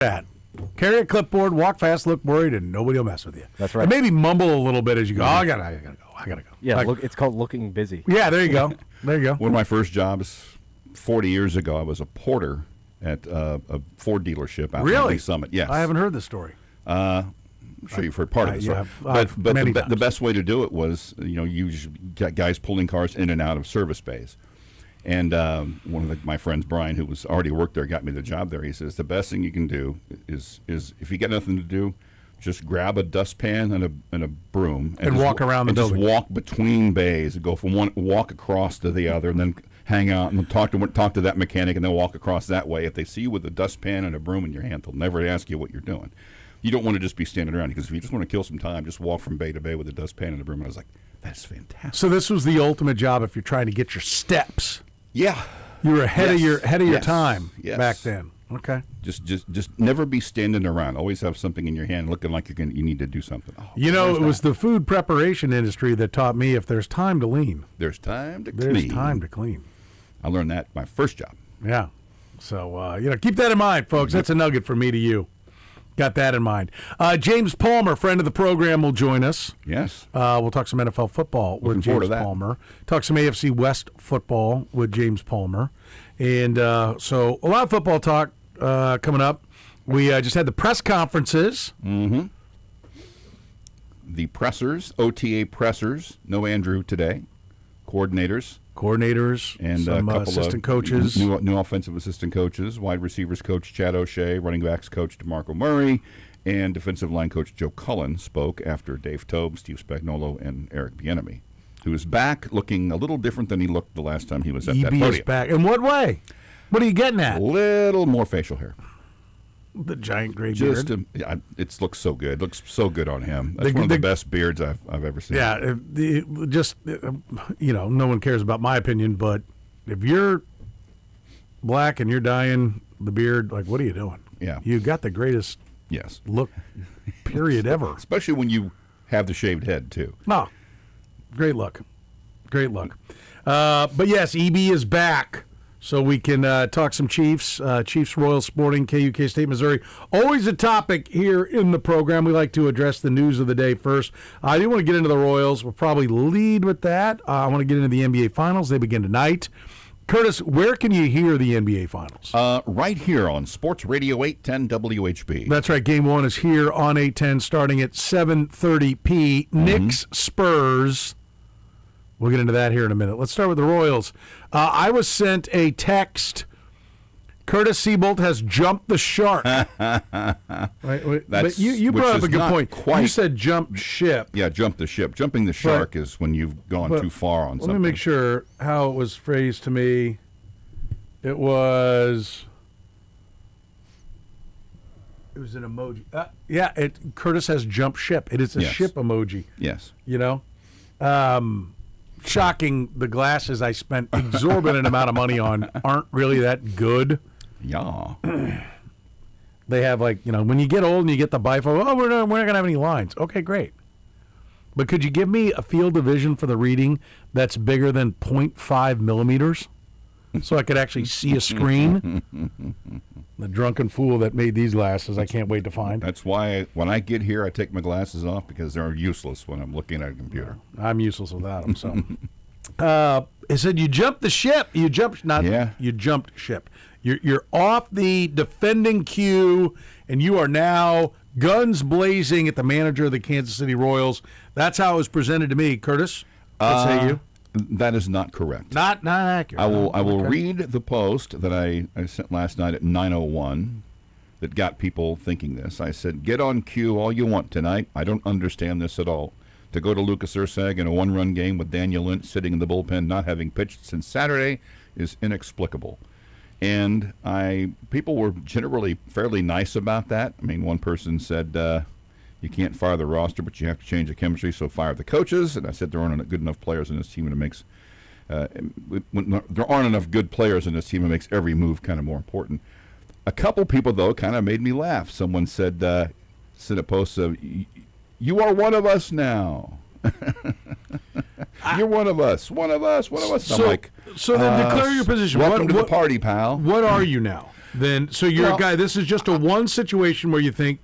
that. Carry a clipboard, walk fast, look worried, and nobody will mess with you. That's right. And maybe mumble a little bit as you go. Oh, I gotta go. Yeah, it's called looking busy. Yeah, there you go. There you go. One of my first jobs 40 years ago, I was a porter at a Ford dealership out in Lee Summit. Yes. I haven't heard this story. I'm sure you've heard part of it. Yeah, but the best way to do it was, you got guys pulling cars in and out of service bays. And one of my friends, Brian, who was already worked there, got me the job there. He says, the best thing you can do is if you got nothing to do, just grab a dustpan and a broom. And walk around the building. Just walk between bays and go from one, walk across to the other, and then hang out and talk to that mechanic, and then walk across that way. If they see you with a dustpan and a broom in your hand, they'll never ask you what you're doing. You don't want to just be standing around, because if you just want to kill some time, just walk from bay to bay with a dustpan and a broom. And I was like, that's fantastic. So this was the ultimate job if you're trying to get your steps. Yeah. You were ahead of your time back then. Okay. Just never be standing around. Always have something in your hand looking like you need to do something. Oh, it was the food preparation industry that taught me if there's time to lean, there's time to there's time to clean. I learned that my first job. Yeah. So, keep that in mind, folks. That's a nugget from me to you. Got that in mind. James Palmer, friend of the program, will join us. Yes. We'll talk some NFL football with James Palmer. Talk some AFC West football with James Palmer. And so a lot of football talk coming up. We just had the press conferences. Mm-hmm. The pressers, OTA pressers. No Andrew today. Coordinators, and some a couple assistant coaches, new offensive assistant coaches, wide receivers coach Chad O'Shea, running backs coach DeMarco Murray, and defensive line coach Joe Cullen spoke after Dave Tobe, Steve Spagnuolo, and Eric Bieniemy, who is back looking a little different than he looked the last time he was at that podium. EB is back. In what way? What are you getting at? A little more facial hair. The giant gray beard. It looks so good. It looks so good on him. That's one of the best beards I've ever seen. Yeah, no one cares about my opinion, but if you're black and you're dyeing the beard, like, what are you doing? Yeah. You got the greatest look, period, ever. Especially when you have the shaved head, too. No, great look. But yes, EB is back. So we can talk some Chiefs, Royals Sporting, KU State, Missouri. Always a topic here in the program. We like to address the news of the day first. I do want to get into the Royals. We'll probably lead with that. I want to get into the NBA Finals. They begin tonight. Kurtis, where can you hear the NBA Finals? Right here on Sports Radio 810 WHB. That's right. Game one is here on 810 starting at 7:30 Knicks, Spurs. We'll get into that here in a minute. Let's start with the Royals. I was sent a text. Kurtis Seaboldt has jumped the shark. Right? But you brought up a good point. You said jump ship. Yeah, jump the ship. Jumping the shark is when you've gone too far on something. Let me make sure how it was phrased to me. It was an emoji. Kurtis has jumped ship. It is a ship emoji. Yes. Shocking, the glasses I spent exorbitant amount of money on aren't really that good. Yeah. They have, when you get old and you get the bifocal, we're not going to have any lines. Okay, great. But could you give me a field of vision for the reading that's bigger than 0.5 millimeters so I could actually see a screen? The drunken fool that made these glasses, I can't wait to find. That's why when I get here, I take my glasses off because they're useless when I'm looking at a computer. I'm useless without them. So, it said you jumped the ship. You jumped ship. You're off the defending queue, and you are now guns blazing at the manager of the Kansas City Royals. That's how it was presented to me, Kurtis. What say you? That is not correct. Not accurate. I will read the post that I sent last night at 9:01 that got people thinking this. I said, get on cue all you want tonight. I don't understand this at all. To go to Lucas Erceg in a one-run game with Daniel Lynch sitting in the bullpen not having pitched since Saturday is inexplicable. And people were generally fairly nice about that. I mean, one person said, you can't fire the roster, but you have to change the chemistry, so fire the coaches. And I said there aren't good enough players in this team, and it makes there aren't enough good players in this team. It makes every move kind of more important. A couple people, though, kind of made me laugh. Someone said, sent a post of, you are one of us now. You're one of us. One of us. So, I'm like, so then declare your position. Welcome to the party, pal. What are you now? then so you're Well, a guy. This is just a one situation where you think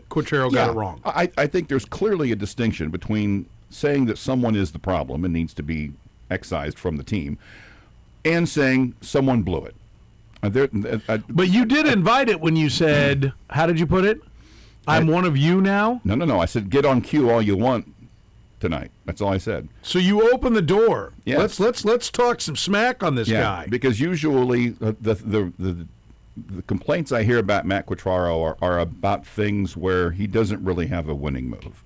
Quatrero got it wrong. I think there's clearly a distinction between saying that someone is the problem and needs to be excised from the team and saying someone blew it. But you did invite it when you said, how did you put it? I'm one of you now? No. I said, get on cue all you want tonight. That's all I said. So you open the door. Yes. Let's talk some smack on this guy. Because usually the complaints I hear about Matt Quatraro are about things where he doesn't really have a winning move.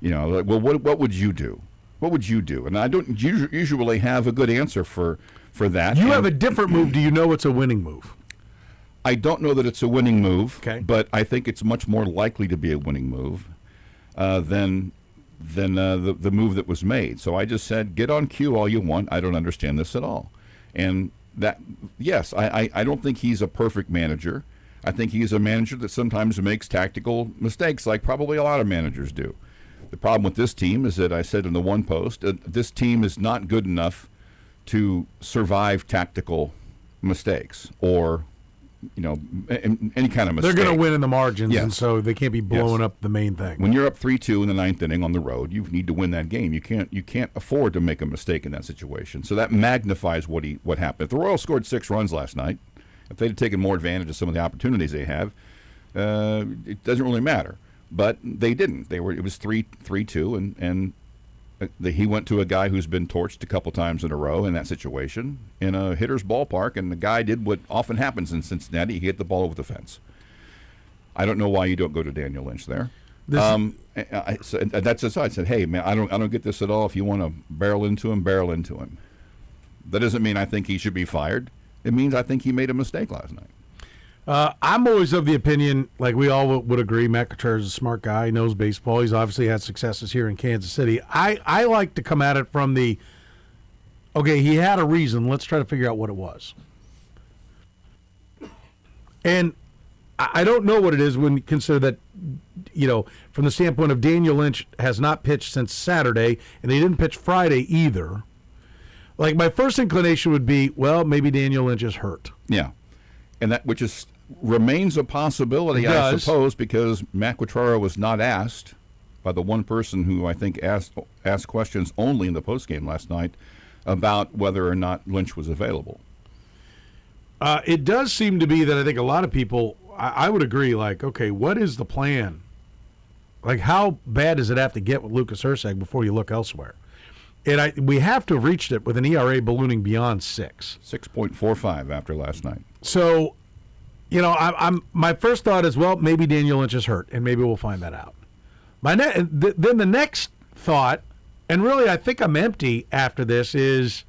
You know, like, well, what would you do? What would you do? And I don't usually have a good answer for that. You have a different move. Do you know it's a winning move? I don't know that it's a winning move, okay, but I think it's much more likely to be a winning move than the move that was made. So I just said, get on cue all you want. I don't understand this at all. And that, yes, I don't think he's a perfect manager. I think he's a manager that sometimes makes tactical mistakes, like probably a lot of managers do. The problem with this team is that I said in the one post, this team is not good enough to survive tactical mistakes or, you know, any kind of mistake. They're going to win in the margins, Yes. and so they can't be blowing up the main thing. When you're up 3-2 in the ninth inning on the road, you need to win that game. You can't afford to make a mistake in that situation. So that magnifies what happened. If the Royals scored 6 runs last night, if they'd taken more advantage of some of the opportunities they have, it doesn't really matter. But they didn't. It was 3-2, and he went to a guy who's been torched a couple times in a row in that situation in a hitter's ballpark, and the guy did what often happens in Cincinnati. He hit the ball over the fence. I don't know why you don't go to Daniel Lynch there. So that's just, I said, hey, man, I don't get this at all. If you want to barrel into him, barrel into him. That doesn't mean I think he should be fired. It means I think he made a mistake last night. I'm always of the opinion, like we all would agree, Matt Quatraro is a smart guy. He knows baseball. He's obviously had successes here in Kansas City. I like to come at it from the, okay, he had a reason. Let's try to figure out what it was. And I don't know what it is when you consider that, you know, from the standpoint of Daniel Lynch has not pitched since Saturday, and they didn't pitch Friday either. Like, my first inclination would be, well, maybe Daniel Lynch is hurt. Yeah. And that remains a possibility, I suppose, because Matt Quatraro was not asked by the one person who I think asked questions only in the postgame last night about whether or not Lynch was available. It does seem to be that I think a lot of people, I would agree, like, okay, what is the plan? Like, how bad does it have to get with Lucas Erceg before you look elsewhere? And we have to have reached it with an ERA ballooning beyond 6. 6.45 after last night. So, you know, my first thought is, well, maybe Daniel Lynch is hurt, and maybe we'll find that out. Then the next thought, and really I think I'm empty after this, is,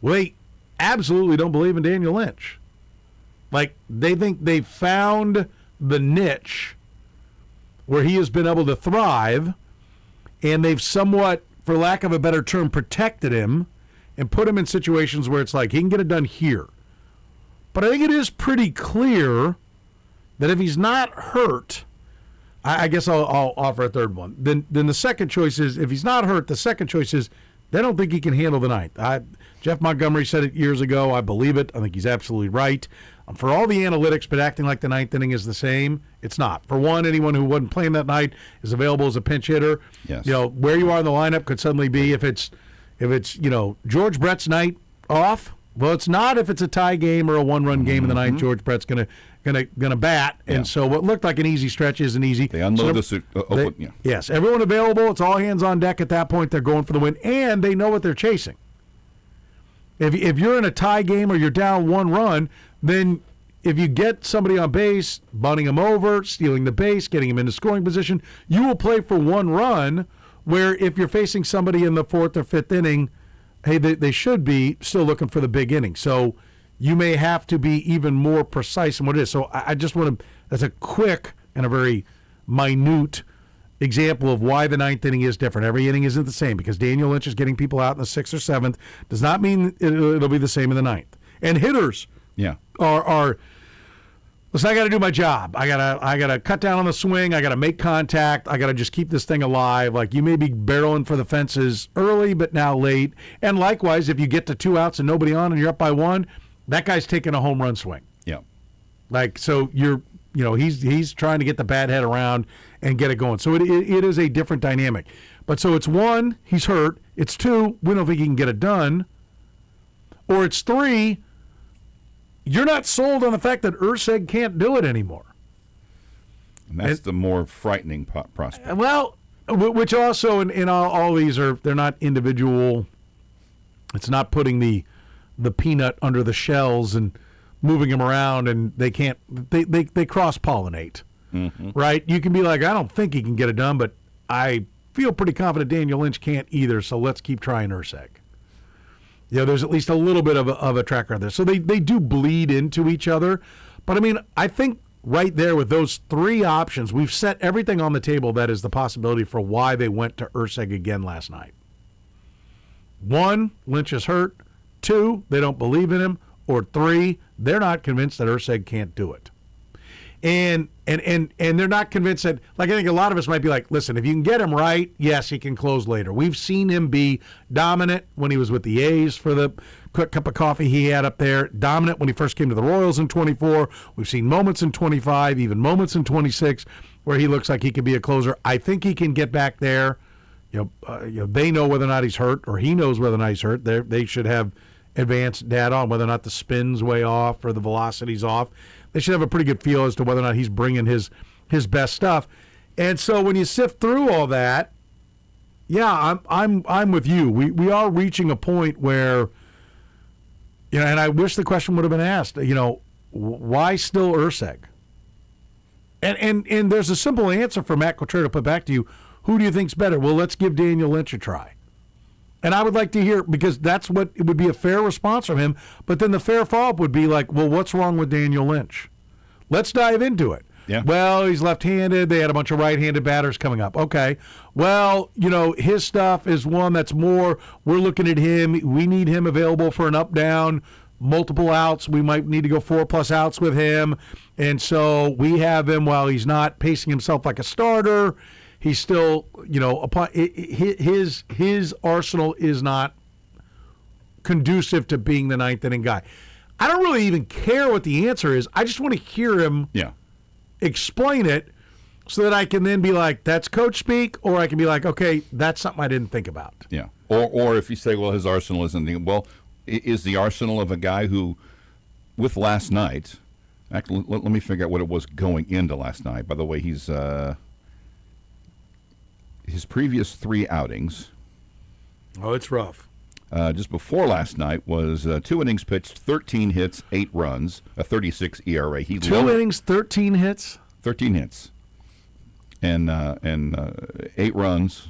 wait, absolutely don't believe in Daniel Lynch. Like, they think they found the niche where he has been able to thrive, and they've somewhat, for lack of a better term, protected him and put him in situations where it's like he can get it done here. But I think it is pretty clear that if he's not hurt, I guess I'll offer a third one. Then the second choice is, if he's not hurt, the second choice is they don't think he can handle the ninth. Jeff Montgomery said it years ago. I believe it. I think he's absolutely right. For all the analytics, but acting like the ninth inning is the same, it's not. For one, anyone who wasn't playing that night is available as a pinch hitter. Yes. You know, where you are in the lineup could suddenly be if it's you know, George Brett's night off. Well, it's not if it's a tie game or a one-run game in the ninth. George Brett's gonna bat, and so what looked like an easy stretch isn't easy. They unload Yes, everyone available. It's all hands on deck at that point. They're going for the win, and they know what they're chasing. If you're in a tie game or you're down 1 run, then if you get somebody on base, bunting him over, stealing the base, getting him into scoring position, you will play for 1 run. Where if you're facing somebody in the 4th or 5th inning, hey, they should be still looking for the big inning. So you may have to be even more precise in what it is. So I just want to, that's a quick and a very minute example of why the 9th inning is different. Every inning isn't the same, because Daniel Lynch is getting people out in the 6th or 7th. Does not mean it'll be the same in the 9th. And hitters are listen, I got to do my job. I gotta cut down on the swing. I got to make contact. I got to just keep this thing alive. Like, you may be barreling for the fences early, but now late. And likewise, if you get to 2 outs and nobody on and you're up by 1, that guy's taking a home run swing. Yeah. Like, so he's trying to get the bad head around and get it going. So it is a different dynamic. But so it's 1, he's hurt. It's 2, we don't think he can get it done. Or it's 3, you're not sold on the fact that Urseg can't do it anymore. And that's the more frightening prospect. Well, which also in all these they're not individual. It's not putting the peanut under the shells and moving them around, and they cross-pollinate, right? You can be like, I don't think he can get it done, but I feel pretty confident Daniel Lynch can't either, so let's keep trying Urseg. There's at least a little bit of a track record there. So they do bleed into each other. But, I mean, I think right there with those 3 options, we've set everything on the table that is the possibility for why they went to Urseg again last night. 1, Lynch is hurt. 2, they don't believe in him. Or 3, they're not convinced that Urseg can't do it. And they're not convinced that, like, I think a lot of us might be like, listen, if you can get him right, yes, he can close later. We've seen him be dominant when he was with the A's for the quick cup of coffee he had up there, dominant when he first came to the Royals in 24. We've seen moments in 25, even moments in 26, where he looks like he could be a closer. I think he can get back there. They know whether or not he's hurt, or he knows whether or not he's hurt. They should have advanced data on whether or not the spin's way off or the velocity's off. They should have a pretty good feel as to whether or not he's bringing his best stuff. And so when you sift through all that, yeah, I'm with you. We are reaching a point where, and I wish the question would have been asked, why still Urseg? And there's a simple answer for Matt Coulter to put back to you. Who do you think's better? Well, let's give Daniel Lynch a try. And I would like to hear, because that's what it would be a fair response from him. But then the fair follow-up would be like, well, what's wrong with Daniel Lynch? Let's dive into it. Yeah. Well, he's left-handed. They had a bunch of right-handed batters coming up. Okay. Well, his stuff is one that's more, we're looking at him. We need him available for an up-down, multiple outs. We might need to go 4+ outs with him. And so we have him while he's not pacing himself like a starter. He's still, his arsenal is not conducive to being the 9th inning guy. I don't really even care what the answer is. I just want to hear him explain it so that I can then be like, that's coach speak, or I can be like, okay, that's something I didn't think about. Yeah. Or if you say, well, his arsenal isn't, well, is the arsenal of a guy who, with last night, actually, let me figure out what it was going into last night. By the way, he's... his previous 3 outings. Oh, it's rough. Just before last night was 2 innings pitched, 13 hits, 8 runs, a 36 ERA. 2 innings, 13 hits? 13 hits. And 8 runs.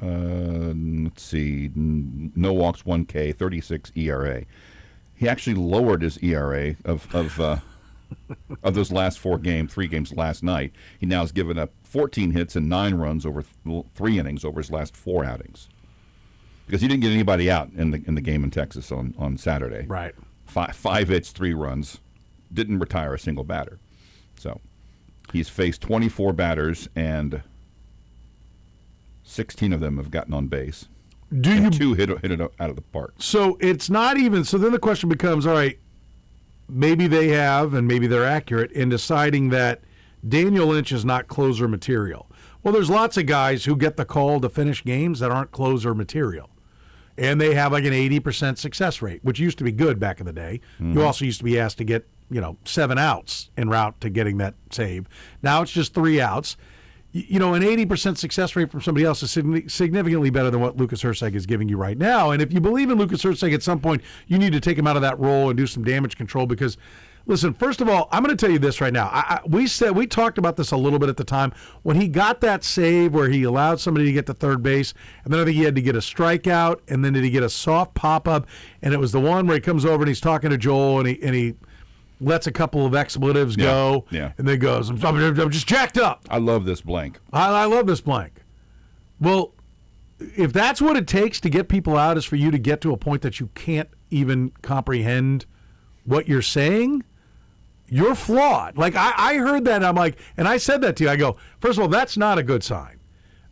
Let's see, no walks, 1 K, 36 ERA. He actually lowered his ERA of those last 3 games last night. He now has given up 14 hits and 9 runs over 3 innings over his last 4 outings. Because he didn't get anybody out in the game in Texas on Saturday. Right. 5 hits, 3 runs. Didn't retire a single batter. So he's faced 24 batters, and 16 of them have gotten on base. Two hit it out of the park. So it's not even. So then the question becomes, all right, maybe they have, and maybe they're accurate in deciding that Daniel Lynch is not closer material. Well, there's lots of guys who get the call to finish games that aren't closer material. And they have like an 80% success rate, which used to be good back in the day. Mm-hmm. You also used to be asked to get, 7 outs en route to getting that save. Now it's just 3 outs. An 80% success rate from somebody else is significantly better than what Lucas Urseg is giving you right now. And if you believe in Lucas Urseg at some point, you need to take him out of that role and do some damage control because, listen, first of all, I'm going to tell you this right now. We talked about this a little bit at the time. When he got that save where he allowed somebody to get to third base, and then I think he had to get a strikeout, and then did he get a soft pop-up, and it was the one where he comes over and he's talking to Joel, and he lets a couple of expletives go, and then goes, I'm just jacked up. I love this blank. I love this blank. Well, if that's what it takes to get people out is for you to get to a point that you can't even comprehend what you're saying, you're flawed. Like, I heard that, and I'm like, and I said that to you. I go, first of all, that's not a good sign.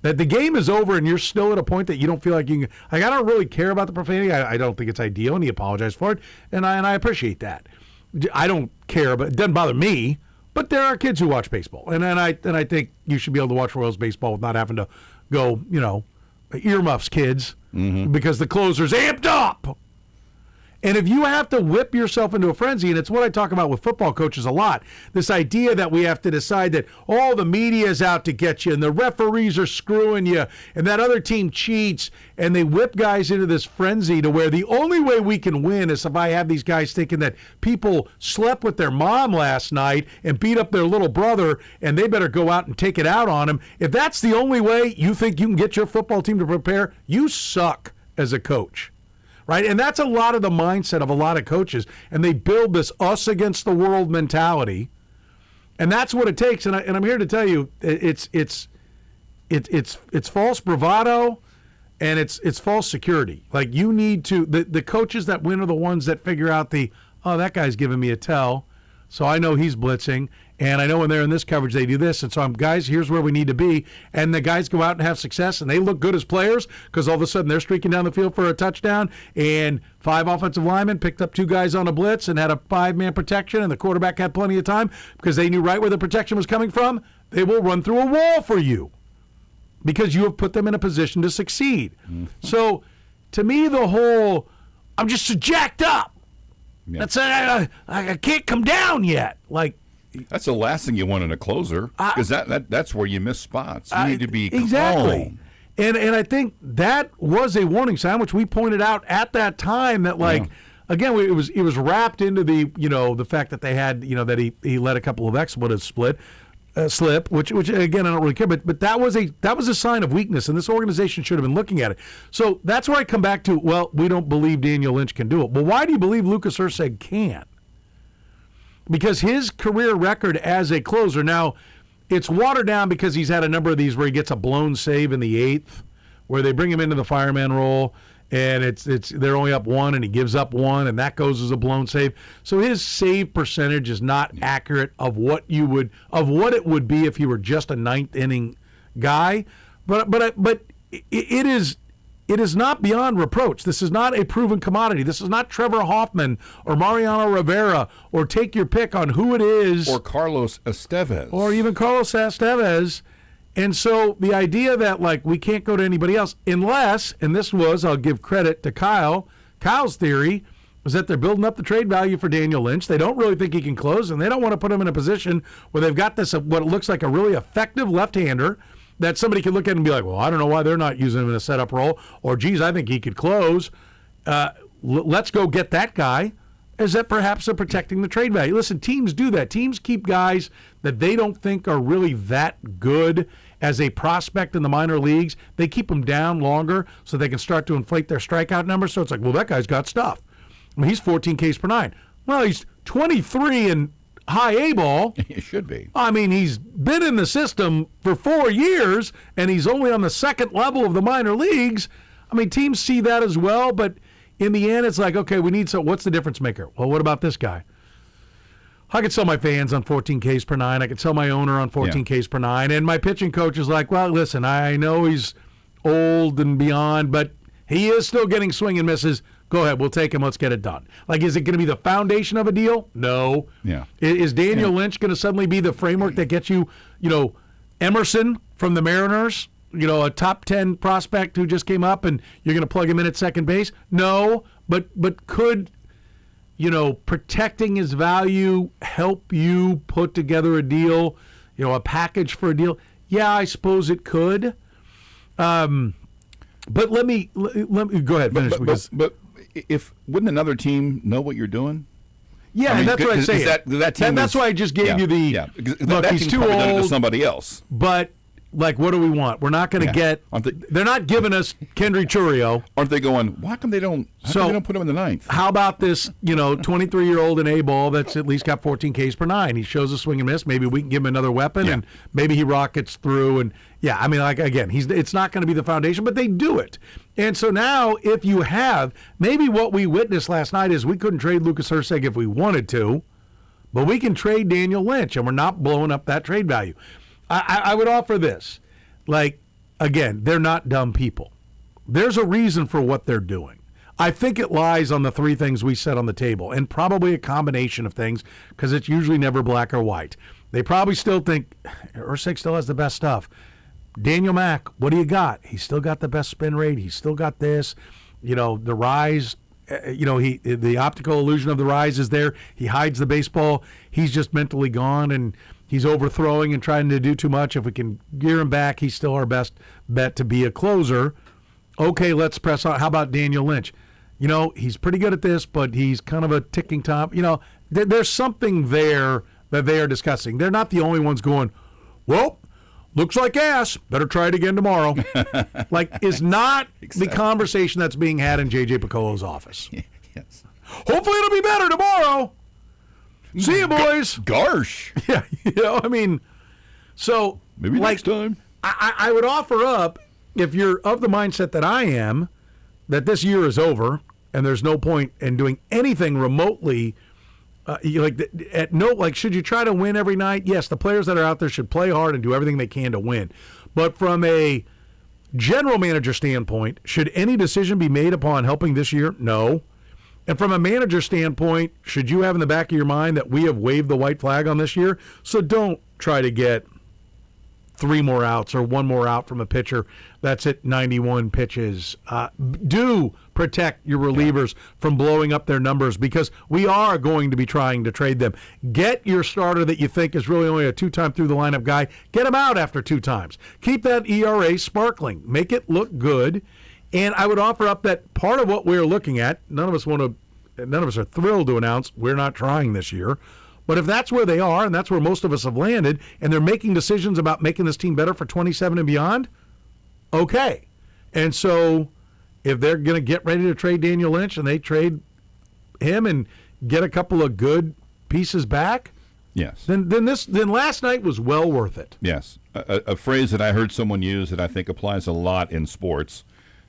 That the game is over and you're still at a point that you don't feel like you can, like, I don't really care about the profanity. I don't think it's ideal, and he apologized for it, and I appreciate that. I don't care, but it doesn't bother me. But there are kids who watch baseball, and I think you should be able to watch Royals baseball without having to go, earmuffs, kids, because the closer's amped up. And if you have to whip yourself into a frenzy, and it's what I talk about with football coaches a lot, this idea that we have to decide that all the media is out to get you and the referees are screwing you and that other team cheats, and they whip guys into this frenzy to where the only way we can win is if I have these guys thinking that people slept with their mom last night and beat up their little brother and they better go out and take it out on him. If that's the only way you think you can get your football team to prepare, you suck as a coach. Right? And that's a lot of the mindset of a lot of coaches. And they build this us against the world mentality. And that's what it takes. And I'm here to tell you, it's false bravado and it's false security. Like, you need to, the coaches that win are the ones that figure out that guy's giving me a tell, so I know he's blitzing. And I know when they're in this coverage, they do this. And so guys, here's where we need to be. And the guys go out and have success, and they look good as players because all of a sudden they're streaking down the field for a touchdown, and 5 offensive linemen picked up 2 guys on a blitz and had a 5-man protection, and the quarterback had plenty of time because they knew right where the protection was coming from. They will run through a wall for you because you have put them in a position to succeed. So to me, the whole, I'm just so jacked up. Yeah. That's I can't come down yet. Like, that's the last thing you want in a closer, because that's where you miss spots. You need to be exactly. calm. And I think that was a warning sign, which we pointed out at that time. That again, it was wrapped into the fact that they had that he let a couple of expletives slip, which again I don't really care. But that was a sign of weakness, and this organization should have been looking at it. So that's where I come back to. Well, we don't believe Daniel Lynch can do it. Well, why do you believe Lucas Erceg can't? Because his career record as a closer, now it's watered down because he's had a number of these where he gets a blown save in the 8th, where they bring him into the fireman role, and they're only up 1 and he gives up 1, and that goes as a blown save. So his save percentage is not accurate of what it would be if he were just a 9th inning guy. But it is not beyond reproach. This is not a proven commodity. This is not Trevor Hoffman or Mariano Rivera, or take your pick on who it is. Or Carlos Estevez. Or even Carlos Estevez. And so the idea that, we can't go to anybody else unless, and this was, I'll give credit to Kyle's theory was that they're building up the trade value for Daniel Lynch. They don't really think he can close, and they don't want to put him in a position where they've got this, what it looks like a really effective left-hander, that somebody could look at and be like, well, I don't know why they're not using him in a setup role, or, geez, I think he could close. Let's go get that guy. Is that perhaps they're protecting the trade value? Listen, teams do that. Teams keep guys that they don't think are really that good as a prospect in the minor leagues. They keep them down longer so they can start to inflate their strikeout numbers. So it's like, well, that guy's got stuff. I mean, he's 14 Ks per 9. Well, he's 23 in high A ball. It should be. I mean, he's been in the system for 4 years, and he's only on the 2nd level of the minor leagues. I mean, teams see that as well, but in the end, it's like, okay, what's the difference maker? Well, what about this guy? I could sell my fans on 14 Ks per 9. I could sell my owner on 14 Ks per 9. And my pitching coach is like, well, listen, I know he's old and beyond, but he is still getting swing and misses. Go ahead, we'll take him. Let's get it done. Is it going to be the foundation of a deal? No. Yeah. Is Daniel Lynch going to suddenly be the framework that gets you, Emerson from the Mariners, a top 10 prospect who just came up and you're going to plug him in at second base? No. But could, protecting his value help you put together a deal, a package for a deal? Yeah, I suppose it could. But let me go ahead. Finish. But wouldn't another team know what you're doing? Yeah, and that's what I'm saying. That's why I just gave you the. Yeah, look, that he's team's too probably done it old to somebody else. But what do we want? We're not going to get. They're not giving us Kendry Churio. Aren't they going? Why come they don't? How come they don't put him in the 9th? How about this? 23-year-old in A ball that's at least got 14 Ks per 9. He shows a swing and miss. Maybe we can give him another weapon, and maybe he rockets through. And again, it's not going to be the foundation, but they do it. And so now, if you have, maybe what we witnessed last night is we couldn't trade Lucas Erceg if we wanted to, but we can trade Daniel Lynch, and we're not blowing up that trade value. I would offer this. Again, they're not dumb people. There's a reason for what they're doing. I think it lies on the three things we set on the table, and probably a combination of things, because it's usually never black or white. They probably still think Ursig still has the best stuff. Daniel Mack, what do you got? He's still got the best spin rate. He's still got this. The rise, the optical illusion of the rise is there. He hides the baseball. He's just mentally gone, and he's overthrowing and trying to do too much. If we can gear him back, he's still our best bet to be a closer. Okay, let's press on. How about Daniel Lynch? He's pretty good at this, but he's kind of a ticking time. There's something there that they are discussing. They're not the only ones going, well, looks like ass. Better try it again tomorrow. Is not Exactly. the conversation that's being had in J.J. Piccolo's office. Yes. Hopefully it'll be better tomorrow. See you, boys. Gosh. Yeah, so Maybe next time. I would offer up, if you're of the mindset that I am, that this year is over and there's no point in doing anything remotely. Should you try to win every night? Yes, the players that are out there should play hard and do everything they can to win. But from a general manager standpoint, should any decision be made upon helping this year? No. And from a manager standpoint, should you have in the back of your mind that we have waved the white flag on this year? So don't try to get 3 more outs or 1 more out from a pitcher that's at 91 pitches. Do protect your relievers from blowing up their numbers, because we are going to be trying to trade them. Get your starter that you think is really only a 2-time through the lineup guy. Get him out after 2 times. Keep that ERA sparkling. Make it look good. And I would offer up that part of what we're looking at, none of us are thrilled to announce we're not trying this year. But if that's where they are, and that's where most of us have landed, and they're making decisions about making this team better for 27 and beyond, okay. And so if they're going to get ready to trade Daniel Lynch and they trade him and get a couple of good pieces back, Yes. then last night was well worth it. Yes. A phrase that I heard someone use that I think applies a lot in sports,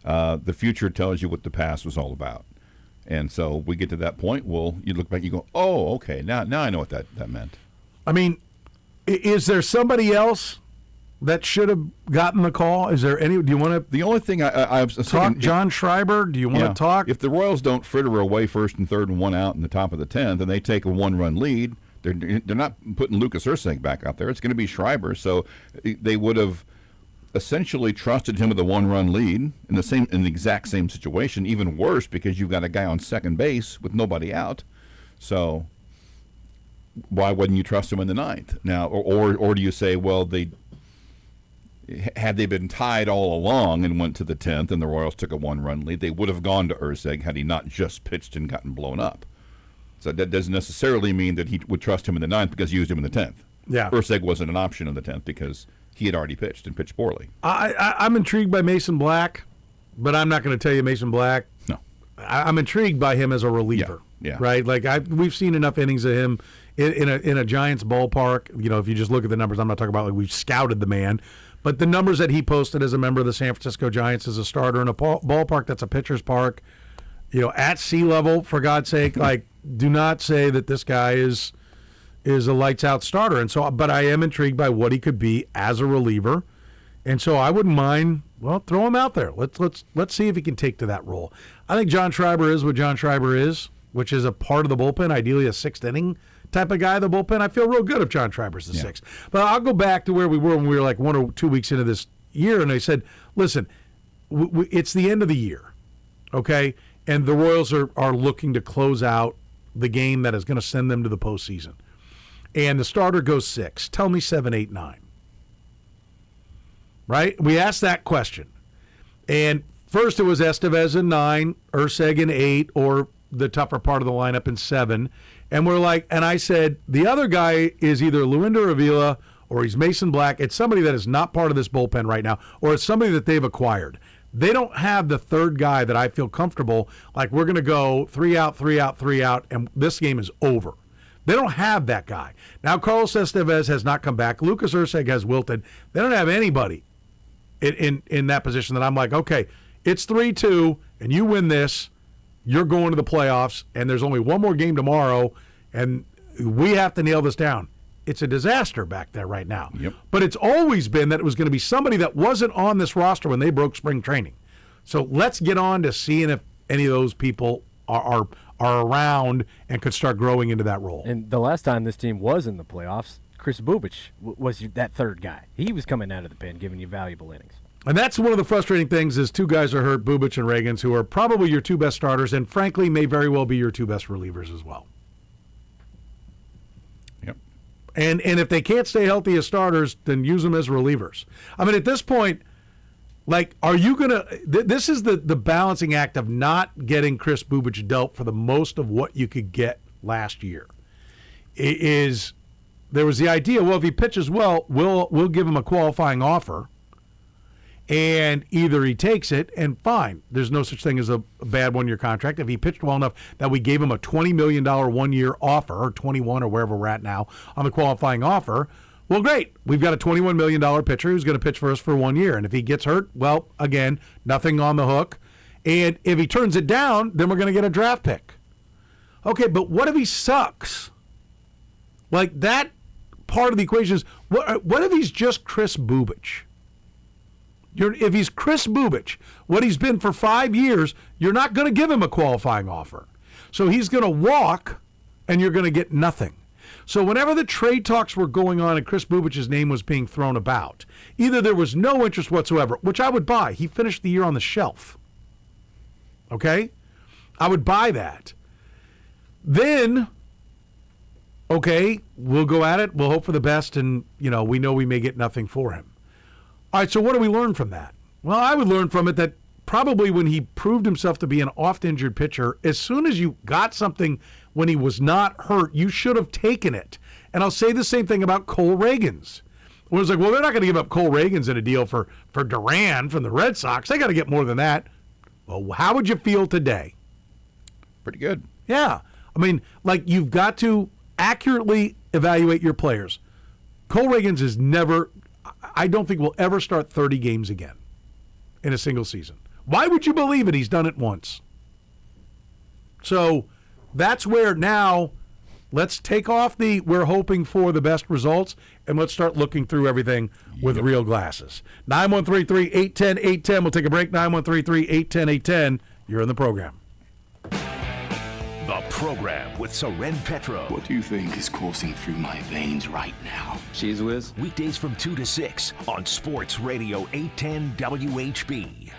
the future tells you what the past was all about. And so we get to that point, you look back, you go, oh, okay, now I know what that meant. I mean, is there somebody else that should have gotten the call? Is there any? Do you want to The only thing I was talk thinking, John Schreiber? Do you want to talk? If the Royals don't fritter away first and third and 1 out in the top of the 10th, and they take a 1-run lead, they're not putting Lucas Ursig back out there. It's going to be Schreiber. So they would have essentially trusted him with a 1-run lead in the exact same situation, even worse because you've got a guy on second base with nobody out. So why wouldn't you trust him in the 9th? Now, or do you say, well, had they been tied all along and went to the 10th and the Royals took a 1-run lead, they would have gone to Ursig had he not just pitched and gotten blown up. So that doesn't necessarily mean that he would trust him in the 9th because he used him in the 10th. Yeah. Ursig wasn't an option in the 10th because he had already pitched and pitched poorly. I'm intrigued by Mason Black, but I'm not going to tell you Mason Black. No. I'm intrigued by him as a reliever. Yeah. Right? We've seen enough innings of him in a Giants ballpark. If you just look at the numbers, I'm not talking about we've scouted the man, but the numbers that he posted as a member of the San Francisco Giants as a starter in a ballpark that's a pitcher's park, at sea level, for God's sake, do not say that this guy is a lights out starter. And so, but I am intrigued by what he could be as a reliever. And so I wouldn't mind, throw him out there. Let's see if he can take to that role. I think John Schreiber is what John Schreiber is, which is a part of the bullpen, ideally a 6th inning type of guy, the bullpen. I feel real good if John Schreiber's the 6th. But I'll go back to where we were when we were like 1 or 2 weeks into this year, and I said, listen, it's the end of the year, okay? And the Royals are looking to close out the game that is going to send them to the postseason. And the starter goes 6. Tell me 7, 8, 9. Right? We asked that question. And first it was Estevez in 9, Ursig in 8, or the tougher part of the lineup in 7. And we're like, and I said, the other guy is either Luinder Avila or he's Mason Black. It's somebody that is not part of this bullpen right now, or it's somebody that they've acquired. They don't have the third guy that I feel comfortable, like we're going to go 3 out, 3 out, 3 out, and this game is over. They don't have that guy. Now, Carlos Estevez has not come back. Lucas Ursig has wilted. They don't have anybody in that position that I'm like, okay, it's 3-2, and you win this, you're going to the playoffs, and there's only one more game tomorrow, and we have to nail this down. It's a disaster back there right now. Yep. But it's always been that it was going to be somebody that wasn't on this roster when they broke spring training. So let's get on to seeing any of those people are around and could start growing into that role. And the last time this team was in the playoffs, Chris Bubic was that third guy. He was coming out of the pen, giving you valuable innings. And that's one of the frustrating things is two guys are hurt, Bubic and Reagans, who are probably your two best starters and, frankly, may very well be your two best relievers as well. Yep. And if they can't stay healthy as starters, then use them as relievers. I mean, at this point, like, are you going to this is the balancing act of not getting Chris Bubic dealt for the most of what you could get last year. There was the idea, well, if he pitches well, we'll give him a qualifying offer. And either he takes it, and fine. There's no such thing as a bad one-year contract. If he pitched well enough that we gave him a $20 million one-year offer, or 21 or wherever we're at now, on the qualifying offer, well, great. We've got a $21 million pitcher who's going to pitch for us for 1 year. And if he gets hurt, well, again, nothing on the hook. And if he turns it down, then we're going to get a draft pick. Okay, but what if he sucks? Like, that part of the equation is, what if he's just Chris Bubic? If he's Chris Bubic, what he's been for 5 years, you're not going to give him a qualifying offer. So he's going to walk, and you're going to get nothing. So whenever the trade talks were going on and Chris Bubic's name was being thrown about, either there was no interest whatsoever, which I would buy. He finished the year on the shelf. Okay? I would buy that. Then, okay, we'll go at it. We'll hope for the best, and, we know we may get nothing for him. All right, so what do we learn from that? Well, I would learn from it that probably when he proved himself to be an oft-injured pitcher, as soon as you got something when he was not hurt, you should have taken it. And I'll say the same thing about Cole Reagans. It was like, well, they're not going to give up Cole Reagans in a deal for Duran from the Red Sox. They got to get more than that. Well, how would you feel today? Pretty good. Yeah. I mean, like, you've got to accurately evaluate your players. Cole Reagans is never... I don't think we'll ever start 30 games again in a single season. Why would you believe it? He's done it once. So that's where now let's take off we're hoping for the best results, and let's start looking through everything with real glasses. 913-3-810-810. We'll take a break. 913-3-810-810. You're in the program. The program with Soren Petro. What do you think is coursing through my veins right now? Cheese whiz. Weekdays from 2 to 6 on Sports Radio 810 WHB.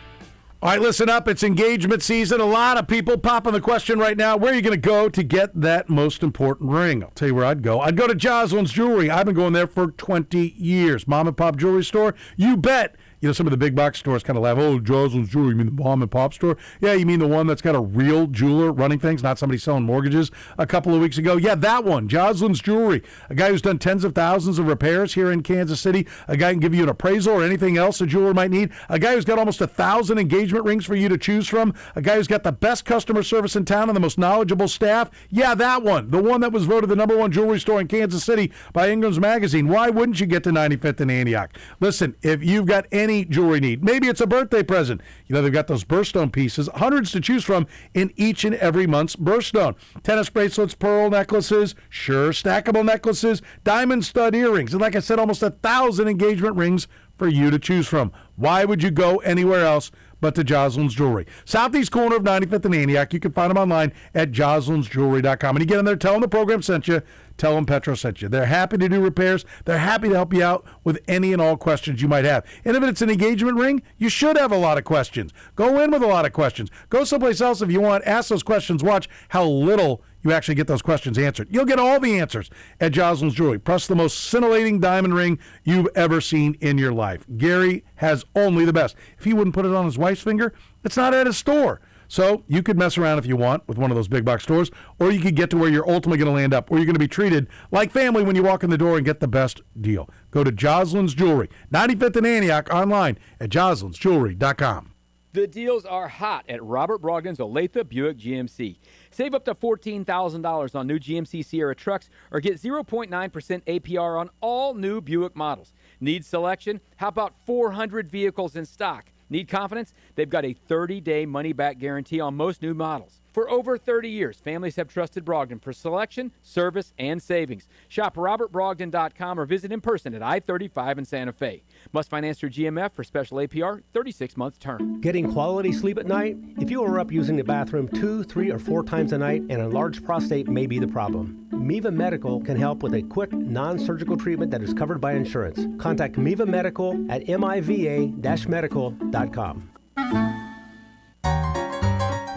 All right, listen up. It's engagement season. A lot of people popping the question right now, where are you going to go to get that most important ring? I'll tell you where I'd go. I'd go to Jocelyn's Jewelry. I've been going there for 20 years. Mom and pop jewelry store? You bet. Some of the big box stores kind of laugh, oh, Jocelyn's Jewelry, you mean the mom and pop store? Yeah, you mean the one that's got a real jeweler running things, not somebody selling mortgages a couple of weeks ago? Yeah, that one, Jocelyn's Jewelry. A guy who's done tens of thousands of repairs here in Kansas City. A guy can give you an appraisal or anything else a jeweler might need. A guy who's got almost 1,000 engagement rings for you to choose from. A guy who's got the best customer service in town and the most knowledgeable staff. Yeah, that one. The one that was voted the #1 jewelry store in Kansas City by Ingram's Magazine. Why wouldn't you get to 95th and Antioch? Listen, if you've got any jewelry need, maybe it's a birthday present. They've got those birthstone pieces, hundreds to choose from in each and every month's birthstone. Tennis bracelets, pearl necklaces, sure, stackable necklaces, diamond stud earrings, and like I said, almost 1,000 engagement rings for you to choose from. Why would you go anywhere else but to Jocelyn's Jewelry? Southeast corner of 95th and Antioch. You can find them online at joslynsjewelry.com. And you get in there, tell them the program sent you, tell them Petro sent you. They're happy to do repairs. They're happy to help you out with any and all questions you might have. And if it's an engagement ring, you should have a lot of questions. Go in with a lot of questions. Go someplace else if you want. Ask those questions. Watch how little you actually get those questions answered. You'll get all the answers at Jocelyn's Jewelry, plus the most scintillating diamond ring you've ever seen in your life. Gary has only the best. If he wouldn't put it on his wife's finger, it's not at his store. So you could mess around if you want with one of those big box stores, or you could get to where you're ultimately going to land up, where you're going to be treated like family when you walk in the door and get the best deal. Go to Jocelyn's Jewelry, 95th and Antioch, online at joslynsjewelry.com. The deals are hot at Robert Brogdon's Olathe Buick GMC. Save up to $14,000 on new GMC Sierra trucks or get 0.9% APR on all new Buick models. Need selection? How about 400 vehicles in stock? Need confidence? They've got a 30-day money-back guarantee on most new models. For over 30 years, families have trusted Brogdon for selection, service, and savings. Shop robertbrogdon.com or visit in person at I-35 in Santa Fe. Must finance through GMF for special APR, 36-month term. Getting quality sleep at night? If you are up using the bathroom 2, 3, or 4 times a night, an enlarged prostate may be the problem. Miva Medical can help with a quick, non-surgical treatment that is covered by insurance. Contact Miva Medical at miva-medical.com.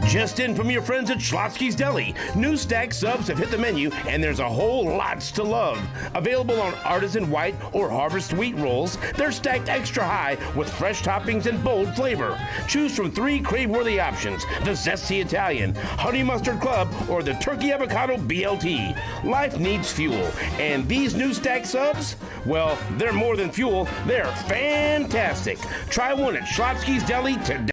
Just in from your friends at Schlotsky's Deli. New stacked subs have hit the menu, and there's a whole lots to love. Available on artisan white or harvest wheat rolls, they're stacked extra high with fresh toppings and bold flavor. Choose from 3 crave-worthy options: the Zesty Italian, Honey Mustard Club, or the Turkey Avocado BLT. Life needs fuel, and these new stacked subs, well, they're more than fuel, they're fantastic. Try one at Schlotsky's Deli today.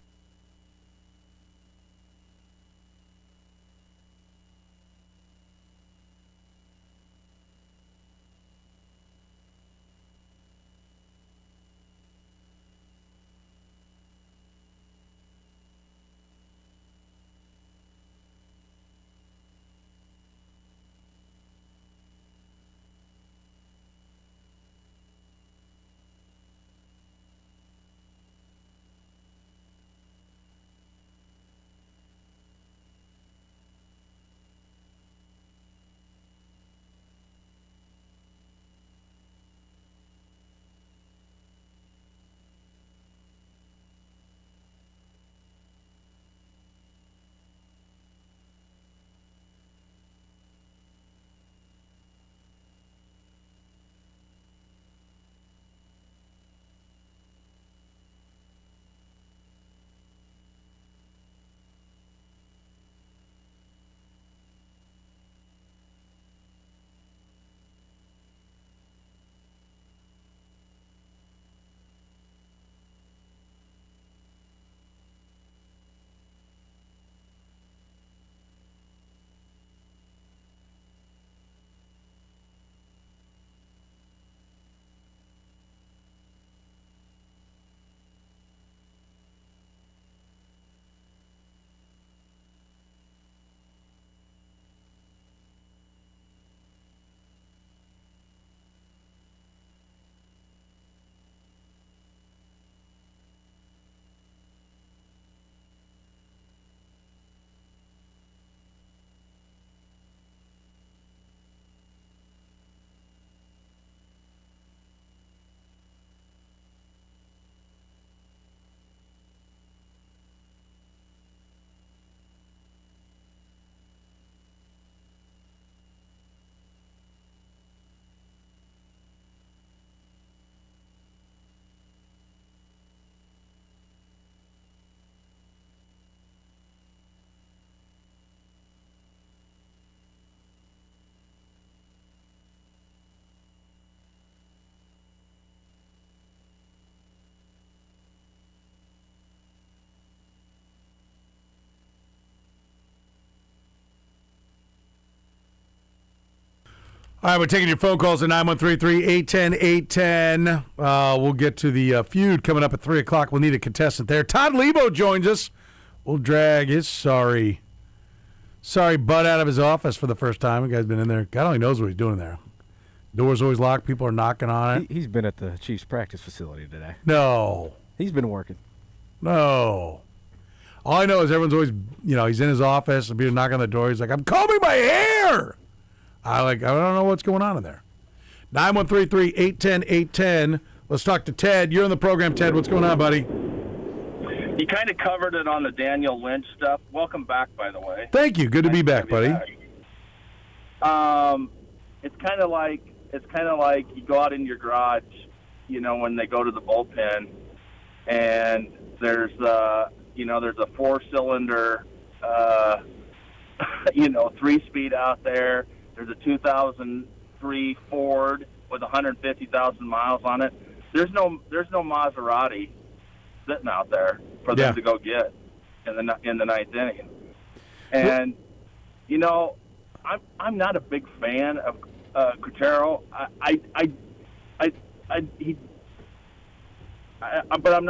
All right, we're taking your phone calls at 913-810-810. We'll get to the feud coming up at 3 o'clock. We'll need a contestant there. Todd Lebo joins us. We'll drag his sorry butt out of his office for the first time. The guy's been in there. God only knows what he's doing there. Door's always locked. People are knocking on it. He's been at the Chiefs practice facility today. No. He's been working. No. All I know is everyone's always, he's in his office and people knock on the door. He's like, I'm combing my hair. I don't know what's going on in there. 913-810-810. Let's talk to Ted. You're on the program, Ted. What's going on, buddy? You kind of covered it on the Daniel Lynch stuff. Welcome back, by the way. Thank you. Good to be back, buddy. It's kind of like you go out in your garage, when they go to the bullpen, and there's a 4-cylinder, 3-speed out there. There's a 2003 Ford with 150,000 miles on it. There's no Maserati sitting out there for them to go get in the ninth inning. And I'm not a big fan of Cutero. But I'm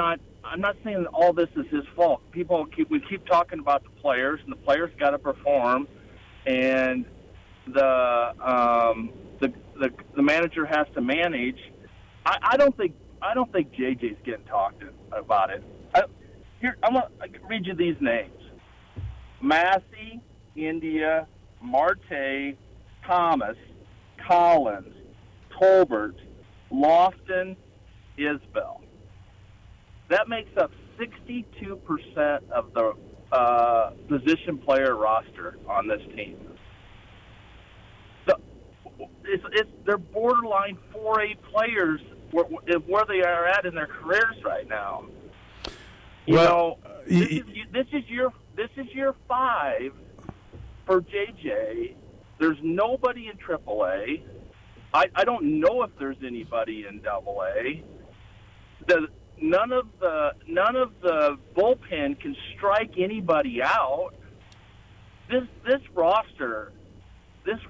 I'm not saying that all this is his fault. We keep talking about the players, and the players got to perform, and the manager has to manage. I don't think JJ's getting talked about it. Here, I'm gonna read you these names: Massey, India, Marte, Thomas, Collins, Tolbert, Lofton, Isbell. That makes up 62% of the position player roster on this team. They're borderline 4A players where they are at in their careers right now. This is year 5 for JJ. There's nobody in AAA. I don't know if there's anybody in AA. None of the bullpen can strike anybody out. This roster is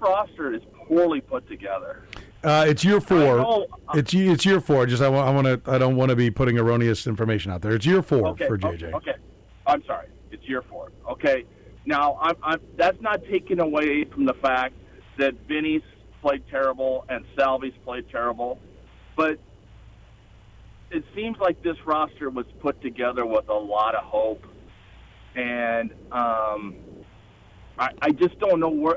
poorly put together. It's year 4. It's year 4. I don't want to be putting erroneous information out there. It's year 4 for JJ. Okay. I'm sorry. It's year 4. Okay. Now, that's not taken away from the fact that Vinny's played terrible and Salvy's played terrible, but it seems like this roster was put together with a lot of hope, and I just don't know where.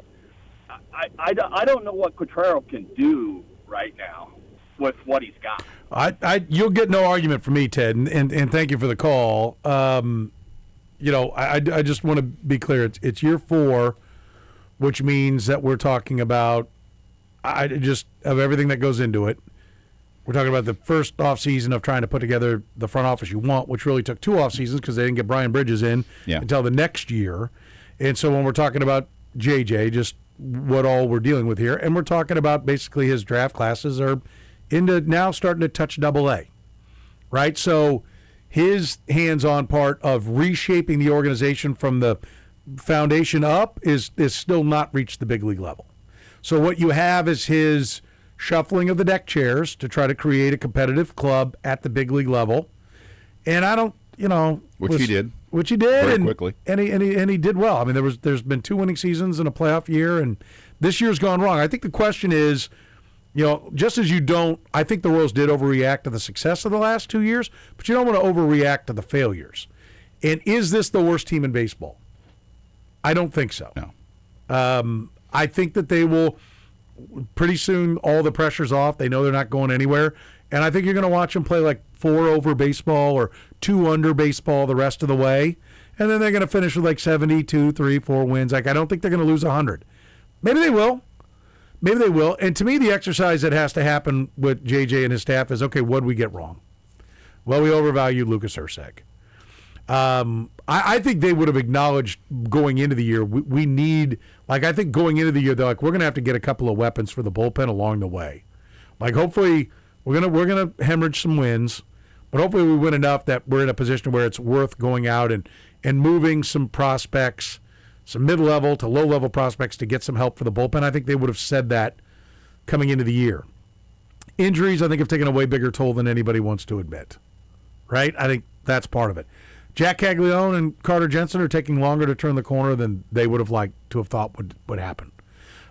I don't know what Quatrero can do right now with what he's got. You'll get no argument from me, Ted, and thank you for the call. I just want to be clear. It's year 4, which means that we're talking about of everything that goes into it. We're talking about the first offseason of trying to put together the front office you want, which really took 2 off seasons because they didn't get Brian Bridges in until the next year. And so when we're talking about JJ, just what all we're dealing with here, and we're talking about basically his draft classes are into now starting to touch AA, right? So his hands-on part of reshaping the organization from the foundation up is still not reached the big league level. So what you have is his shuffling of the deck chairs to try to create a competitive club at the big league level. And I don't, which he did very quickly, and he did well. I mean, there's been 2 winning seasons in a playoff year, and this year's gone wrong. I think the question is, just as I think the Royals did overreact to the success of the last 2 years, but you don't want to overreact to the failures. And is this the worst team in baseball? I don't think so. No. I think that they will pretty soon. All the pressure's off. They know they're not going anywhere, and I think you're going to watch them play like 4 over baseball or 2 under baseball the rest of the way, and then they're going to finish with like 72, 3, 4 wins. Like I don't think they're going to lose 100. Maybe they will. And to me, the exercise that has to happen with JJ and his staff is, okay, what did we get wrong? Well, we overvalued Lucas Erceg. I think they would have acknowledged going into the year, we need, I think going into the year, they're like, we're going to have to get a couple of weapons for the bullpen along the way. Like, hopefully, we're gonna hemorrhage some wins, but hopefully we win enough that we're in a position where it's worth going out and moving some prospects, some mid-level to low-level prospects to get some help for the bullpen. I think they would have said that coming into the year. Injuries, I think, have taken a way bigger toll than anybody wants to admit, right? I think that's part of it. Jack Caglione and Carter Jensen are taking longer to turn the corner than they would have liked to have thought would happen.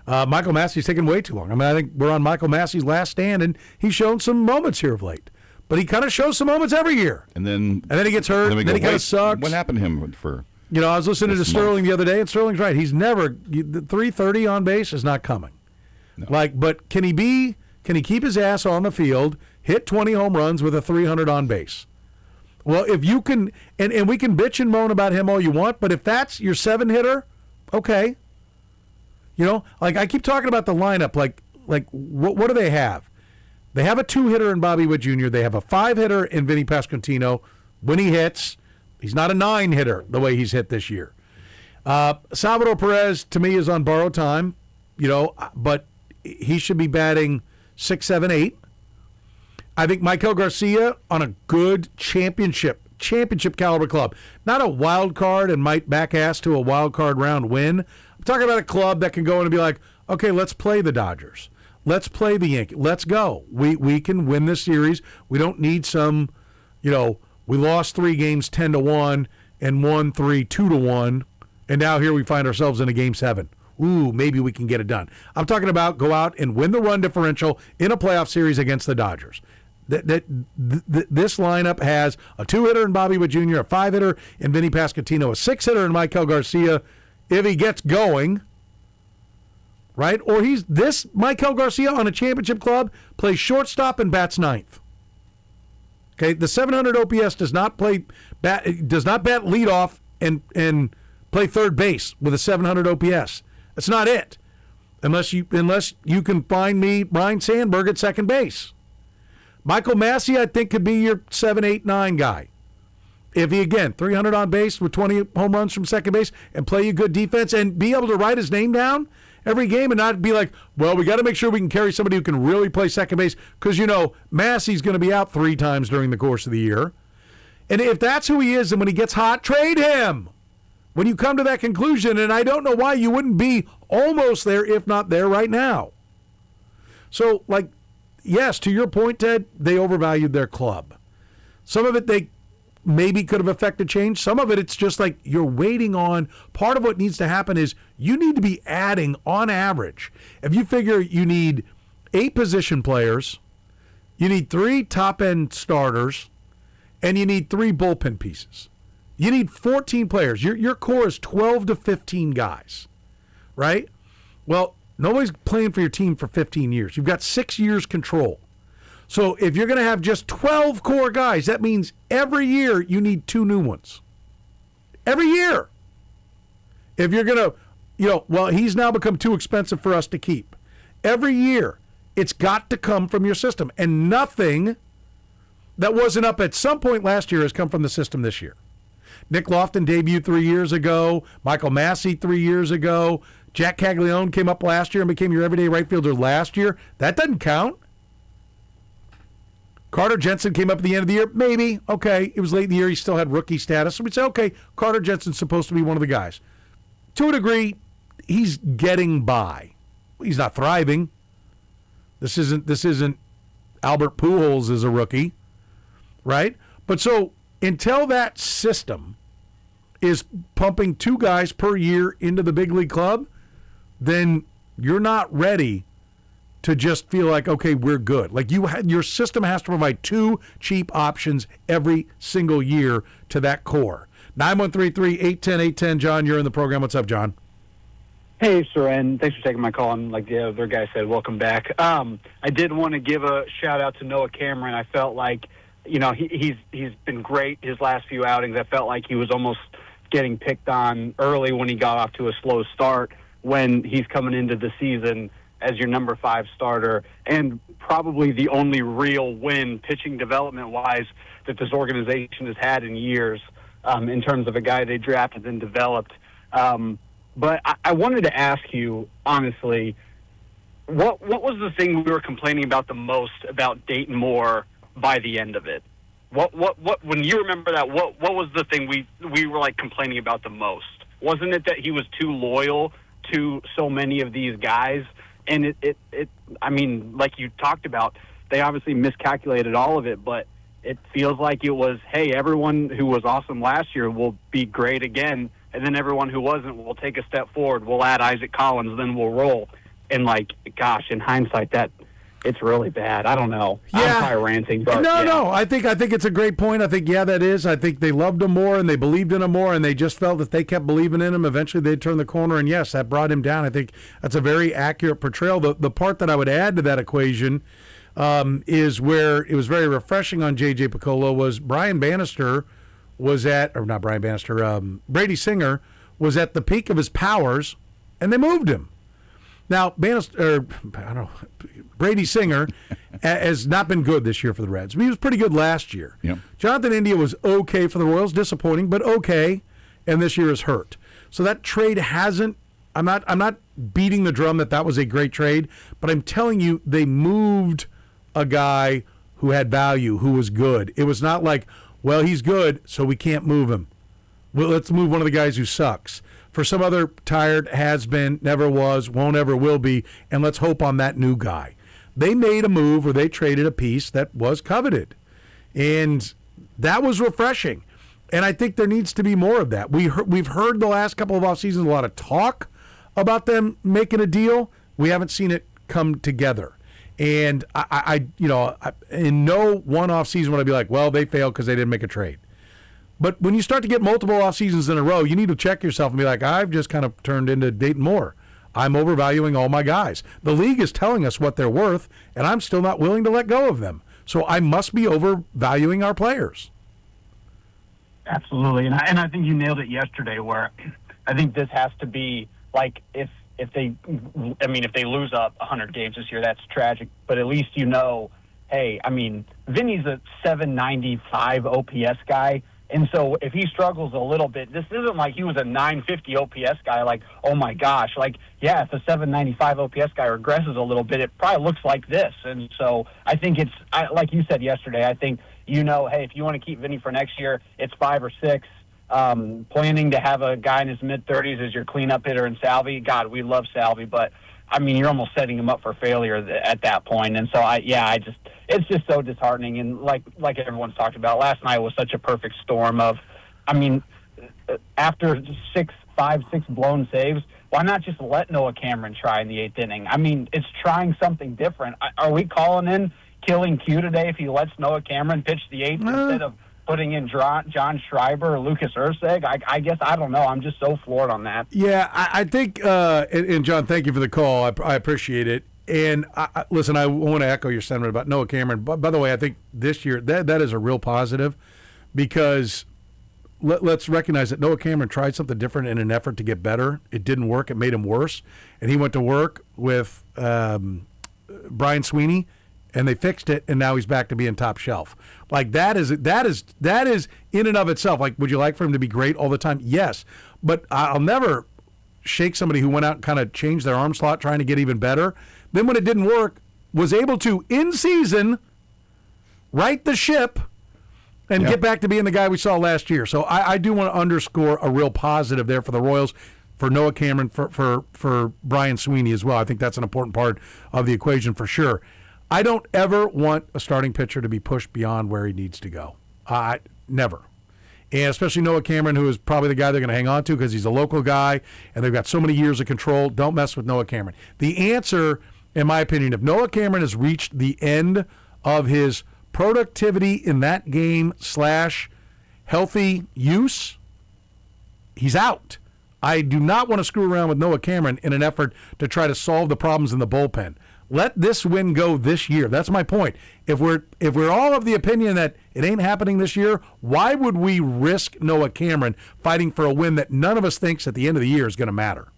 Michael Massey's taken way too long. I mean, I think we're on Michael Massey's last stand, and he's shown some moments here of late. But he kind of shows some moments every year. And then he gets hurt, and then he kind of sucks. What happened to him for I was listening to Sterling the other day, and Sterling's right. He's never – the 330 on base is not coming. No. But can he keep his ass on the field, hit 20 home runs with a 300 on base? Well, if you can – and we can bitch and moan about him all you want, but if that's your 7-hitter, okay. I keep talking about the lineup. What do they have? They have a 2-hitter in Bobby Witt Jr. They have a 5-hitter in Vinny Pasquantino. When he hits, he's not a 9-hitter the way he's hit this year. Salvador Perez, to me, is on borrowed time, but he should be batting 6, 7, 8. I think Michael Garcia on a good championship caliber club. Not a wild card and might back ass to a wild card round win. I'm talking about a club that can go in and be like, okay, let's play the Dodgers. Let's play the Yankees. Let's go. We can win this series. We don't need some, We lost 3 games 10-1 and won 3 2-1, and now here we find ourselves in a game 7. Ooh, maybe we can get it done. I'm talking about go out and win the run differential in a playoff series against the Dodgers. This lineup has a 2-hitter in Bobby Witt Jr., a 5-hitter in Vinny Pasquantino, a 6-hitter in Michael Garcia if he gets going, right? Or Michael Garcia on a championship club plays shortstop and bats 9th. Okay, the 700 OPS does not bat leadoff and play third base with a 700 OPS. That's not it, unless you can find me Ryan Sandberg at second base. Michael Massey, I think, could be your 7, 8, 9 guy. If he, again, 300 on base with 20 home runs from second base and play you good defense and be able to write his name down every game and not be like, well, we got to make sure we can carry somebody who can really play second base because, Massey's going to be out 3 times during the course of the year. And if that's who he is, and when he gets hot, trade him. When you come to that conclusion, and I don't know why you wouldn't be almost there, if not there right now. So, yes, to your point, Ted, they overvalued their club. Some of it they maybe could have affected change. Some of it, it's just like you're waiting on. Part of what needs to happen is you need to be adding, on average, if you figure you need 8 position players, you need 3 top-end starters, and you need 3 bullpen pieces. You need 14 players. Your core is 12 to 15 guys, right? Well, nobody's playing for your team for 15 years. You've got 6 years control. So if you're going to have just 12 core guys, that means every year you need 2 new ones. Every year. If you're going to, he's now become too expensive for us to keep. Every year, it's got to come from your system. And nothing that wasn't up at some point last year has come from the system this year. Nick Lofton debuted 3 years ago. Michael Massey 3 years ago. Jack Caglione came up last year and became your everyday right fielder last year. That doesn't count. Carter Jensen came up at the end of the year. Maybe. Okay. It was late in the year. He still had rookie status. So we'd say, okay, Carter Jensen's supposed to be one of the guys. To a degree, he's getting by. He's not thriving. This isn't Albert Pujols as a rookie, right? But so until that system is pumping 2 guys per year into the big league club, then you're not ready to just feel like, okay, we're good. Like your system has to provide 2 cheap options every single year to that core. 913-810-810. John, you're in the program. What's up, John? Hey, Soren. Thanks for taking my call. And like the other guy said, welcome back. I did want to give a shout-out to Noah Cameron. I felt like, he's been great his last few outings. I felt like he was almost getting picked on early when he got off to a slow start when he's coming into the season as your number 5 starter and probably the only real win pitching development-wise that this organization has had in years in terms of a guy they drafted and developed. But I wanted to ask you, honestly, what was the thing we were complaining about the most about Dayton Moore by the end of it? What when you remember that, what was the thing we were complaining about the most? Wasn't it that he was too loyal to so many of these guys? And I mean, like you talked about, they obviously miscalculated all of it, but it feels like it was, hey, everyone who was awesome last year will be great again, and then everyone who wasn't will take a step forward. We'll add Isaac Collins, then we'll roll. And gosh, in hindsight, it's really bad. I don't know. Yeah. I'm probably ranting, but no. I think it's a great point. I think that is. I think they loved him more and they believed in him more, and they just felt if they kept believing in him, eventually they'd turn the corner. And yes, that brought him down. I think that's a very accurate portrayal. The part that I would add to that equation is where it was very refreshing on J.J. Piccolo was Brady Singer was at the peak of his powers, and they moved him. Now, Brady Singer has not been good this year for the Reds. He was pretty good last year. Yep. Jonathan India was okay for the Royals, disappointing, but okay, and this year is hurt. So that trade hasn't. I'm not beating the drum that was a great trade, but I'm telling you they moved a guy who had value, who was good. It was not like, well, he's good, so we can't move him. Well, let's move one of the guys who sucks. For some other tired, has been, never was, won't ever will be, and let's hope on that new guy. They made a move where they traded a piece that was coveted. And That was refreshing. And I think there needs to be more of that. We've heard the last couple of off seasons a lot of talk about them making a deal. We haven't seen it come together. And I in no one off season would I be like, well, they failed because they didn't make a trade. But when you start to get multiple off seasons in a row, you need to check yourself and be like, I've just kind of turned into Dayton Moore. I'm overvaluing all my guys. The league is telling us what they're worth, and I'm still not willing to let go of them. So I must be overvaluing our players. Absolutely, and I think you nailed it yesterday. Where I think this has to be like if they lose up 100 games this year, that's tragic. But at least hey, Vinny's a 795 OPS guy, and so if he struggles a little bit, this isn't like he was a 950 OPS guy. Like, oh my gosh, if a 795 OPS guy regresses a little bit, it probably looks like this. And so I think like you said yesterday. I think. Hey, if you want to keep Vinny for next year, it's 5 or 6. Planning to have a guy in his mid-30s as your cleanup hitter in Salvi. God, we love Salvi, but, you're almost setting him up for failure at that point. And so, it's just so disheartening. And like everyone's talked about, last night was such a perfect storm of, after 6 blown saves, why not just let Noah Cameron try in the 8th inning? It's trying something different. Are we calling in killing Q today if he lets Noah Cameron pitch the 8th instead of putting in John Schreiber or Lucas Erceg? I guess I don't know. I'm just so floored on that. Yeah, I think, and John, thank you for the call. I appreciate it. And listen, I want to echo your sentiment about Noah Cameron. By the way, I think this year that is a real positive because let's recognize that Noah Cameron tried something different in an effort to get better. It didn't work. It made him worse. And he went to work with Brian Sweeney, and they fixed it, and now he's back to being top shelf. Like that is in and of itself. Like, would you like for him to be great all the time? Yes, but I'll never shake somebody who went out and kind of changed their arm slot trying to get even better. Then when it didn't work, was able to in season right the ship and get back to being the guy we saw last year. So I do want to underscore a real positive there for the Royals, for Noah Cameron, for Brian Sweeney as well. I think that's an important part of the equation for sure. I don't ever want a starting pitcher to be pushed beyond where he needs to go. Never. And especially Noah Cameron, who is probably the guy they're going to hang on to because he's a local guy and they've got so many years of control. Don't mess with Noah Cameron. The answer, in my opinion, if Noah Cameron has reached the end of his productivity in that game / healthy use, he's out. I do not want to screw around with Noah Cameron in an effort to try to solve the problems in the bullpen. Let this win go this year. That's my point. If we're all of the opinion that it ain't happening this year, why would we risk Noah Cameron fighting for a win that none of us thinks at the end of the year is going to matter?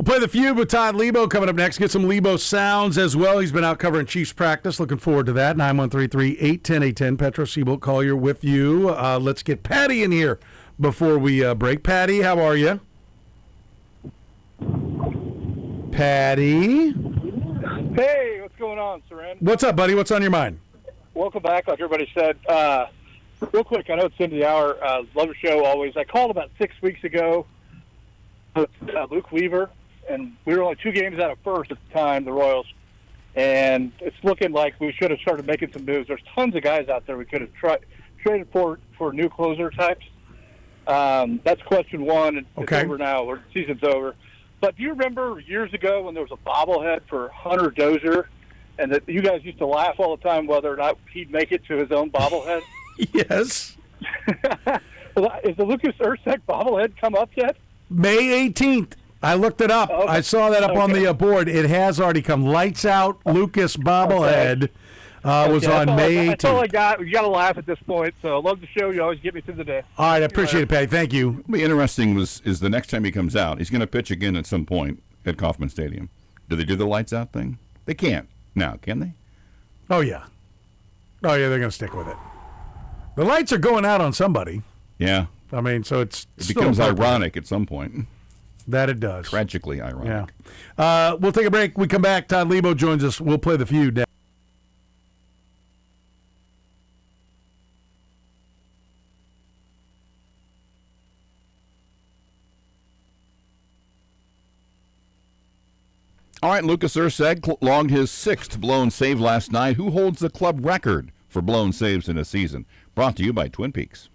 play the feud with Todd Lebo coming up next. Get some Lebo sounds as well. He's been out covering Chiefs practice. Looking forward to that. 913-381-810. Petro, Seaboldt, Collier with you. Let's get Patty in here before we break. Patty, how are you? Patty? Hey, what's going on, Soren? What's up, buddy? What's on your mind? Welcome back, like everybody said. Real quick, I know it's the end of the hour. Love the show always. I called about 6 weeks ago with Luke Weaver, and we were only 2 games out of first at the time, the Royals. And it's looking like we should have started making some moves. There's tons of guys out there we could have traded for new closer types. That's question one. It's over now. The season's over. But do you remember years ago when there was a bobblehead for Hunter Dozier, and that you guys used to laugh all the time whether or not he'd make it to his own bobblehead? Yes. Well, is the Lucas Erceg bobblehead come up yet? May 18th. I looked it up. Okay. I saw that up on the board. It has already come. Lights Out Lucas bobblehead was on May 18th. That's all I got. You got to laugh at this point. So I love the show. You always get me through the day. All right, I appreciate it, Patty. Thank you. What'll be interesting is the next time he comes out, he's going to pitch again at some point at Kauffman Stadium. Do they do the lights out thing? They can't now, can they? Oh, yeah. Oh, yeah, they're going to stick with it. The lights are going out on somebody. Yeah. I mean, so it becomes ironic at some point. That it does. Tragically ironic. Yeah. We'll take a break. We come back. Todd Lebo joins us. We'll play the feud now. All right, Lucas Erceg logged his 6th blown save last night. Who holds the club record for blown saves in a season? Brought to you by Twin Peaks.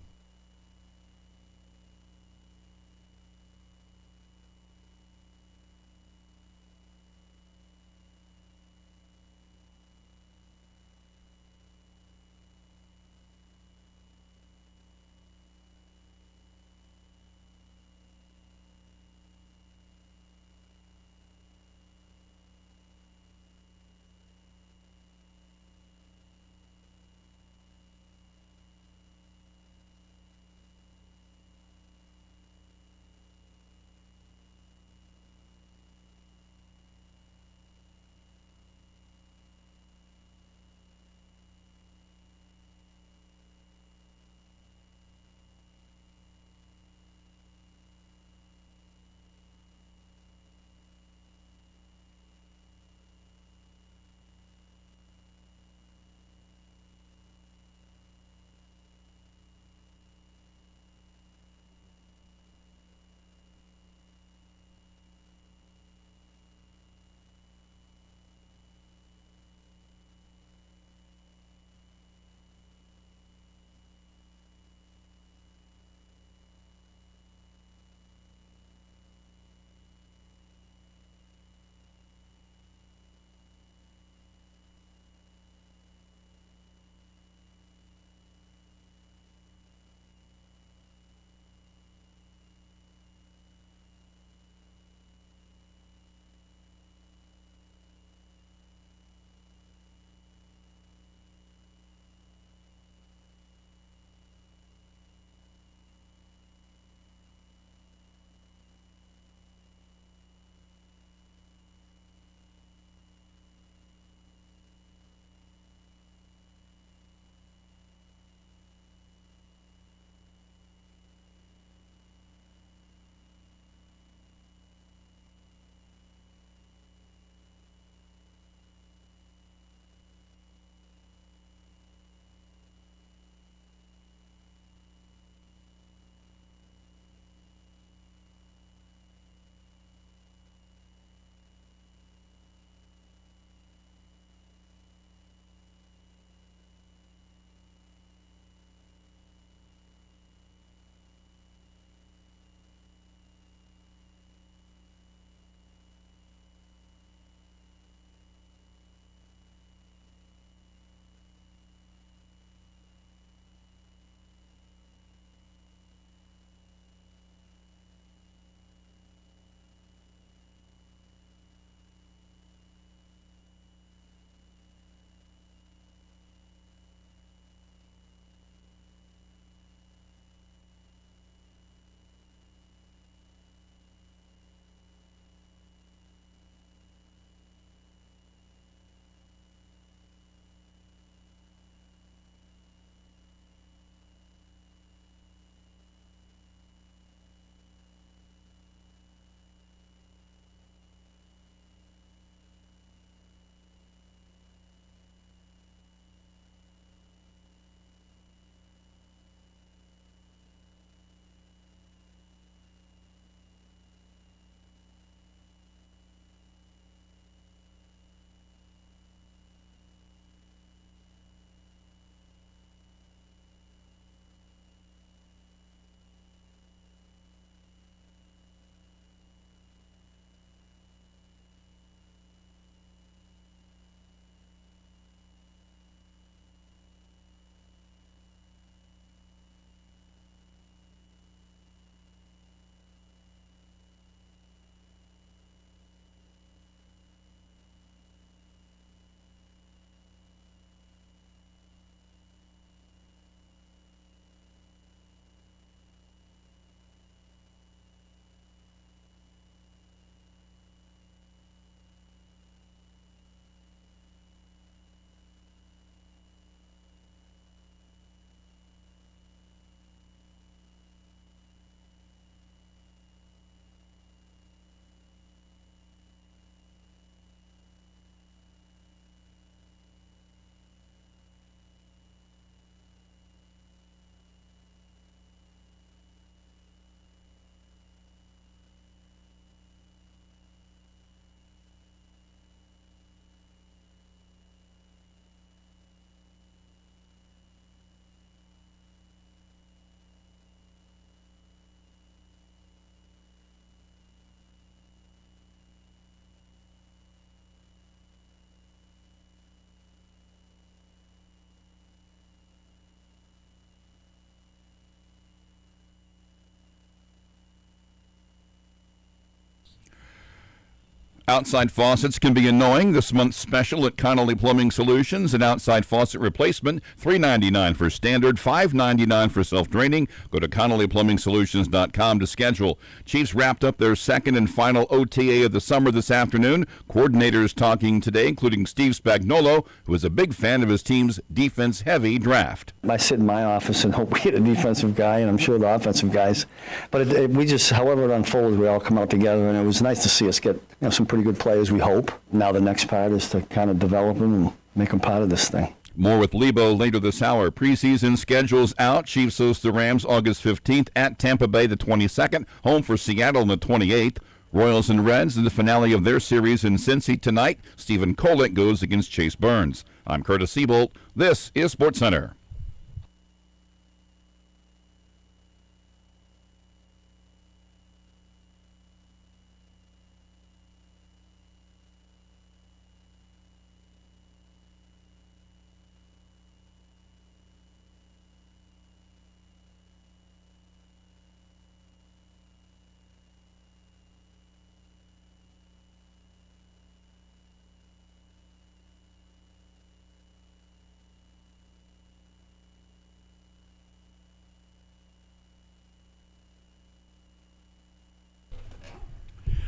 Outside faucets can be annoying. This month's special at Connolly Plumbing Solutions, an outside faucet replacement, $3.99 for standard, $5.99 for self-draining. Go to ConnollyPlumbingSolutions.com to schedule. Chiefs wrapped up their second and final OTA of the summer this afternoon. Coordinators talking today, including Steve Spagnuolo, who is a big fan of his team's defense-heavy draft. I sit in my office and hope we get a defensive guy, and I'm sure the offensive guys. But we just, however it unfolds, we all come out together, and it was nice to see us get some pretty good players, we hope. Now the next part is to kind of develop them and make them part of this thing. More with Lebo later this hour. Preseason schedules out. Chiefs host the Rams August 15th at Tampa Bay the 22nd. Home for Seattle on the 28th. Royals and Reds in the finale of their series in Cincy tonight. Stephen Kolek goes against Chase Burns. I'm Kurtis Seaboldt. This is SportsCenter.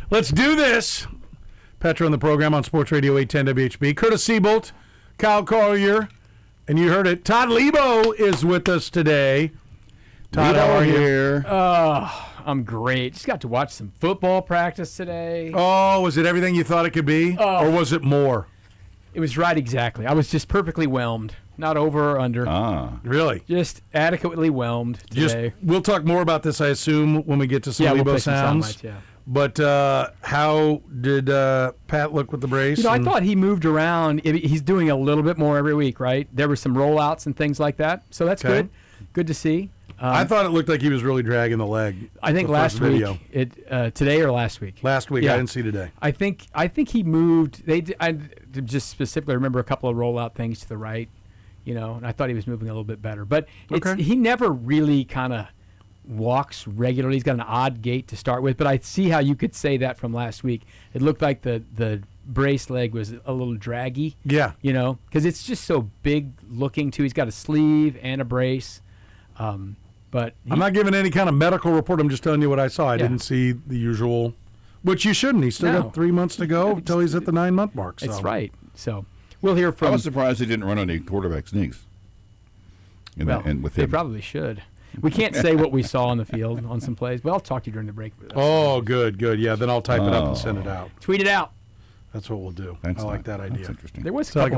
Let's do this. Petro on the program on Sports Radio 810 WHB. Kurtis Seaboldt, Kyle Collier, and you heard it. Todd Lebo is with us today. Todd, how are you? I'm great. Just got to watch some football practice today. Oh, was it everything you thought it could be? Or was it more? It was right exactly. I was just perfectly whelmed. Not over or under. Really? Just adequately whelmed today. We'll talk more about this, I assume, when we get to some Lebo we'll sounds. Some soundbites, yeah. But how did Pat look with the brace? I thought he moved around. He's doing a little bit more every week, right? There were some rollouts and things like that. So that's good. Good to see. I thought it looked like he was really dragging the leg. I think last week, today or last week. Last week, I didn't see today. I think he moved. I just specifically remember a couple of rollout things to the right, and I thought he was moving a little bit better. But he never really kind of walks regularly. He's got an odd gait to start with, but I see how you could say that from last week. It looked like the brace leg was a little draggy. Yeah. Because it's just so big looking too. He's got a sleeve and a brace. But I'm not giving any kind of medical report. I'm just telling you what I saw. I didn't see the usual, which you shouldn't. He's still got 3 months to go until he's at the 9-month mark. So. That's right. So we'll hear from. I was surprised he didn't run on any quarterback sneaks. They probably should. We can't say what we saw on the field on some plays, but I'll talk to you during the break. Oh, good. Yeah, then I'll type it up and send it out. Tweet it out. That's what we'll do. I like that idea. That's interesting. There was a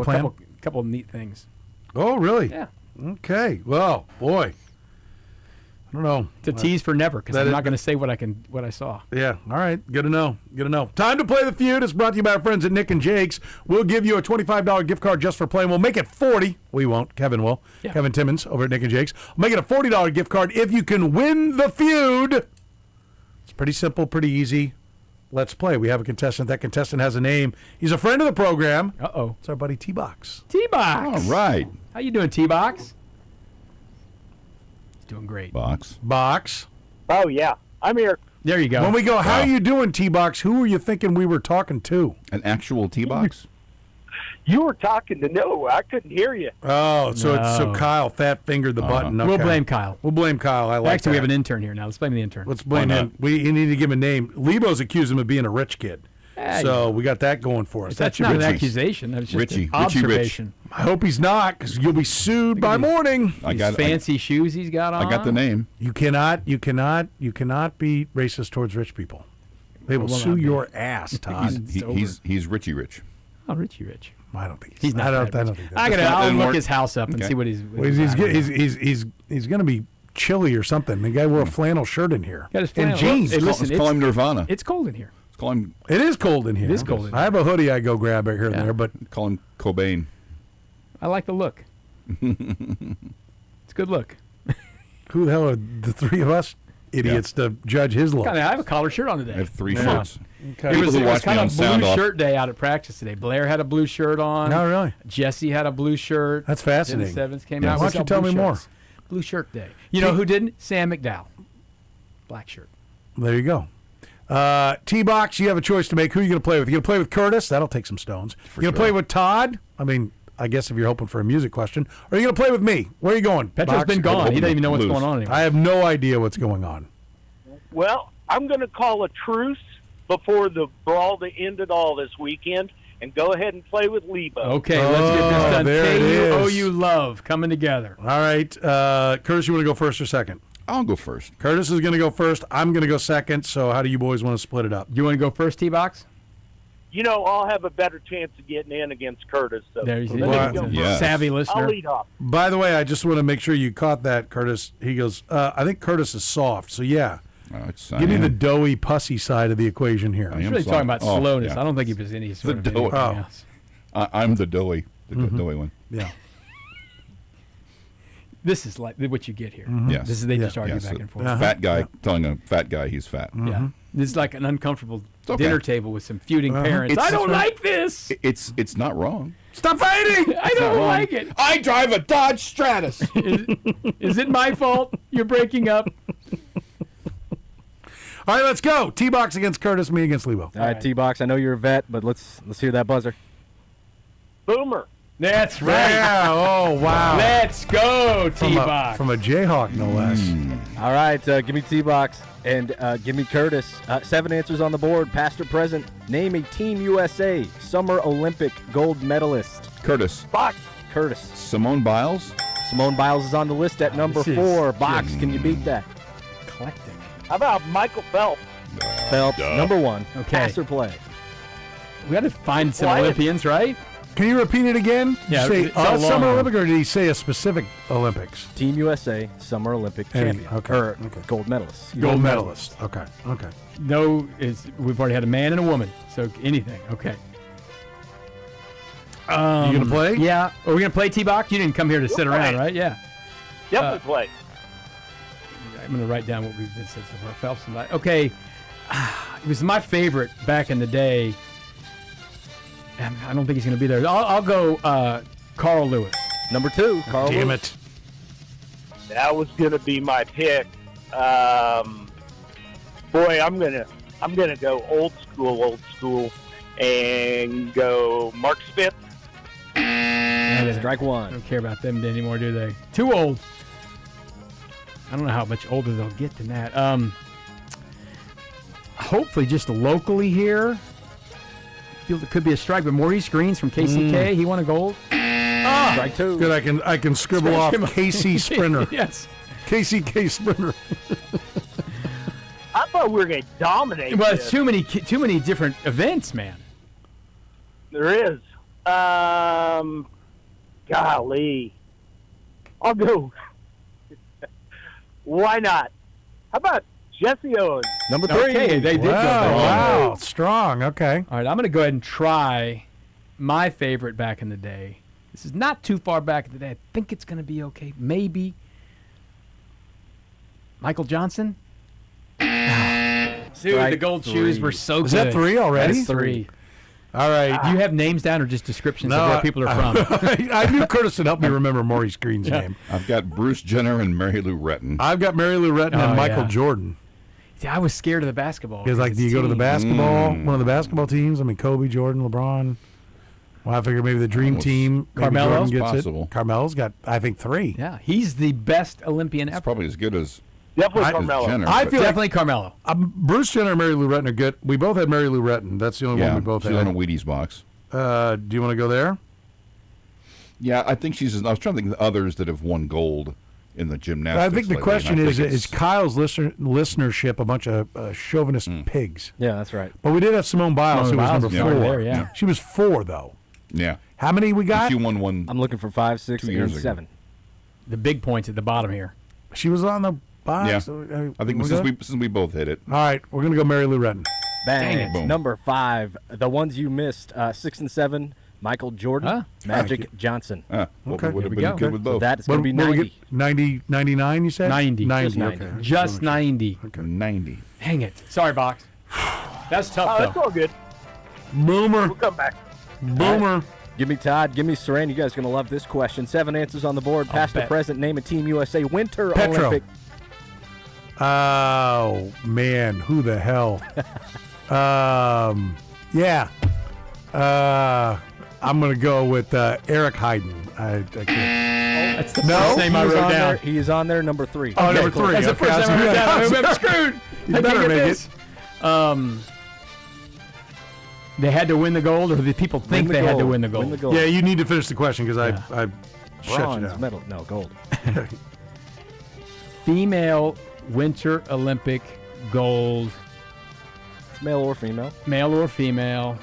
couple of neat things. Oh, really? Yeah. Okay. Well, boy. I don't know. It's a tease for never, because I'm not going to say what I saw. Yeah. All right. Good to know. Time to play the feud. It's brought to you by our friends at Nick and Jake's. We'll give you a $25 gift card just for playing. We'll make it $40. We won't. Kevin will. Yeah. Kevin Timmons over at Nick and Jake's. We'll make it a $40 gift card if you can win the feud. It's pretty simple, pretty easy. Let's play. We have a contestant. That contestant has a name. He's a friend of the program. Uh-oh. It's our buddy T-Box. T-Box. All right. How you doing, T-Box? Doing great. Box. Oh, yeah. I'm here. There you go. When we go, how are you doing, T-Box? Who were you thinking we were talking to? An actual T-Box? You were talking to Noah. I couldn't hear you. Oh, so Kyle fat-fingered the button. Okay. We'll blame Kyle. I like Actually, we have an intern here now. Let's blame the intern. Let's blame him. We need to give him a name. Lebo's accused him of being a rich kid. So we got that going for us. That's not an accusation. That's just an observation. I hope he's not, because you'll be sued by morning. Fancy shoes he's got on. I got the name. You cannot be racist towards rich people. They will sue your ass, Todd. He's Richie Rich. Oh, Richie Rich. I don't think he's not. I don't think I'll look his house up and see what he's. He's going to be chilly or something. The guy wore a flannel shirt in here. Got his flannel. And jeans. Hey, let's call him Nirvana. It's cold in here. It is cold in here. It is cold in here. I have a hoodie I go grab here and there, but call him Cobain. I like the look. It's a good look. Who the hell are the three of us idiots to judge his look? I have a collar shirt on today. I have 3 shirts. Okay. It was kind of blue shirt day out at practice today. Blair had a blue shirt on. No, really? Jesse had a blue shirt. That's fascinating. Sevens came out. Why don't you tell me more? Blue shirt day. You know who didn't? Sam McDowell. Black shirt. There you go. T-Box, you have a choice to make. Who are you going to play with? You going to play with Kurtis? That'll take some stones. You going to play with Todd? I mean, I guess if you're hoping for a music question. Or are you going to play with me? Where are you going? Petro's been gone. He doesn't even know what's going on anymore. I have no idea what's going on. Well, I'm going to call a truce before the brawl that ended all this weekend and go ahead and play with Lebo. Okay, let's get this done. There it is. KUOU love coming together. All right. Kurtis, you want to go first or second? I'll go first. Kurtis is going to go first. I'm going to go second. So how do you boys want to split it up? You want to go first, T-Box? I'll have a better chance of getting in against Kurtis. So There's Yes. savvy listener. I'll lead off. By the way, I just want to make sure you caught that, Kurtis. He goes, I think Kurtis is soft. So, yeah. Give me the doughy, pussy side of the equation here. He's really talking about slowness. Yeah. I don't think he was any sort of doughy. anything else. I'm the doughy one. Yeah. This is like what you get here. Yes. This is they just argue back and forth. Fat guy telling a fat guy he's fat. Yeah. This is like an uncomfortable okay. dinner table with some feuding parents. I don't like this. It's not wrong. Stop fighting! I don't like it. I drive a Dodge Stratus. Is it my fault you're breaking up? All right, let's go. T-Box against Kurtis, me against Lebo. All right, T-Box, I know you're a vet, but let's hear that buzzer. Boomer. That's right. Yeah, oh, wow. Let's go, T-Box. From a Jayhawk, no less. All right, give me T-Box and give me Kurtis. 7 answers on the board, past or present. Name a Team USA Summer Olympic gold medalist. Kurtis. Box. Kurtis. Simone Biles. Simone Biles is on the list at number 4. Box, can you beat that? Eclectic. How about Michael Phelps? Phelps, number 1. Okay. Pass or play? We got to find some Olympians, right? Can you repeat it again? Yeah, Did you say it's a Summer long Olympic, or did he say a specific Olympics? Team USA Summer Olympic champion. Okay. Gold medalist. Gold medalist. Okay. No, we've already had a man and a woman, so anything. Okay. You going to play? Yeah. Are we going to play T-Box? You didn't come here to sit around, right? Yeah. Definitely play. I'm going to write down what we've been said so far. Phelps and okay. It was my favorite back in the day. I don't think he's going to be there. I'll go Carl Lewis. Number 2, Carl Damn Lewis. it. That was going to be my pick. Boy, I'm gonna go old school, and go Mark Spitz. Strike 1. Don't care about them anymore, do they? Too old. I don't know how much older they'll get than that. Hopefully, just locally here. I feel it could be a strike, but Maurice Greens from KCK, he won a gold. Strike 2. Good, I can scribble off KC Sprinter. Yes. KCK Sprinter. I thought we were going to dominate. Well, this. it's too many different events, man. There is. Golly. I'll go. Why not? How about Jesse Owens? Number 3. Okay, they did go back. Wow, strong. Okay. All right, I'm going to go ahead and try my favorite back in the day. This is not too far back in the day. I think it's going to be okay. Maybe. Michael Johnson? Dude, the gold shoes were so good. Is that 3 already? That's 3. All right. Do you have names down or just descriptions of where people are from? I knew Kurtis would help me remember Maurice Green's name. I've got Bruce Jenner and Mary Lou Retton. I've got Mary Lou Retton and Michael Jordan. See, I was scared of the basketball. Because, like, do you go to the basketball, one of the basketball teams? I mean, Kobe, Jordan, LeBron. Well, I figure maybe the dream team. Carmelo? Gets possible. It. Carmelo's got, I think, 3. Yeah, he's the best Olympian ever. Probably as good as Definitely Carmelo. Jenner, I feel Definitely Carmelo. Bruce Jenner and Mary Lou Retton are good. We both had Mary Lou Retton. That's the only one we both she's had. on a Wheaties box. Do you want to go there? Yeah, I think she's. I was trying to think of the others that have won gold in the gymnastics. I think the lately, question and I think is Kyle's listenership a bunch of chauvinist pigs? Yeah, that's right. But we did have Simone Biles, who was number 4. There, yeah. She was 4, though. Yeah. How many we got? She won one. I'm looking for 5, 6, 2 and years ago. 7. The big points at the bottom here. She was on the box? Yeah. I think since we both hit it. All right, we're going to go Mary Lou Retton. Bang. Dang it. Boom. Number 5. The ones you missed, 6 and 7, Michael Jordan, Magic Johnson. Okay. Would have Here we been go. good with So both. that is going to be 90. 99, you said? 90. 90, Just 90. okay. Just 90. Okay. 90. Dang it. Sorry, Box. That's tough, That's all good. Boomer. We'll come back. Boomer. Give me Todd. Give me Soren. You guys are going to love this question. 7 answers on the board. Past or present. Name a Team USA Winter Petro. Olympic. Oh, man. Who the hell? Yeah. I'm going to go with Eric Hayden. I can't. That's the first name I wrote down. He is on there, number 3. Oh, number 3. That's the first name I wrote down. I'm screwed. You better make it. They had to win the gold, or the people think they had to win the gold? Win the gold. Yeah, you need to finish the question because I shut you Bronze down. medal. No, gold. Female Winter Olympic gold. Male or female? Male or female.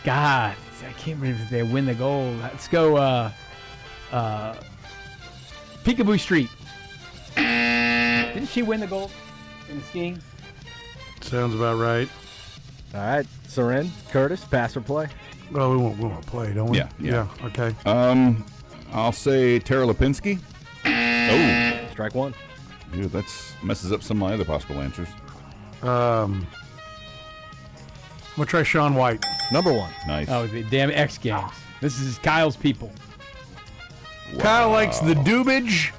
God, I can't believe if they win the gold. Let's go Peekaboo Street. Didn't she win the gold in the skiing? Sounds about right. All right, Soren, Kurtis, pass or play? Well, we won't play, don't we? Yeah. Okay. I'll say Tara Lipinski. Oh, strike one. Ew, that messes up some of my other possible answers. I'm gonna try Shaun White. Number 1. Nice. Oh, the damn X Games. This is Kyle's people. Wow. Kyle likes the dubage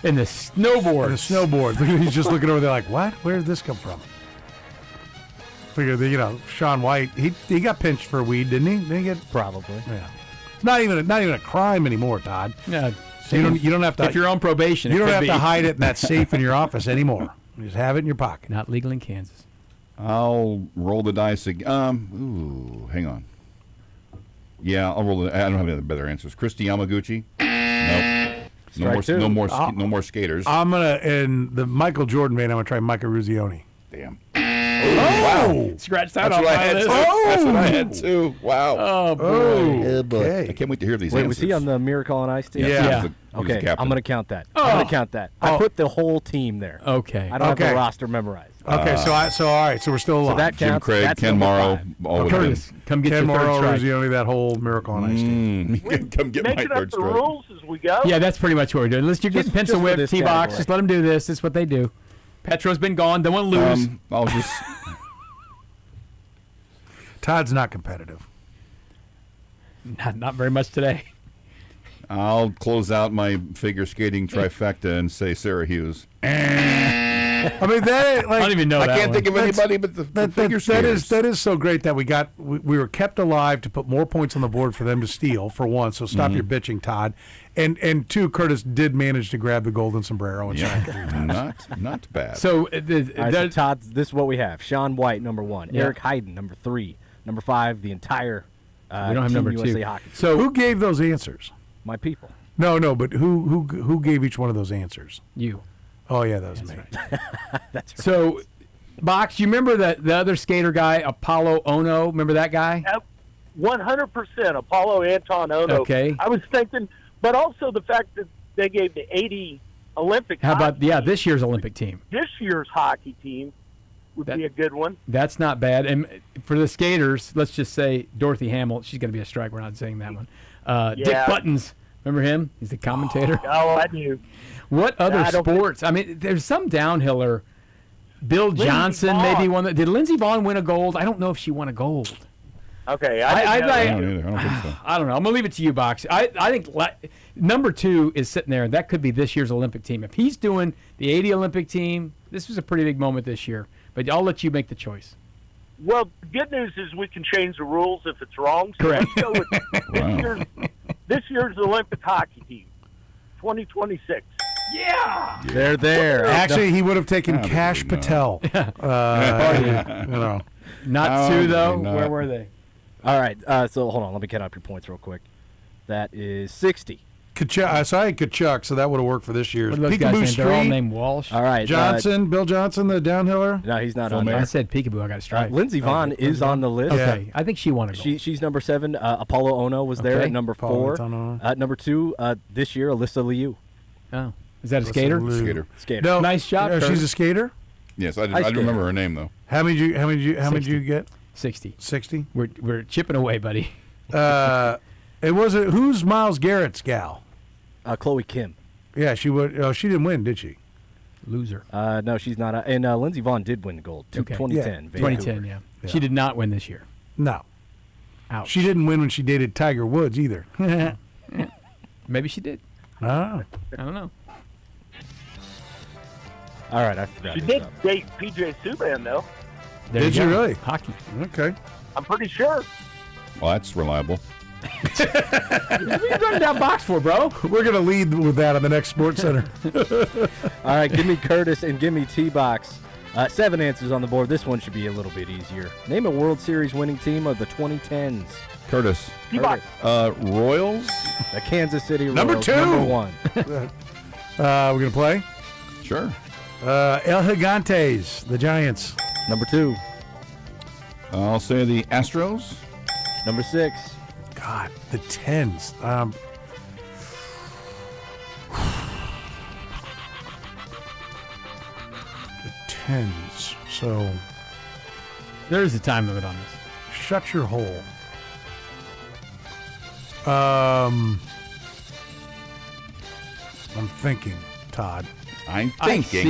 and the snowboard. And the snowboard. He's just looking over there like, what? Where did this come from? Figure that Shaun White. He got pinched for weed, didn't he? Didn't he get? Probably. Yeah. It's not even a crime anymore, Todd. Yeah. So you don't have to. If you're on probation, you it don't could have be. to hide it in that safe in your office anymore. You just have it in your pocket. Not legal in Kansas. I'll roll the dice again. Hang on. Yeah, I'll roll it. I don't have any better answers. Christy Yamaguchi. Nope. No more skaters. I'm in the Michael Jordan vein. I'm gonna try Micah Ruzioni. Damn. Oh! Scratch that That's off what I my had list. too. That's what I had too. Wow. Oh, boy. Oh, boy. Okay. I can't wait to hear these Wait, answers. was he on the Miracle on Ice team? Yeah. He was the Okay, captain. I'm going to count that. I'm going to count that. I put the whole team there. Okay. I don't have Okay. the roster memorized. Okay, so all right, so we're still alive. So that Jim counts. Craig, That's Ken number Morrow, 5. all with Curtis, come get Ken your third Morrow, strike. Ruzioni, that whole Miracle on Ice team. Come get my Making third up the strike. rules as we go. Yeah, that's pretty much what we're doing. You're getting Just pencil for whipped, this T-box. category. Just let them do this. This is what they do. Petro's been gone. Don't want to lose. I'll just. Todd's not competitive. Not very much today. I'll close out my figure skating trifecta and say Sarah Hughes. I mean, that I don't even know I that can't one. think of anybody but the figure skaters. that is so great that we were kept alive to put more points on the board for them to steal, for one. So stop your bitching, Todd. And two, Curtis did manage to grab the golden sombrero and shine it 3 times. Not bad. So, All right, so Todd, this is what we have. Shaun White, number 1. Yeah. Eric Hayden, number 3. Number 5, the entire we don't have Team number USA 2. hockey. So Who gave those answers? My people. No, but who gave each one of those answers? you. Oh yeah, that was me. That's right. So, Box, you remember the other skater guy, Apollo Ono? Remember that guy? 100% Apollo Anton Ono. Okay. I was thinking, but also the fact that they gave the 80 Olympic How about, hockey team. this year's Olympic team? This year's hockey team would be a good one. That's not bad. And for the skaters, let's just say Dorothy Hamill. She's going to be a strike. We're not saying that one. Dick Buttons. Remember him? He's the commentator. Oh, I do. What other I don't sports? I mean, there's some downhiller. Bill Johnson maybe won. Did Lindsey Vonn win a gold? I don't know if she won a gold. Okay, I don't either. I don't think so. I don't know. I'm gonna leave it to you, Box. I think number 2 is sitting there, and that could be this year's Olympic team. If he's doing the 80 Olympic team, this was a pretty big moment this year. But I'll let you make the choice. Well, the good news is we can change the rules if it's wrong. So Correct. Let's go with this year's Olympic hockey team, 2026. Yeah. They're there. Actually, he would have taken Cash no. Patel. Not Sue, though. not. Where were they? All right. So hold on. Let me count up your points real quick. That is 60. Kachuk, so I had Kachuk, so that would have worked for this year's. What are those guys' Peekaboo names? They're all Street, named Walsh. All right. Johnson, Bill Johnson, the downhiller. No, he's not Phil on Mayer. there. I said Peekaboo. I got a strike. Lindsey Vonn is on the list. Okay. I think she won a gold. She's number 7. Apollo Ono was there Okay. at number Apollo 4. Ono. Number 2, this year, Alyssa Liu. Oh. Is that a skater? Skater. Skater. No, Nice job, no, she's Curtis. a skater. Yes, I Ice skater. remember her name though. How many did you 60. get? 60. 60. We're chipping away, buddy. It wasn't. Who's Miles Garrett's gal? Chloe Kim. Yeah, she would. Oh, she didn't win, did she? Loser. No, she's not. And Lindsey Vonn did win the gold. Okay. 2010. 2010, yeah. She did not win this year. No. Ouch. She didn't win when she dated Tiger Woods either. Maybe she did. Ah. I don't know. All right, I forgot. She did date PJ Subban, though. Did you really? Hockey. Okay. I'm pretty sure. Well, that's reliable. What are you running down box for, bro? We're going to lead with that on the next Sports Center. All right, give me Kurtis and give me T-Box. 7 answers on the board. This one should be a little bit easier. Name a World Series winning team of the 2010s. Curtis. T-Box. Royals? The Kansas City Royals. Number 2. Number 1. We're going to play? Sure. El Gigantes, the Giants. Number 2. I'll say the Astros. Number 6. God, the 10s. The 10s. So There's a time limit on this. shut your hole. I'm thinking, Todd. I'm thinking.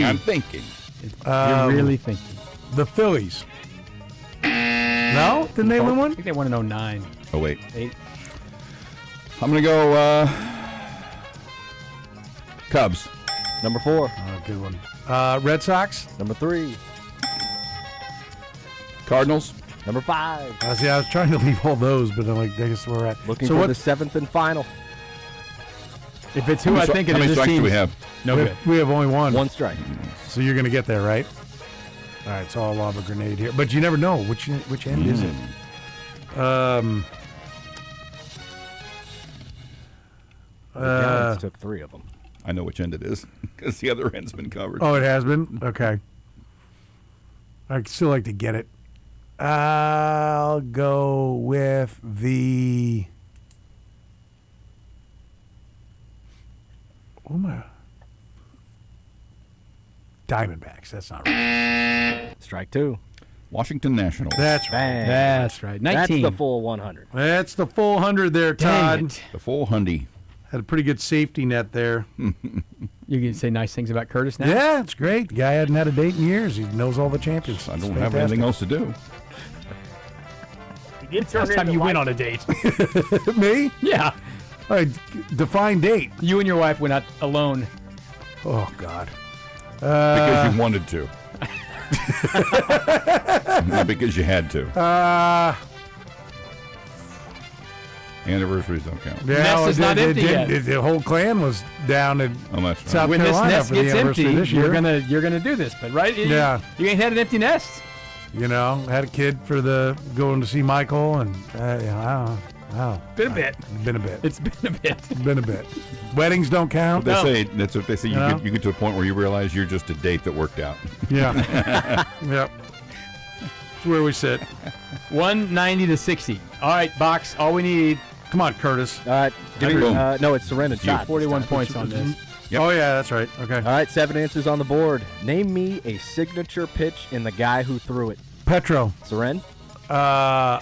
You're really thinking. The Phillies. No? Didn't they win I one? think they won in 09. Oh, wait. 8. I'm going to go Cubs. Number 4. Oh, good one. Red Sox. Number 3. Cardinals. Number 5. See, I was trying to leave all those, but I'm like, that's where we're at. Looking so for what, the 7th and final. If it's who I think it How is, many this strikes do we team's have? no good. we have only one. 1 strike. So you're going to get there, right? All right, so I'll lob a grenade here. But you never know. Which end is it? The Giants took 3 of them. I know which end it is because the other end's been covered. Oh, it has been? Okay. I'd still like to get it. I'll go with the... Who am I? Diamondbacks. That's not right. Strike 2. Washington Nationals. That's right. Bang. That's right. 19. That's the full 100. That's the full 100 there, Dang Todd. it. The full hundy. Had a pretty good safety net there. You can say nice things about Kurtis now? Yeah, it's great. The guy hadn't had a date in years. He knows all the champions. I It's don't have anything else to do. You did turn Last time into you like- went on a date. Me? Yeah. All right, define date. You and your wife went out alone. Oh, God. Because you wanted to. Not because you had to. Anniversaries don't count. Yeah, Nest is not empty yet. The whole clan was down in Oh, that's right. South When this Carolina nest for the gets anniversary empty, this year. you're gonna do this, but right? Yeah. You ain't had an empty nest. You know, had a kid for the going to see Michael, and yeah, I don't know. Been a bit. Been a bit. It's been a bit. Been a bit. Weddings don't count. They say that's what they say. No. You get to a point where you realize you're just a date that worked out. Yeah. Yep. That's where we sit. 190 to 60. All right, box. All we need. Come on, Curtis. All right. Give me, Boom. no, it's Soren and shot. 41 points on this. Yep. Oh yeah, that's right. Okay. All right, 7 answers on the board. Name me a signature pitch in the guy who threw it. Petro. Soren,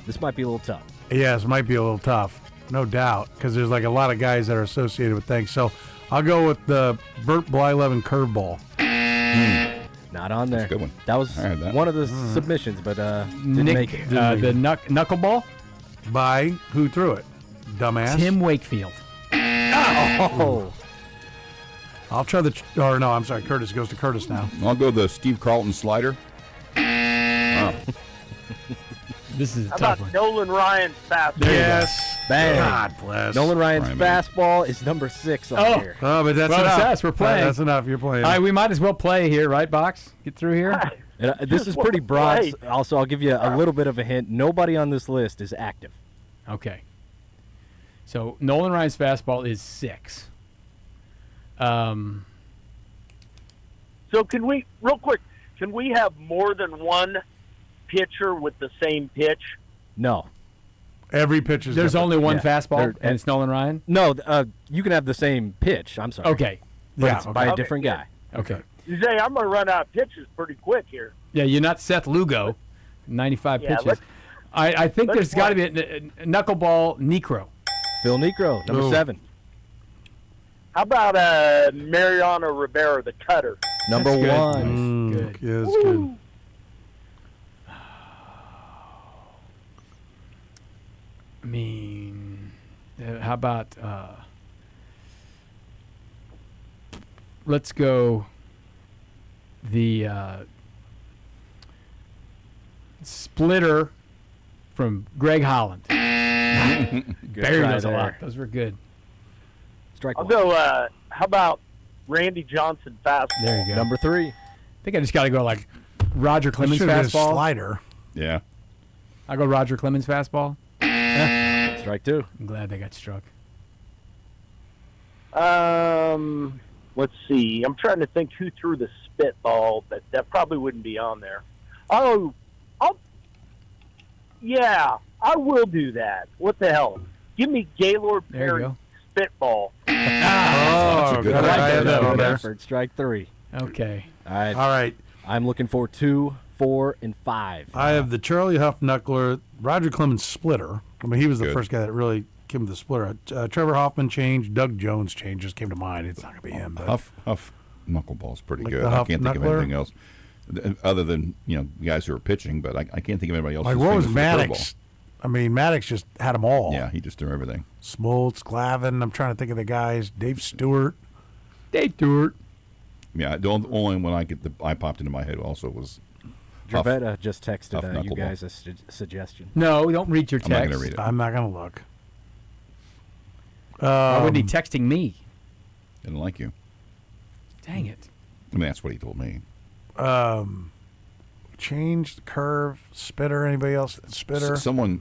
this might be a little tough. Yes, it might be a little tough, no doubt, because there's like a lot of guys that are associated with things. So I'll go with the Burt Blyleven curveball. Not on there. That's a good one. That was I heard that. one of the submissions, but didn't make it. The knuckleball. By who threw it? Dumbass. Tim Wakefield. Oh, I'll try the. Or no, I'm sorry. Curtis goes to Curtis now. I'll go the Steve Carlton slider. Wow. This is a How tough about one. Nolan Ryan's fastball? Yes. bang. God bless. Nolan Ryan's Prime fastball is number 6 on here. Oh, but that's Well, it's enough. us. We're playing. That's enough. You're playing. All right, we might as well play here, right, Box? Get through here. And, this is pretty broad. Right. Also, I'll give you a little bit of a hint. Nobody on this list is active. Okay. So Nolan Ryan's fastball is 6. So can we, real quick, can we have more than one pitcher with the same pitch? No. Every pitch is. There's different. only one Yeah. fastball, There- and it's Nolan Ryan? No, you can have the same pitch. I'm sorry. Okay. But Yeah, it's by a okay. different guy. Okay. You say I'm going to run out of pitches pretty quick here. Yeah, you're not Seth Lugo. 95 Yeah, pitches. let's- I think let's there's got to be a knuckleball Necro. Phil Necro, number Ooh. 7. How about Mariano Rivera, the cutter? Number That's good. 1. Good. Yeah, that's good. I mean, how about let's go the splitter from Greg Holland. Buried those a lot. Those were good. Strike I'll one. go, how about Randy Johnson fastball? There you go. Number 3. I think I just got to go like Roger Clemens Should have been a fastball. slider. Yeah. I'll go Roger Clemens fastball. Strike 2. I'm glad they got struck. Let's see. I'm trying to think who threw the spitball, but that probably wouldn't be on there. Oh, yeah, I will do that. What the hell? Give me Gaylord There you Perry go. spitball. Oh, good I like idea. that. Good There. effort. Strike 3. Okay. All right. All right. I'm looking for 2, 4, and 5. I have the Charlie Huff Knuckler, Roger Clemens splitter. I mean, he was the Good. first guy that really came with the splitter. Trevor Hoffman change, Doug Jones change just came to mind. It's not going to be him. But Huff knuckleball's pretty Like good. the I Huff can't think of knuckler? anything else other than guys who are pitching. But I can't think of anybody else. like, who's what was famous for the Maddox? I mean, Maddox just had them all. curveball. Yeah, he just threw everything. Smoltz, Glavin. I'm trying to think of the guys. Dave Stewart. Dave Stewart. Yeah, the only one I popped into my head also was Huff. Gervetta just texted Huff you knuckleball. guys a suggestion. No, don't read your I'm not text. going to read it. I'm not going to look. Why wouldn't he texting me? Didn't like you. Dang it. I mean, that's what he told me. Changed curve, spitter. Anybody else? Spitter. Someone,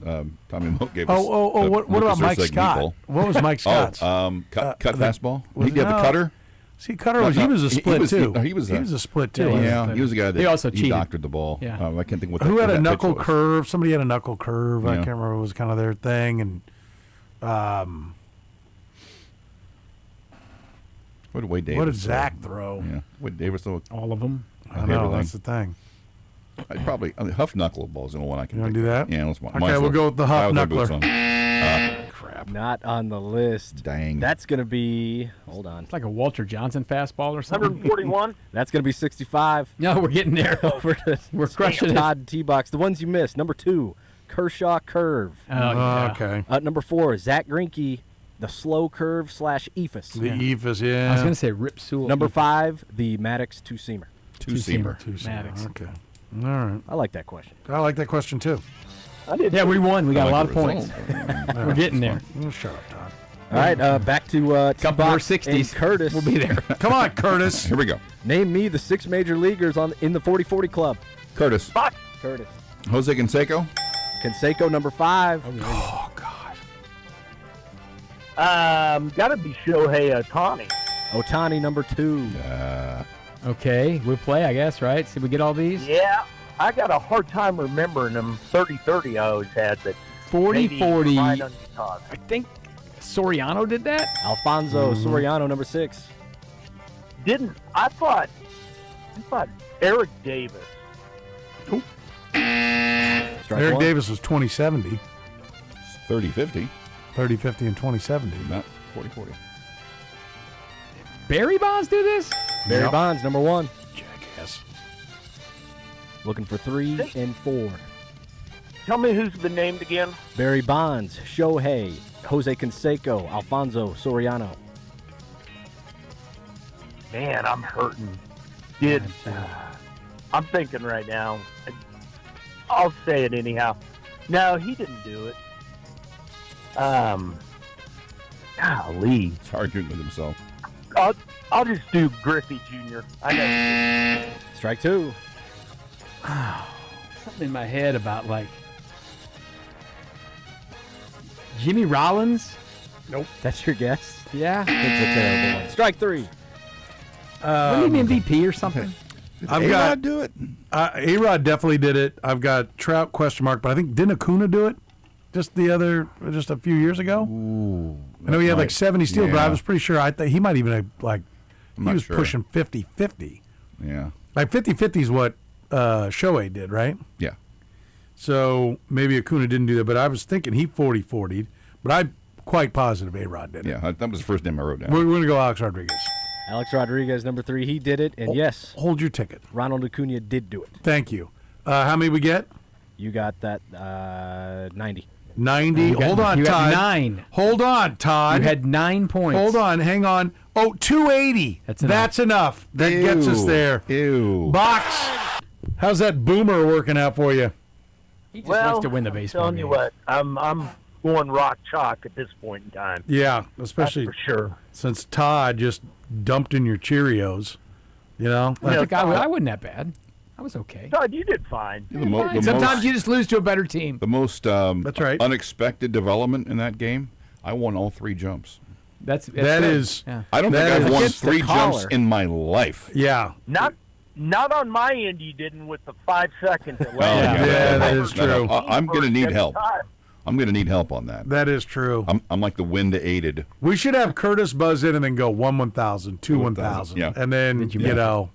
Tommy Moat gave us. What about Lucas Mike Ursig Scott? meatball. What was Mike Scott's? Cut fastball. was He did the no. cutter. See, Cutter was he was a split was, too. He was a split too. Yeah, he was the guy that He also cheated. doctored the ball. Yeah. I can't think what. Who had what a that knuckle pitch was. curve? Somebody had a knuckle curve. I Yeah. can't remember. It was kind of their thing. And What did Wade Davis? what did throw? Zach throw? Yeah, Wade Davis throw. All of them. I know that's the thing. I'd probably Huff knuckleball is the only one I can. You wanna think do of. that? Yeah, let's. Okay, we'll go with the Huff knuckler. Crap. Not on the list. Dang. That's going to be. Hold on. It's like a Walter Johnson fastball or something. 141. That's going to be 65. No, we're getting there. We're crushing it. Todd T-Box. The ones you missed. Number 2, Kershaw curve. Oh, yeah. Okay. Number 4, Zach Greinke, the slow curve / ephus. The Ephus, yeah. I was going to say Rip Sewell. Number 5, the Maddox two-seamer. Two-seamer. Maddox. Okay. All right. I like that question. I like that question too. Yeah, we won. We got a lot the of points. We're getting there. Oh, shut up, Todd. All right, back to Couple more T-Box 60s. and Curtis. We'll be there. Come on, Curtis. Here we go. Name me the 6 major leaguers in the 40-40 club. Curtis. Curtis. Jose Canseco. Canseco, number 5. Oh God. Gotta be Shohei Ohtani. Ohtani, number 2. Okay, we'll play, I guess, right? See, we get all these? Yeah, I got a hard time remembering them. 30-30 I always had, but 40-40. right on Utah. I think Soriano did that? Alfonso Soriano, number 6. I thought Eric Davis. Strike Eric one. Davis was 2070. 30-50. 30-50 and 2070. Not 40-40. Barry Bonds do this? Barry Bonds, number 1. Jackass. Looking for 3 and 4. Tell me who's been named again. Barry Bonds, Shohei, Jose Canseco, Alfonso Soriano. Man, I'm hurting. I'm thinking right now. I'll say it anyhow. No, he didn't do it. Golly. He's arguing with himself. I'll just do Griffey Jr. I know. Strike 2. Something in my head about, like, Jimmy Rollins? Nope. That's your guess? Yeah. It's a terrible one. Strike 3. Wasn't he an MVP or something? I've got A-Rod do it. A-Rod definitely did it. I've got Trout question mark, but I think didn't Acuna do it just a few years ago? Ooh. I know he had like 70 steals, but I Yeah. was pretty sure he might even have I'm he not was sure. pushing 50-50. Yeah. Like 50-50 is what Shohei did, right? Yeah. So maybe Acuna didn't do that, but I was thinking he 40-40'd, but I'm quite positive A-Rod did it. Yeah. That was the first name I wrote down. We're going to go Alex Rodriguez. Alex Rodriguez, number 3. He did it. And yes, Hold your ticket. Ronald Acuna did do it. Thank you. How many we get? You got that 90. 90. You got- Hold on, you got Todd. 9. Hold on, Todd. You had 9 points. Hold on, hang on. Oh, 280. That's enough. That gets us there. Ew. Box, how's that boomer working out for you? He just wants to win the baseball telling you game. what, I'm going rock chalk at this point in time. Yeah, especially That's for sure. since Todd just dumped in your Cheerios. You know? I think I wasn't that bad. I was okay. Todd, you did fine. Sometimes you just lose to a better team. The most That's right. unexpected development in that game, I won all 3 jumps. That's That good. is- Yeah. I don't think That I've is- won Against the 3 jumps collar. in my life. Yeah. Not on my end. You didn't with the 5 seconds. Oh, yeah, that is true. I'm going to need help. I'm going to need help on that. That is true. I'm like the wind aided. We should have Curtis buzz in and then go 1,000, 2 1,000. Yeah. And then, you know,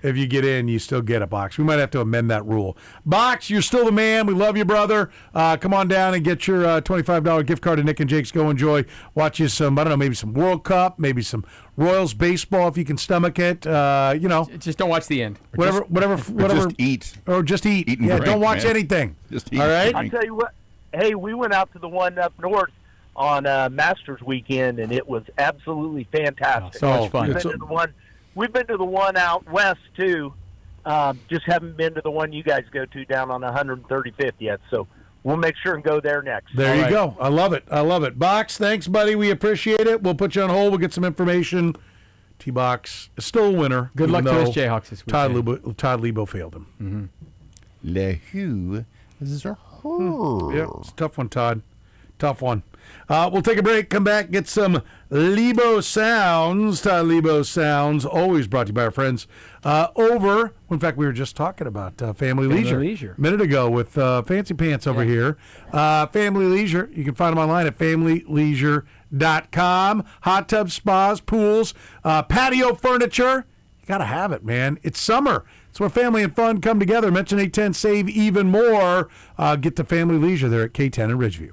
if you get in, you still get a box. We might have to amend that rule. Box, you're still the man. We love you, brother. Come on down and get your $25 gift card to Nick and Jake's. Go enjoy. Watch you some, I don't know, maybe some World Cup, maybe some Royals baseball if you can stomach it. You know, Just don't watch the end. whatever. Just eat. Or just eat. Eat and Yeah, drink, don't watch man. anything. Just eat All and right? drink. I tell you what. Hey, we went out to the one up north on Masters weekend, and it was absolutely fantastic. So much fun. We've been to the one out west too. Just haven't been to the one you guys go to down on 135th yet. So we'll make sure and go there next. There All you right. go. I love it. I love it. Box, thanks, buddy. We appreciate it. We'll put you on hold. We'll get some information. T-Box is still a winner. Good luck even to though us Jayhawks this Todd weekend. Lebo failed him. Le Who. Yeah, it's a tough one, Todd. Tough one. We'll take a break, come back, get some Lebo Sounds. Todd Lebo Sounds, always brought to you by our friends over. In fact, we were just talking about Family Leisure a minute ago with Fancy Pants over here. Family Leisure, you can find them online at familyleisure.com. Hot tubs, spas, pools, patio furniture. You got to have it, man. It's summer. It's where family and fun come together. Mention 810, save even more. Get to Family Leisure there at K10 in Ridgeview.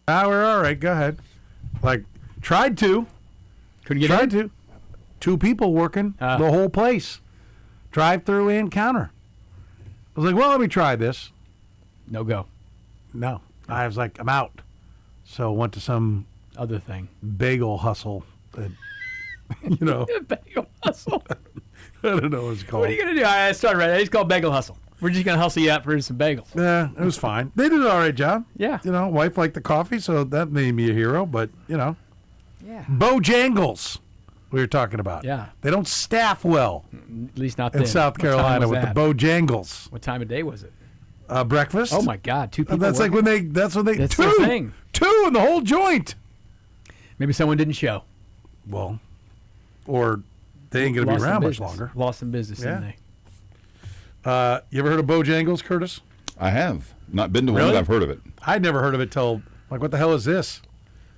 We're all right. Go ahead. Like, tried to. Couldn't get Tried in? to. 2 people working the whole place. Drive-through and counter. I was like, well, let me try this. No go. No. I was like, I'm out. So went to some other thing. Bagel hustle. That, you know. Bagel hustle. I don't know what it's called. What are you going to do? I started right. It's called Bagel Hustle. We're just going to hustle you out for some bagels. Yeah, it was fine. They did an all right job. Yeah. You know, wife liked the coffee, so that made me a hero. But, you know. Yeah. Bojangles we were talking about. Yeah. They don't staff well. At least not in then. South What time Carolina was with that? the Bojangles. What time of day was it? Breakfast. Oh, my God. 2 people That's working? like when they, that's when they, That's 2 their thing. 2 in the whole joint. Maybe someone didn't show. Well, or they ain't going to be Lost some around much business. longer. Lost some business, Yeah. didn't they? You ever heard of Bojangles, Curtis? I have. Not been to one, Really? but I've heard of it. I'd never heard of it till, like, what the hell is this?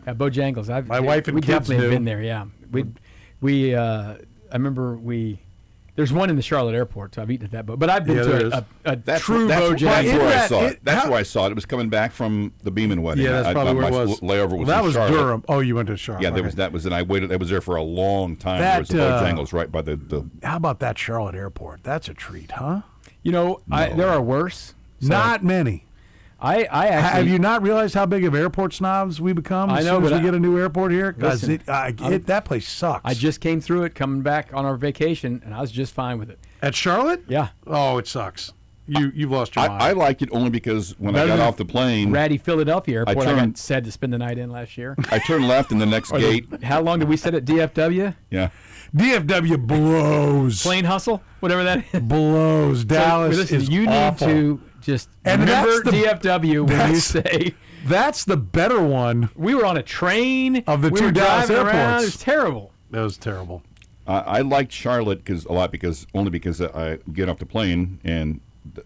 Bojangles. My wife and we kids definitely have knew. been there. Yeah, I remember There's one in the Charlotte airport, so I've eaten at that. But I've been to a true Bojangles. That's where I saw it. That's where I saw it. It was coming back from the Beeman wedding. Yeah, that's probably where it my was. Layover was that in was Charlotte. Durham. Oh, you went to Charlotte. Yeah, Okay. that was, and I waited. I was there for a long time. That, There was the Bojangles right by the. How about that Charlotte airport? That's a treat, huh? You know, there are worse. So Not many. I actually have you not realized how big of airport snobs we become I as know, soon as but we get a new airport here? Because listen, that place sucks. I just came through it coming back on our vacation, and I was just fine with it. At Charlotte? Yeah. Oh, it sucks. You've lost your mind. I liked it only because when I got off the plane, Ratty Philadelphia Airport, I turned- got sad to spend the night in last year. I turned left in the next gate. How long did we sit at DFW? Yeah. DFW blows. Plane hustle, whatever that is. Blows. Dallas listen, is you awful. need to just And remember that's the- DFW when you say that's the better one. We were on a train of the we two were Dallas driving airports. around. It was terrible. That was terrible. I liked Charlotte only because I get off the plane and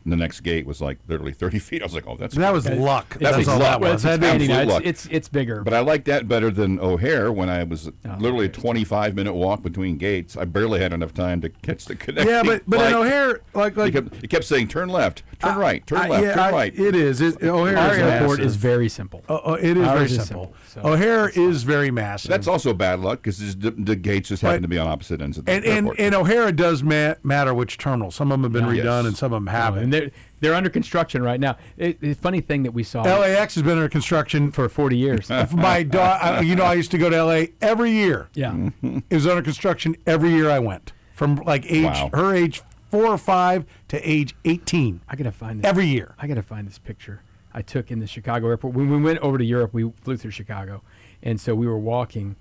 the next gate was like literally 30 feet. I was like, oh, that's That was good. luck. That was all luck. that was. It's absolute luck. It's bigger. But I like that better than O'Hare when I was literally a 25-minute walk between gates. I barely had enough time to catch the connecting Yeah, but flight. in O'Hare, it kept saying turn left, turn right, turn left, turn right. It is. O'Hare Our is airport massive. is very simple. It is Ours very is simple. so O'Hare is very massive. That's also bad luck because the gates just happen to be on opposite ends of the airport. And O'Hare does matter which terminal. Some of them have been redone and some of them haven't. And they're under construction right now. The funny thing that we saw. LAX has been under construction for 40 years. My daughter, I used to go to LA every year. Yeah. It was under construction every year I went. From like her age 4 or 5 to age 18. I gotta find this every year. I gotta find this picture I took in the Chicago airport. When we went over to Europe, we flew through Chicago, and so we were walking,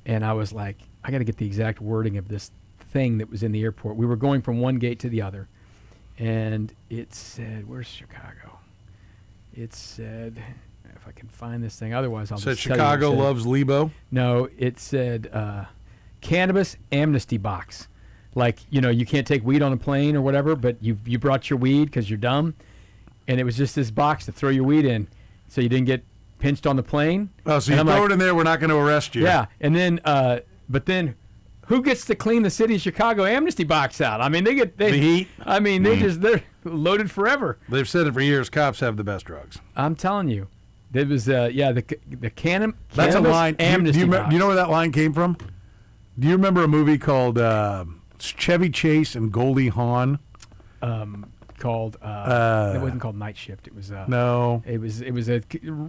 and I was like, I gotta get the exact wording of this thing that was in the airport. We were going from one gate to the other, and it said, "Where's Chicago?" It said, if I can find this thing, otherwise I'll said just tell you what it Chicago said. loves Lebo. No, it said cannabis amnesty box. Like, you can't take weed on a plane or whatever, but you brought your weed because you're dumb, and it was just this box to throw your weed in, so you didn't get pinched on the plane. Oh, so you throw it in there, we're not going to arrest you. Yeah, and then, but then, who gets to clean the city of Chicago amnesty box out? I mean, the heat. I mean, they're loaded forever. They've said it for years. Cops have the best drugs. I'm telling you, there was the cannabis. That's a line. Amnesty Do box. you know where that line came from? Do you remember a movie called Chevy Chase and Goldie Hawn? Called it wasn't called Night Shift. It was no. It was a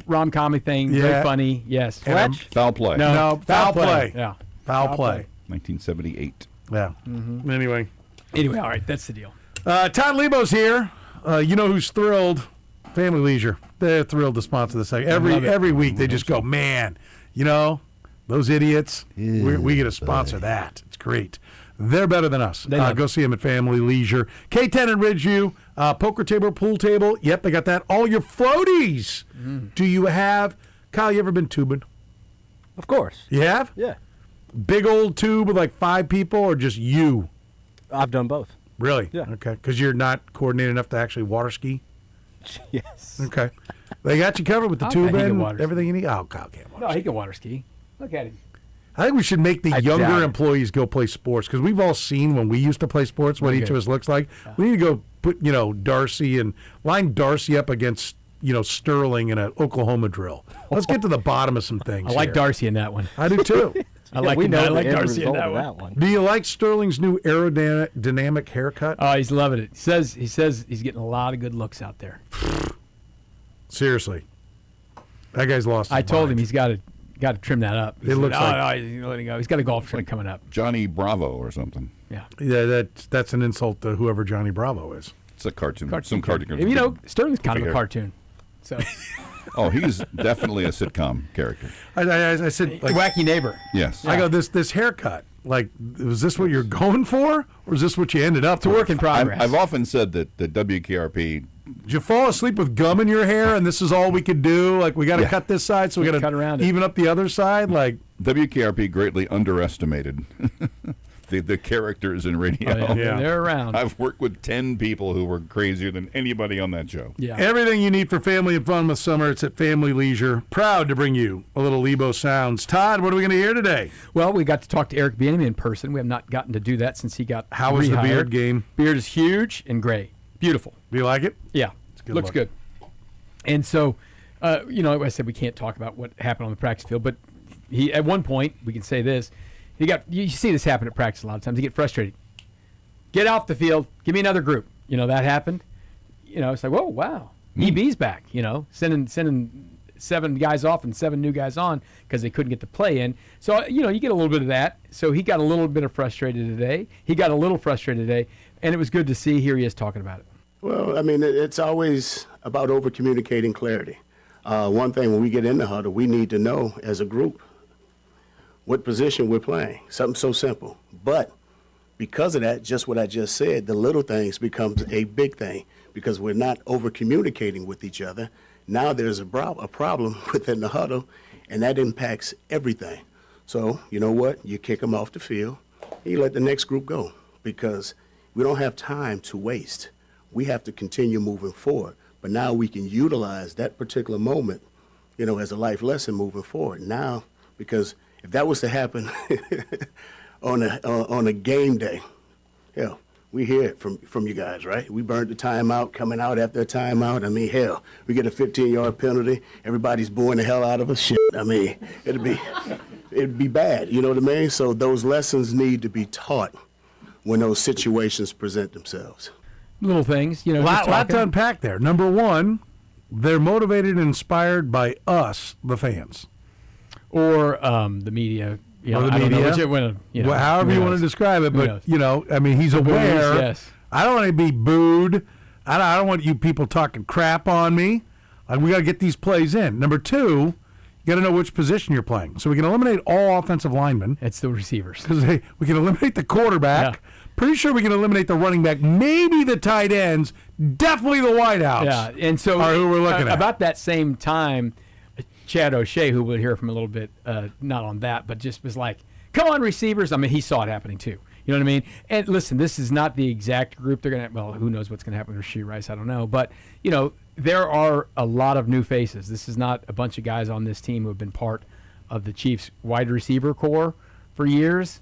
rom-com thing. Yeah. Very funny. Yes. Fletch? Foul Play. No, Foul Play. Yeah. Foul Play. 1978. Yeah. Anyway, all right. That's the deal. Todd Lebo's here. You know who's thrilled? Family Leisure. They're thrilled to sponsor this segment. Every week they just go, man, those idiots, we get to sponsor that. It's great. They're better than us. Go see them at Family Leisure. K10 in Ridgeview, poker table, pool table. Yep, they got that. All your floaties. Do you have, Kyle, you ever been tubing? Of course. You have? Yeah. Big old tube with like 5 people or just you? I've done both. Really? Yeah. Okay, because you're not coordinated enough to actually water ski? Yes. Okay. They got you covered with the I tube bet he can and water ski. everything you need? Oh, Kyle can't water No, ski. he can water ski. Look at him. I think we should make the I younger doubt it. employees go play sports because we've all seen when we used to play sports what each of us looks like. We need to go put, Darcy and line Darcy up against Sterling in an Oklahoma drill. Let's get to the bottom of some things. I like here. Darcy in that one. I do too. I like Darcy in that one. Do you like Sterling's new aerodynamic haircut? Oh, he's loving it. He says he's getting a lot of good looks out there. Seriously, that guy's lost his I told mind. him he's got to trim that up. He It said, looks like no, he's letting go. He's got a golf trip coming up. Johnny Bravo or something. Yeah, that's an insult to whoever Johnny Bravo is. It's a cartoon. Some cartoon. You know, Sterling's kind of a cartoon. So. Oh, he's definitely a sitcom character. I said, like, wacky neighbor. Yes. I go, this haircut. Like, was this what you're going for, or is this what you ended up? It's a work in progress. I've often said that the WKRP. Did you fall asleep with gum in your hair, and this is all we could do? Like, we got to cut this side, so we got to even up the other side. Like, WKRP greatly underestimated the characters in radio. Oh, yeah. They're around. I've worked with 10 people who were crazier than anybody on that show. Yeah. Everything you need for family and fun with summer, it's at Family Leisure. Proud to bring you a little Lebo Sounds. Todd, what are we going to hear today? Well, we got to talk to Eric Bieniemy in person. We have not gotten to do that since he got How was the rehired. beard game? Beard is huge and gray. Beautiful. Do you like it? Yeah. Good Looks look. good. And so, I said we can't talk about what happened on the practice field, but he at one point, we can say this, you see this happen at practice a lot of times. You get frustrated. Get off the field. Give me another group. That happened. It's like, whoa, wow. EB's back, sending 7 guys off and 7 new guys on because they couldn't get the play in. So, you get a little bit of that. So he got a little bit of frustrated today. He got a little frustrated today, and it was good to see. Here he is talking about it. Well, I mean, it's always about over-communicating clarity. One thing, when we get in the huddle, we need to know as a group what position we're playing. Something so simple. But because of that, just what I just said, the little things becomes a big thing because we're not over-communicating with each other. Now there's a problem within the huddle, and that impacts everything. So, you know what? You kick them off the field, and you let the next group go because we don't have time to waste. We have to continue moving forward. But now we can utilize that particular moment, as a life lesson moving forward. Now, because if that was to happen on a game day, hell, we hear it from you guys, right? We burned the timeout, coming out after a timeout. I mean, hell, we get a 15-yard penalty. Everybody's booing the hell out of us. Shit, I mean, it'd be bad. You know what I mean? So those lessons need to be taught when those situations present themselves. Little things, lot to unpack there. Number one, they're motivated and inspired by us, the fans. Or the media. Or the media. However you want to describe it. But, I mean, he's aware. Yes. I don't want to be booed. I don't want you people talking crap on me. We got to get these plays in. Number two, you got to know which position you're playing. So we can eliminate all offensive linemen. It's the receivers. Because we can eliminate the quarterback. Yeah. Pretty sure we can eliminate the running back, maybe the tight ends, definitely the wideouts. Yeah, and so are who we're looking at. About that same time, Chad O'Shea, who we'll hear from a little bit, not on that, but just was like, come on, receivers. I mean, he saw it happening too. You know what I mean? And listen, this is not the exact group they're going to, well, who knows what's going to happen with Rashee Rice? I don't know. But, there are a lot of new faces. This is not a bunch of guys on this team who have been part of the Chiefs wide receiver core for years.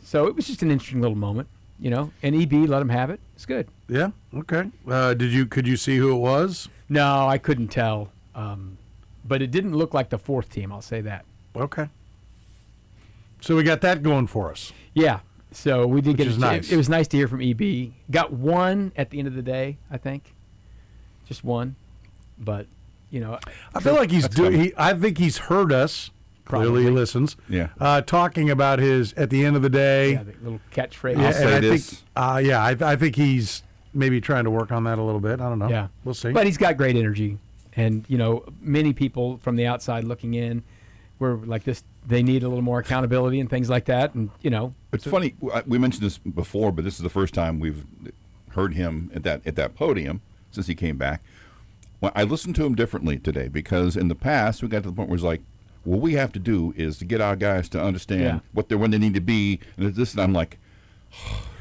So it was just an interesting little moment. And EB let him have it. It's good. Yeah. Okay. Could you see who it was? No, I couldn't tell. But it didn't look like the fourth team. I'll say that. Okay. So we got that going for us. Yeah. So we did get nice. It was nice to hear from EB. Got one at the end of the day, I think. Just one. But I feel like I think he's heard us. Probably. Clearly he listens. Yeah. Talking about his at the end of the day. Yeah, the little catchphrase. I'll say this. I think he's maybe trying to work on that a little bit. I don't know. Yeah. We'll see. But he's got great energy. And, many people from the outside looking in were like this. They need a little more accountability and things like that. And, It's funny. We mentioned this before, but this is the first time we've heard him at that podium since he came back. Well, I listened to him differently today because in the past we got to the point where it's like, what we have to do is to get our guys to understand when they need to be. And this, and I'm like,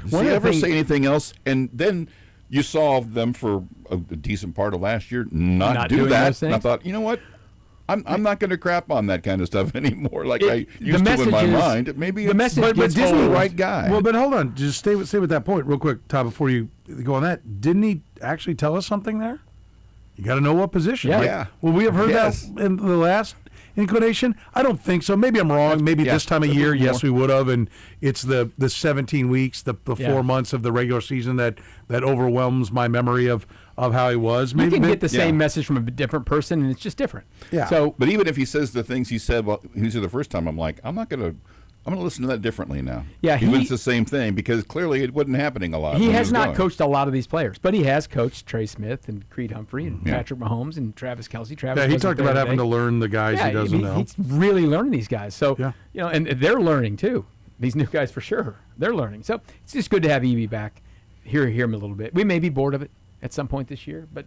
does he ever say anything else? And then you saw them for a decent part of last year not do that. And I thought, you know what? I'm not going to crap on that kind of stuff anymore like I used to in my mind. Maybe the message but he's the right guy. Well, but hold on. Just stay with that point real quick, Todd, before you go on that. Didn't he actually tell us something there? You got to know what position. Yeah. Like, Yeah. Well, we have heard Yes. that in the last inclination. I don't think so. Maybe I'm wrong. Maybe this time of year, yes, we would have. And it's the 17 weeks, the 4 months of the regular season that overwhelms my memory of how he was. You can get the same message from a different person, and it's just different. Yeah. So, But even if he says the things he said while he was here the first time, I'm like, I'm going to listen to that differently now. Yeah, Even if it's the same thing, because clearly it wasn't happening a lot. he when has was not going. coached a lot of these players, but he has coached Trey Smith and Creed Humphrey and Patrick Mahomes and Travis Kelce. Yeah, he talked about having to learn the guys he doesn't know. He's really learning these guys. So, and they're learning too. These new guys for sure. They're learning. So it's just good to have EB back. Hear him a little bit. We may be bored of it at some point this year, but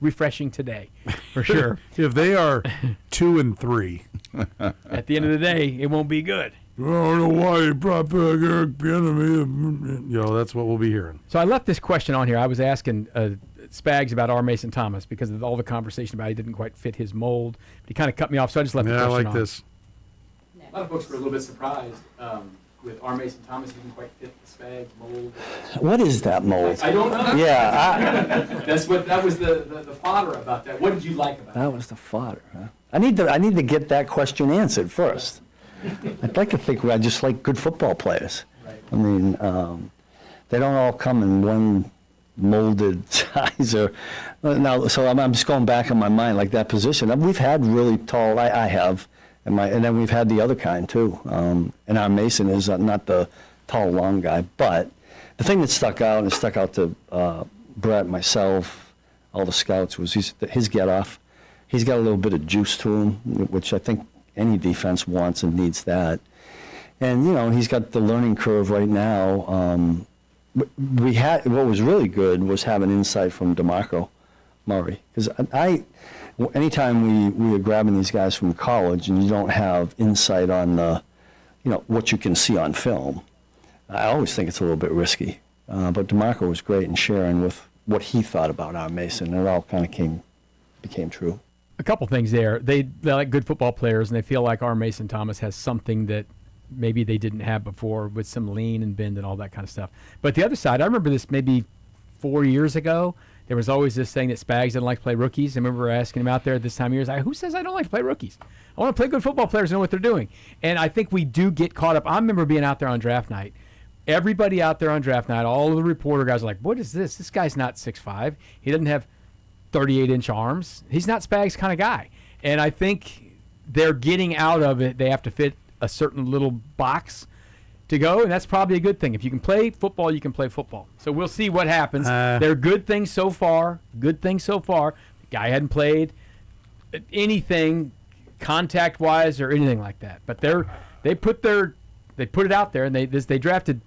refreshing today for sure. If they are 2-3, at the end of the day, it won't be good. I don't know why he brought back Eric Bieniemy. That's what we'll be hearing. So I left this question on here. I was asking Spags about R. Mason Thomas because of all the conversation about he didn't quite fit his mold. But he kind of cut me off, so I just left the question on. I like this. A lot of folks were a little bit surprised with R. Mason Thomas. He didn't quite fit the Spags mold. What is that mold? I don't know. Yeah. That was the fodder about that. What did you like about it? That was the fodder, huh? I need to get that question answered first. I'd like to think I just like good football players. Right. I mean, they don't all come in one molded size. Now, so I'm just going back in my mind, like that position. We've had really tall. I have, and then we've had the other kind too. And our Mason is not the tall, long guy. But the thing that stuck out, and it stuck out to Brett, myself, all the scouts, was his get off. He's got a little bit of juice to him, which I think any defense wants and needs that. And, he's got the learning curve right now. What was really good was having insight from DeMarco Murray. Because anytime we are grabbing these guys from college and you don't have insight on what you can see on film, I always think it's a little bit risky. But DeMarco was great in sharing with what he thought about our Mason. It all kind of became true. A couple things there. They like good football players, and they feel like our Mason Thomas has something that maybe they didn't have before with some lean and bend and all that kind of stuff. But the other side, I remember this maybe 4 years ago. There was always this thing that Spags didn't like to play rookies. I remember asking him out there at this time of year, who says I don't like to play rookies? I want to play good football players and know what they're doing. And I think we do get caught up. I remember being out there on draft night. Everybody out there on draft night, all of the reporter guys are like, what is this? This guy's not 6'5". He doesn't have 38-inch arms. He's not Spags' kind of guy. And I think they're getting out of it. They have to fit a certain little box to go, and that's probably a good thing. If you can play football, you can play football. So we'll see what happens. They're good things so far. Good things so far. The guy hadn't played anything contact-wise or anything like that. But they put it out there, and they drafted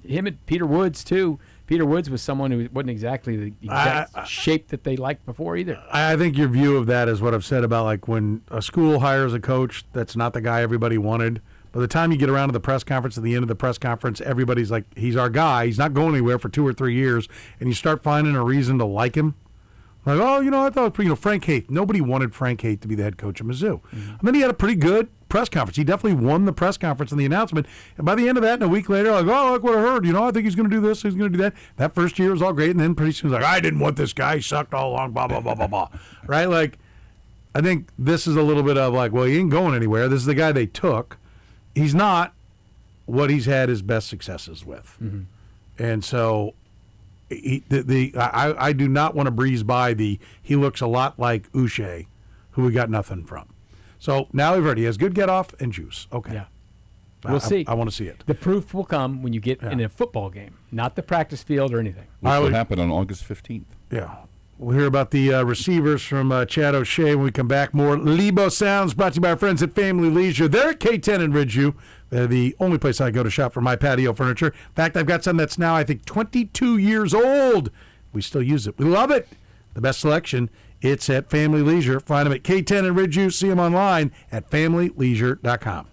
him and Peter Woods too. Peter Woods was someone who wasn't exactly the exact shape that they liked before either. I think your view of that is what I've said about like when a school hires a coach that's not the guy everybody wanted. By the time you get around to the press conference, at the end of the press conference, everybody's like, he's our guy. He's not going anywhere for 2 or 3 years. And you start finding a reason to like him. Like, I thought, Frank Haith. Nobody wanted Frank Haith to be the head coach of Mizzou. Mm-hmm. And then he had a pretty good press conference. He definitely won the press conference and the announcement. And by the end of that, and a week later, like, look what I heard. I think he's going to do this. He's going to do that. That first year was all great. And then pretty soon, he's like, I didn't want this guy. He sucked all along, blah, blah, blah, blah, blah. Right? Like, I think this is a little bit of like, well, he ain't going anywhere. This is the guy they took. He's not what he's had his best successes with. Mm-hmm. And so I do not want to breeze by he looks a lot like Uche, who we got nothing from. So now we've heard he has good get-off and juice. Okay. Yeah. We'll see. I want to see it. The proof will come when you get in a football game, not the practice field or anything. Which will happen on August 15th. Yeah. We'll hear about the receivers from Chad O'Shea when we come back. More Lebo Sounds brought to you by our friends at Family Leisure. They're at K10 in Ridgeview. They're the only place I go to shop for my patio furniture. In fact, I've got some that's now, I think, 22 years old. We still use it. We love it. The best selection, it's at Family Leisure. Find them at K10 in Ridgeview. See them online at familyleisure.com.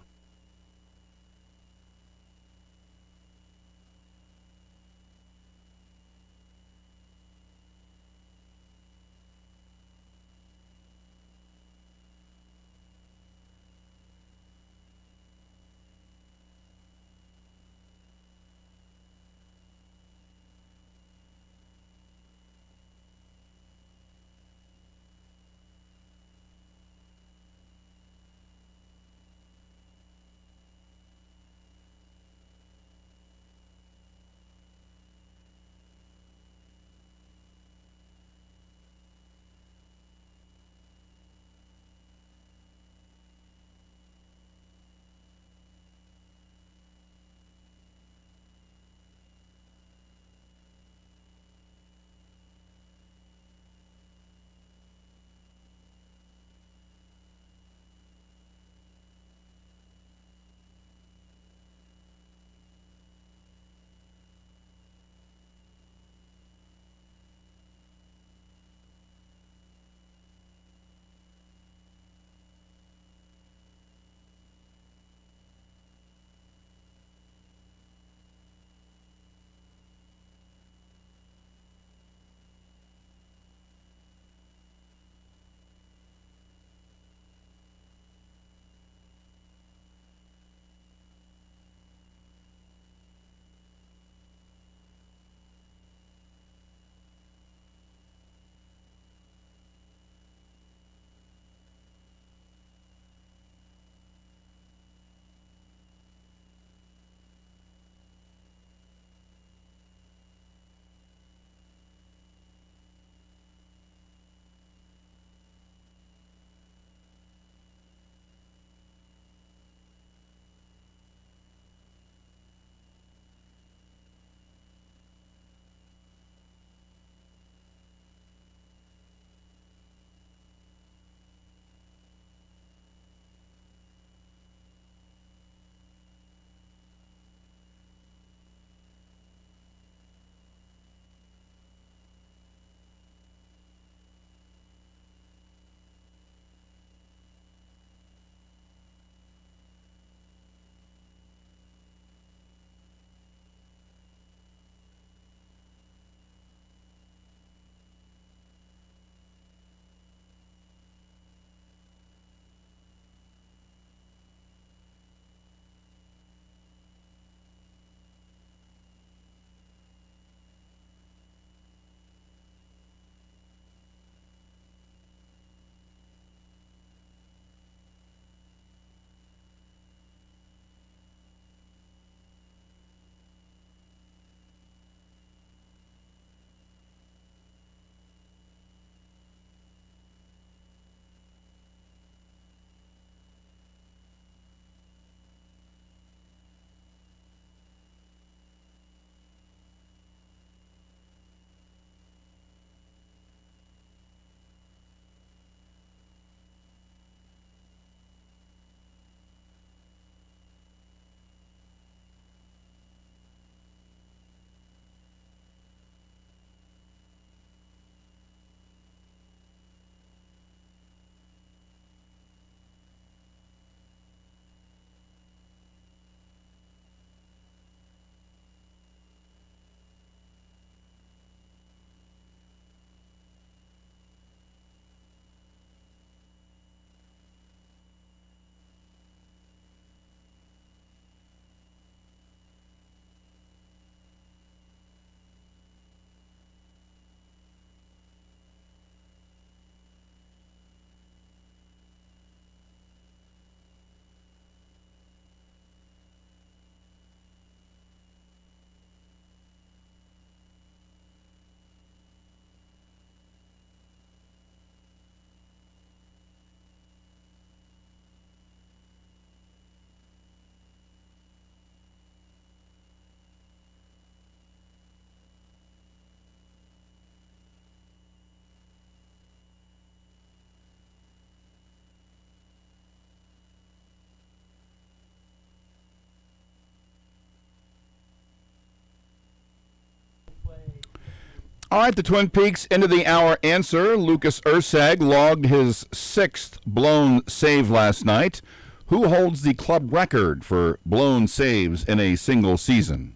All right, the Twin Peaks end of the hour answer. Lucas Ursag logged his 6th blown save last night. Who holds the club record for blown saves in a single season?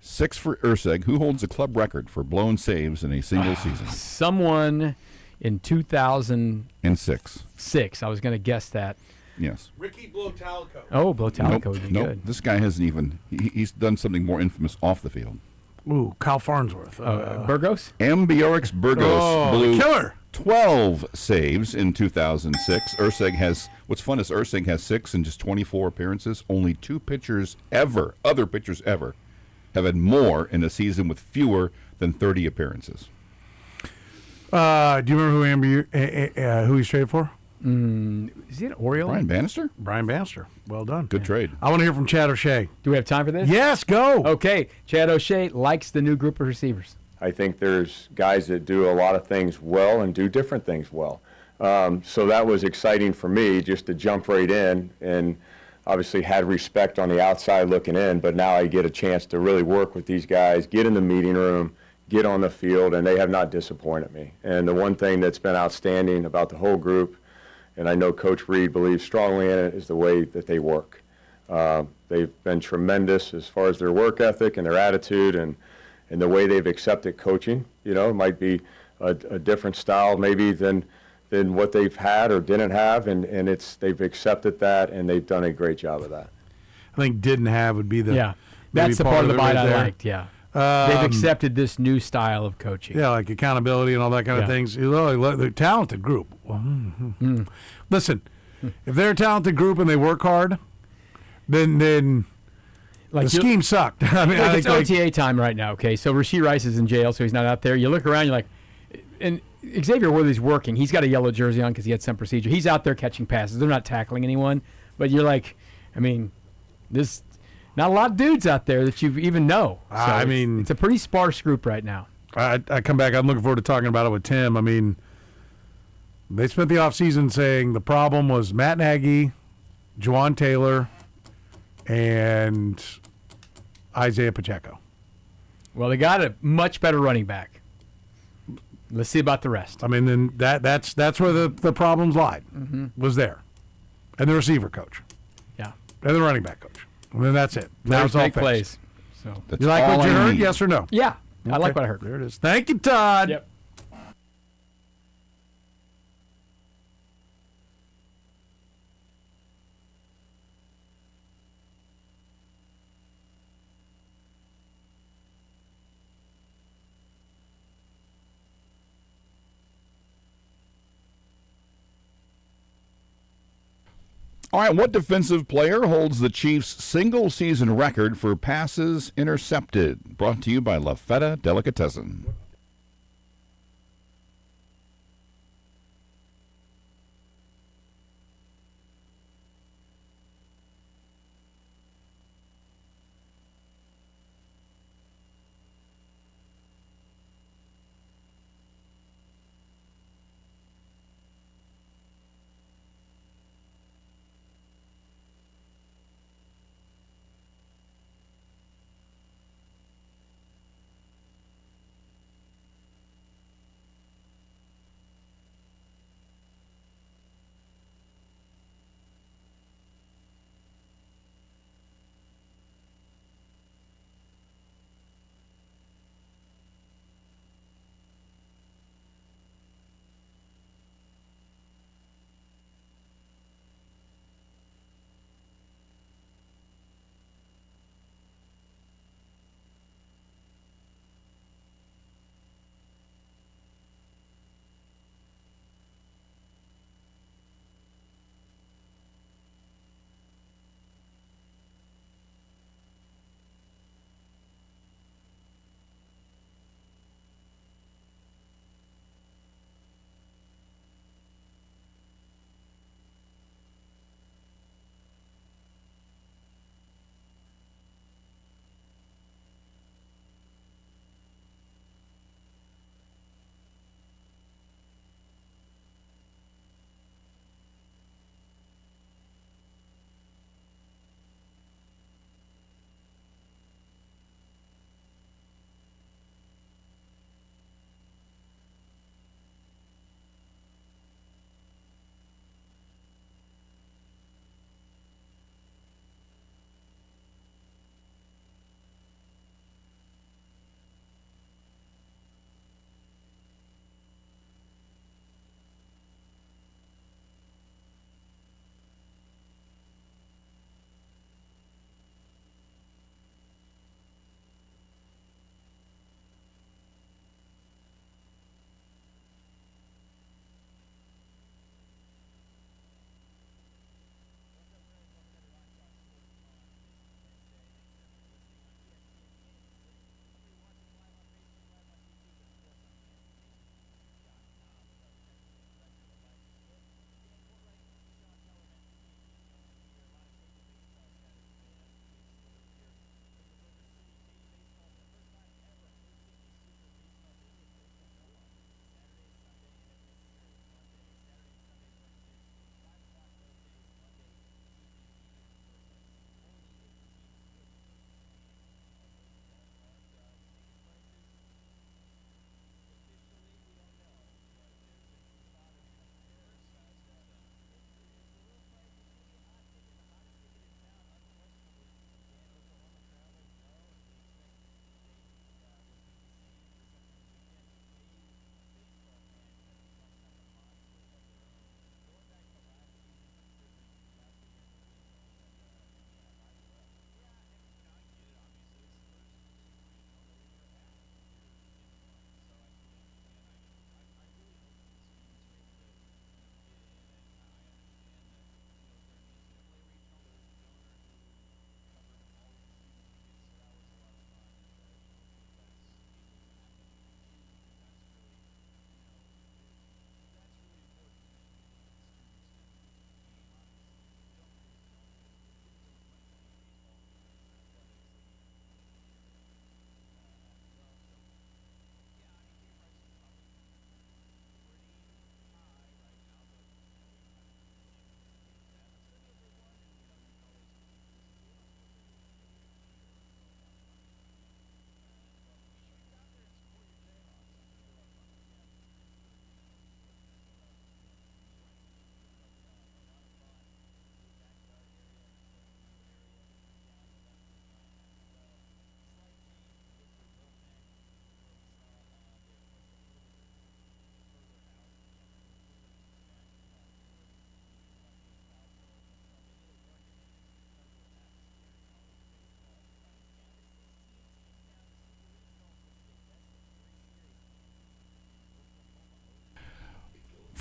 6 for Ursag. Who holds the club record for blown saves in a single season? Someone in 2006. 6. I was going to guess that. Yes. Ricky Blotalico. Oh, Blotalico would be good. This guy hasn't even. He's done something more infamous off the field. Ooh, Kyle Farnsworth. Burgos? Ambiorix Burgos blew killer. 12 saves in 2006. Urseg has, what's fun is Urseg has 6 in just 24 appearances. Only 2 pitchers ever, other pitchers ever, have had more in a season with fewer than 30 appearances. Do you remember who he's traded for? Is he an Oriole? Brian Bannister? Brian Bannister. Well done. Good trade. I want to hear from Chad O'Shea. Do we have time for this? Yes, go. Okay. Chad O'Shea likes the new group of receivers. I think there's guys that do a lot of things well and do different things well. So that was exciting for me just to jump right in, and obviously had respect on the outside looking in, but now I get a chance to really work with these guys, get in the meeting room, get on the field, and they have not disappointed me. And the one thing that's been outstanding about the whole group, and I know Coach Reed believes strongly in it, is the way that they work. They've been tremendous as far as their work ethic and their attitude and the way they've accepted coaching. You know, it might be a different style maybe than what they've had or didn't have, and they've accepted that, and they've done a great job of that. I think didn't have would be the That's the part of the bite I right liked. Yeah, they've accepted this new style of coaching. Yeah, like accountability and all that kind of things. They're a talented group. Listen, if they're a talented group and they work hard, then Like the scheme sucked. I mean, it's OTA time right now. Okay, so Rashee Rice is in jail, so he's not out there. You look around, you're like, and Xavier Worthy's working. He's got a yellow jersey on because he had some procedure. He's out there catching passes. They're not tackling anyone, but you're like, I mean, there's not a lot of dudes out there that you even know. So I mean, it's a pretty sparse group right now. I come back. I'm looking forward to talking about it with Tim. I mean, they spent the offseason saying the problem was Matt Nagy, Juwan Taylor, and Isaiah Pacheco. Well, they got a much better running back. Let's see about the rest. I mean, then that's where the problems lied. Was there, and the receiver coach. Yeah, and the running back coach. And then that's it. Now it's all make fixed. plays. So you like what you heard? Yes or no? Yeah, I like Okay. what I heard. There it is. Thank you, Todd. Yep. All right, what defensive player holds the Chiefs' single-season record for passes intercepted? Brought to you by La Feta Delicatessen.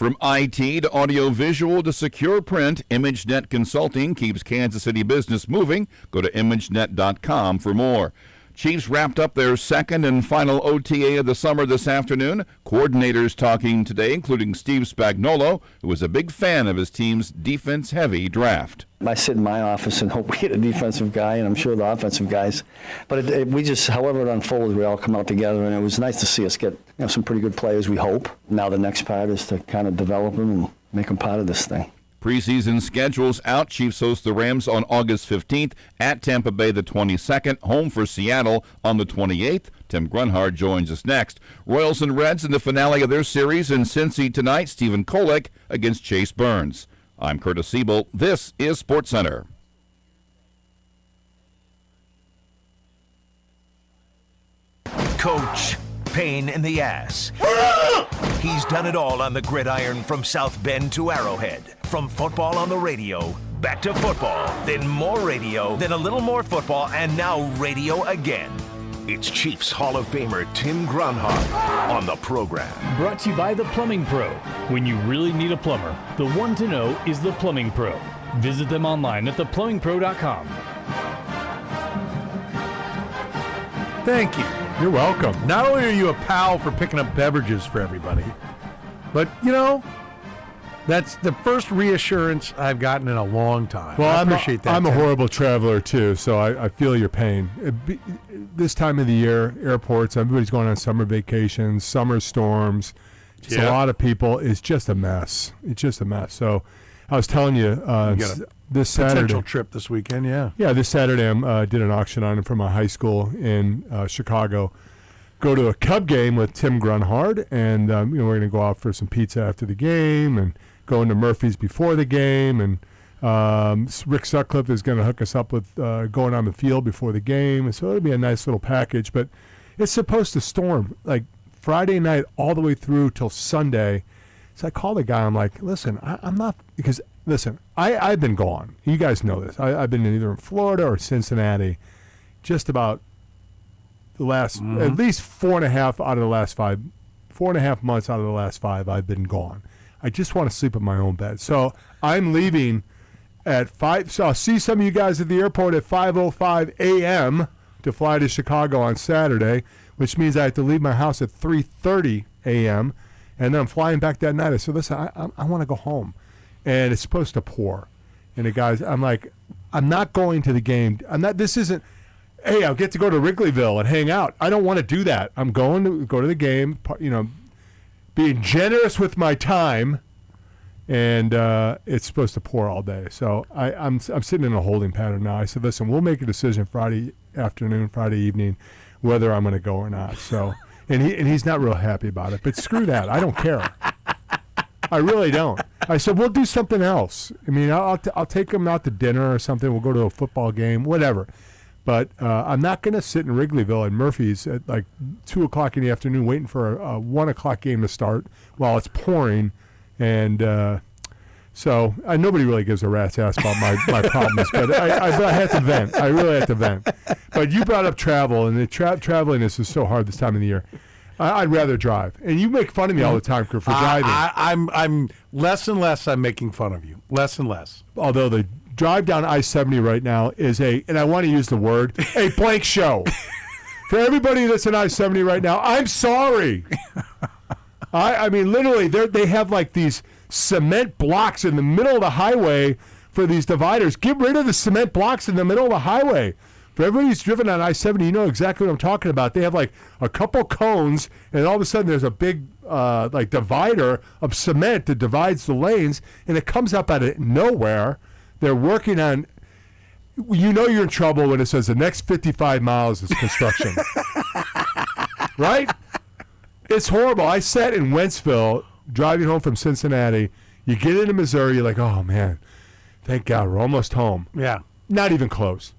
From IT to audiovisual to secure print, ImageNet Consulting keeps Kansas City business moving. Go to ImageNet.com for more. Chiefs wrapped up their second and final OTA of the summer this afternoon. Coordinators talking today, including Steve Spagnuolo, who was a big fan of his team's defense-heavy draft. I sit in my office and hope we get a defensive guy, and I'm sure the offensive guys. But we just, however it unfolds, we all come out together, and it was nice to see us get some pretty good players, we hope. Now the next part is to kind of develop them and make them part of this thing. Preseason schedules out. Chiefs host the Rams on August 15th, at Tampa Bay the 22nd, home for Seattle on the 28th. Tim Grunhard joins us next. Royals and Reds in the finale of their series in Cincy tonight. Stephen Kolek against Chase Burns. I'm Kurtis Seaboldt. This is SportsCenter. Coach, pain in the ass. He's done it all on the gridiron from South Bend to Arrowhead. From football on the radio, back to football, then more radio, then a little more football, and now radio again. It's Chiefs Hall of Famer Tim Grunhard on the program. Brought to you by The Plumbing Pro. When you really need a plumber, the one to know is The Plumbing Pro. Visit them online at theplumbingpro.com. Thank you. You're welcome. Not only are you a pal for picking up beverages for everybody, but, that's the first reassurance I've gotten in a long time. Well, I appreciate that. I'm a Tim. horrible traveler, too, so I feel your pain. This time of the year, airports, everybody's going on summer vacations, summer storms. Just a lot of people. It's just a mess. It's just a mess. So I was telling you, this Saturday. Potential trip this weekend, yeah. Yeah, this Saturday I did an auction on it from a high school in Chicago. Go to a Cub game with Tim Grunhard, and we're going to go out for some pizza after the game and go into Murphy's before the game. And Rick Sutcliffe is going to hook us up with going on the field before the game. And so it'll be a nice little package. But it's supposed to storm like Friday night all the way through till Sunday. So I called the guy. I'm like, listen, I'm not – because, listen, I've been gone. You guys know this. I've been either in Florida or Cincinnati just about the last at least 4.5 out of the last 5 4.5 months out of the last 5 I've been gone. I just want to sleep in my own bed. So I'm leaving at 5. So I'll see some of you guys at the airport at 5:05 a.m. to fly to Chicago on Saturday, which means I have to leave my house at 3:30 a.m. And then I'm flying back that night. I said, listen, I want to go home. And it's supposed to pour. And the guys, I'm like, I'm not going to the game. This isn't, hey, I'll get to go to Wrigleyville and hang out. I don't want to do that. I'm going to go to the game, being generous with my time. And it's supposed to pour all day. So I'm sitting in a holding pattern now. I said, listen, we'll make a decision Friday afternoon, Friday evening, whether I'm going to go or not. So, and he's not real happy about it. But screw that. I don't care. I really don't. I said, we'll do something else. I mean, I'll take him out to dinner or something. We'll go to a football game, whatever. But I'm not going to sit in Wrigleyville at Murphy's at like 2 o'clock in the afternoon waiting for a 1 o'clock game to start while it's pouring. And so nobody really gives a rat's ass about my problems. But I had to vent. I really had to vent. But you brought up travel, and traveling is so hard this time of the year. I'd rather drive. And you make fun of me all the time for driving. I'm less and less I'm making fun of you. Less and less. Although the drive down I-70 right now is and I want to use the word, a blank show. For everybody that's in I-70 right now, I'm sorry. I mean, literally, they have like these cement blocks in the middle of the highway for these dividers. Get rid of the cement blocks in the middle of the highway. For everybody who's driven on I-70, you know exactly what I'm talking about. They have like a couple cones, and all of a sudden there's a big divider of cement that divides the lanes, and it comes up out of nowhere. They're working on, you're in trouble when it says the next 55 miles is construction. Right? It's horrible. I sat in Wentzville driving home from Cincinnati. You get into Missouri, you're like, oh, man, thank God, we're almost home. Yeah. Not even close.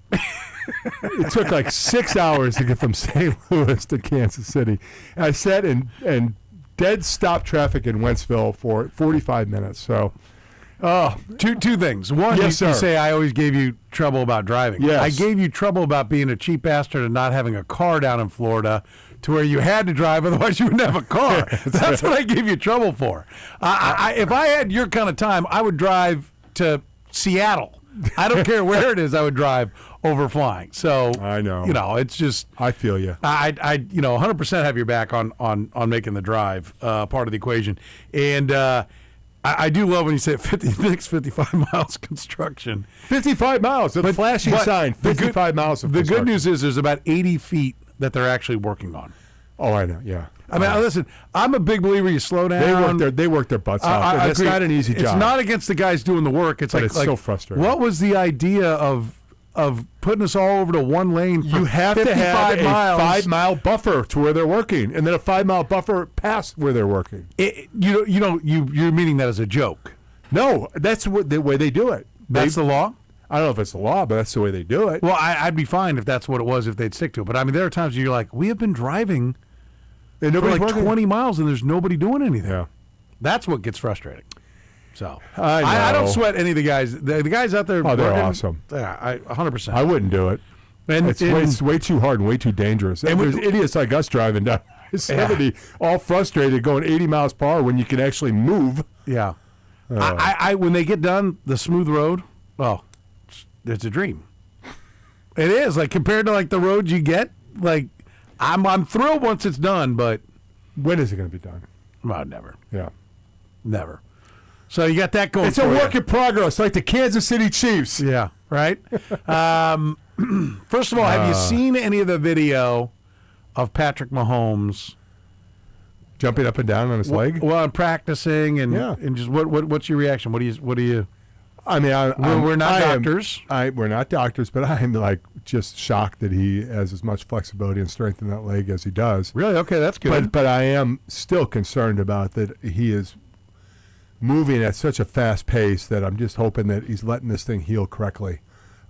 It took like 6 hours to get from St. Louis to Kansas City. And I sat in dead stop traffic in Wentzville for 45 minutes. So, two things. One, yes, you sir. say I always gave you trouble about driving. Yes. I gave you trouble about being a cheap bastard and not having a car down in Florida. to where you had to drive, otherwise you wouldn't have a car. That's what I gave you trouble for. If I had your kind of time, I would drive to Seattle. I don't care where it is, I would drive over flying. So I know. It's just I feel you. I 100% have your back on making the drive part of the equation. And I do love when you say 55 miles construction. 55 miles. The flashing sign. 55 miles. The good news is there's about 80 feet that they're actually working on. Oh, I know. Yeah. I mean, listen, I'm a big believer you slow down. They work their butts off. It's not an easy job. It's not against the guys doing the work. It's it's so frustrating. What was the idea of putting us all over to one lane for you have 55 to have miles? a 5-mile buffer to where they're working, and then a 5-mile buffer past where they're working. You're meaning that as a joke. No, that's the way they do it. That's the law? I don't know if it's the law, but that's the way they do it. Well, I'd be fine if that's what it was, if they'd stick to it. But, I mean, there are times you're like, we have been driving for like 20 miles, and there's nobody doing anything. Yeah. That's what gets frustrating. So I don't sweat any of the guys. The guys out there. Oh, they're working, awesome. Yeah, 100%. I wouldn't do it. And it's way too hard and way too dangerous. And there's idiots like us driving down 70, all frustrated, going 80 miles per hour when you can actually move. Yeah. When they get done, the smooth road, well, it's a dream. It is, like, compared to like the roads you get. Like, I'm thrilled once it's done, but when is it going to be done? Well, never. Yeah, never. So you got that going. It's a work in progress, like the Kansas City Chiefs. Yeah, right. First of all, have you seen any of the video of Patrick Mahomes jumping up and down on his leg? Well, I'm practicing, and just what's your reaction? What do you? I mean, we're not doctors. We're not doctors, but I'm like just shocked that he has as much flexibility and strength in that leg as he does. Really? Okay, that's good. But I am still concerned about that he is moving at such a fast pace that I'm just hoping that he's letting this thing heal correctly.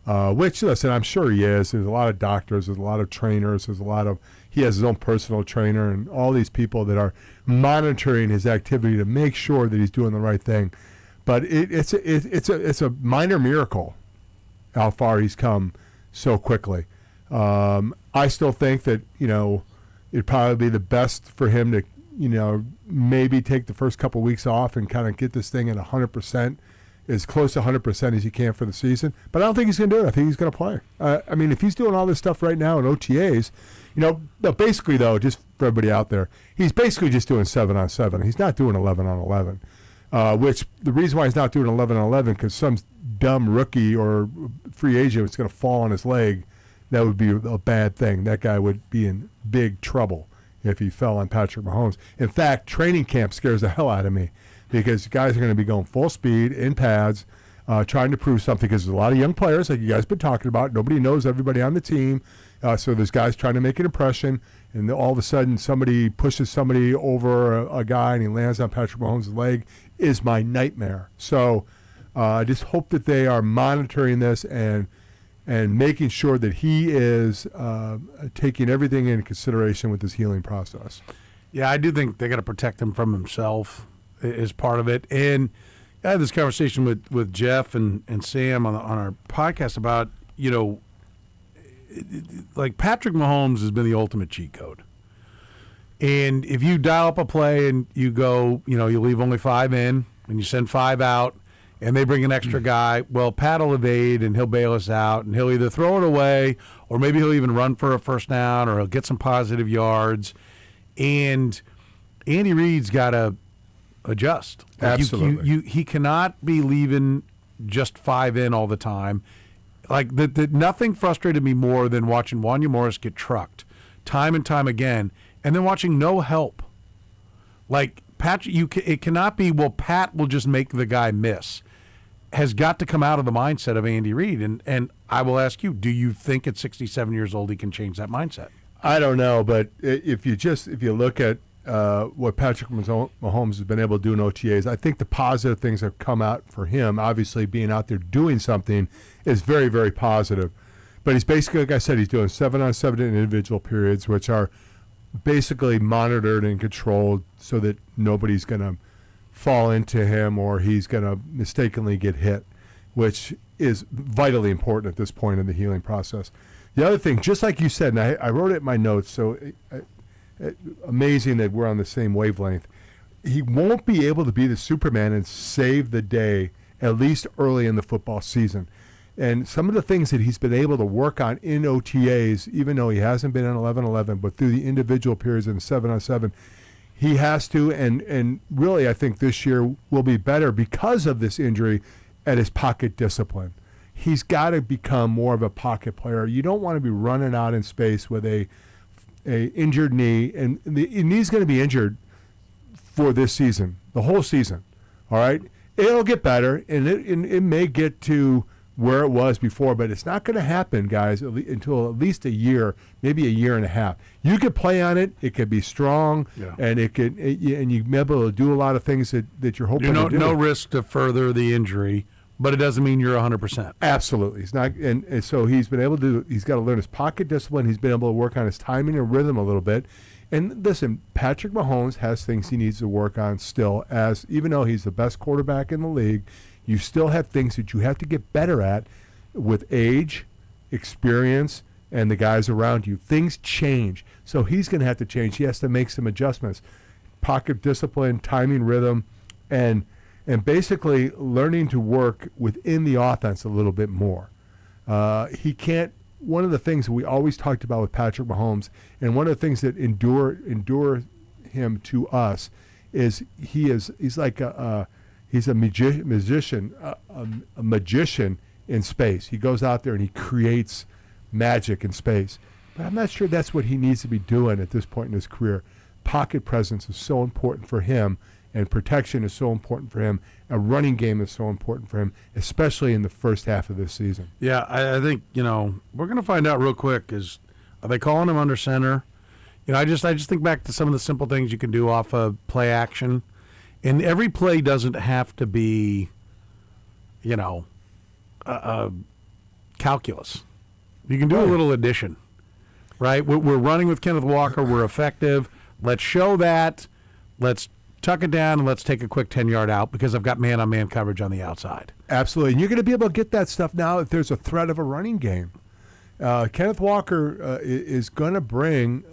Which, listen, I'm sure he is. There's a lot of doctors, there's a lot of trainers, he has his own personal trainer and all these people that are monitoring his activity to make sure that he's doing the right thing. But it's a minor miracle how far he's come so quickly. I still think that, it'd probably be the best for him to, maybe take the first couple weeks off and kind of get this thing at 100%, as close to 100% as he can for the season. But I don't think he's going to do it. I think he's going to play. I mean, if he's doing all this stuff right now in OTAs, basically, though, just for everybody out there, he's basically just doing 7-on-7. He's not doing 11-on-11. Which the reason why he's not doing 11-on-11 because some dumb rookie or free agent is going to fall on his leg. That would be a bad thing. That guy would be in big trouble if he fell on Patrick Mahomes. In fact, training camp scares the hell out of me because guys are going to be going full speed in pads, trying to prove something because there's a lot of young players like you guys have been talking about. Nobody knows everybody on the team. So there's guys trying to make an impression, and all of a sudden somebody pushes somebody over a guy and he lands on Patrick Mahomes' leg is my nightmare. So I just hope that they are monitoring this and making sure that he is taking everything into consideration with his healing process. Yeah, I do think they got to protect him from himself as part of it. And I had this conversation with Jeff and Sam on our podcast about, like Patrick Mahomes has been the ultimate cheat code. And if you dial up a play and you go, you leave only 5 in and you send 5 out and they bring an extra guy, well, Pat will evade and he'll bail us out and he'll either throw it away or maybe he'll even run for a first down or he'll get some positive yards. And Andy Reid's got to adjust. Like Absolutely. He cannot be leaving just 5 in all the time. Like, nothing frustrated me more than watching Wanya Morris get trucked time and time again, and then watching no help. Like, Patrick, it cannot be, well, Pat will just make the guy miss. Has got to come out of the mindset of Andy Reid. And I will ask you, do you think at 67 years old he can change that mindset? I don't know, but if you look at what Patrick Mahomes has been able to do in OTAs, I think the positive things that have come out for him, obviously being out there doing something, is very, very positive. But he's basically, like I said, he's doing 7-on-7 in individual periods, which are basically monitored and controlled so that nobody's going to fall into him or he's going to mistakenly get hit, which is vitally important at this point in the healing process. The other thing, just like you said, and I wrote it in my notes, so amazing that we're on the same wavelength. He won't be able to be the Superman and save the day, at least early in the football season. And some of the things that he's been able to work on in OTAs, even though he hasn't been on 11-11, but through the individual periods in 7-on-7, he has to, and really I think this year will be better because of this injury at his pocket discipline. He's got to become more of a pocket player. You don't want to be running out in space with a injured knee, and the knee's going to be injured for this season, the whole season. All right, it'll get better, and it may get to where it was before, but it's not going to happen, guys, until at least a year, maybe a year and a half. You could play on it; it could be strong, and and you may be able to do a lot of things that you're hoping to do. No risk to further the injury, but it doesn't mean you're 100%. Absolutely, it's not, and so he's been able to. He's got to learn his pocket discipline. He's been able to work on his timing and rhythm a little bit. And listen, Patrick Mahomes has things he needs to work on still. As even though he's the best quarterback in the league, you still have things that you have to get better at with age, experience, and the guys around you. Things change. So he's going to have to change. He has to make some adjustments. Pocket discipline, timing, rhythm, and basically learning to work within the offense a little bit more. He can't. One of the things that we always talked about with Patrick Mahomes, and one of the things that endure him to us, is he's like he's a magician in space. He goes out there and he creates magic in space. But I'm not sure that's what he needs to be doing at this point in his career. Pocket presence is so important for him, and protection is so important for him. A running game is so important for him, especially in the first half of this season. Yeah, I think, we're going to find out real quick. Are they calling him under center? I just think back to some of the simple things you can do off of play action. And every play doesn't have to be, calculus. You can do a little addition, right? We're running with Kenneth Walker. We're effective. Let's show that. Let's tuck it down, and let's take a quick 10-yard out because I've got man-on-man coverage on the outside. Absolutely. And you're going to be able to get that stuff now if there's a threat of a running game. Kenneth Walker is going to bring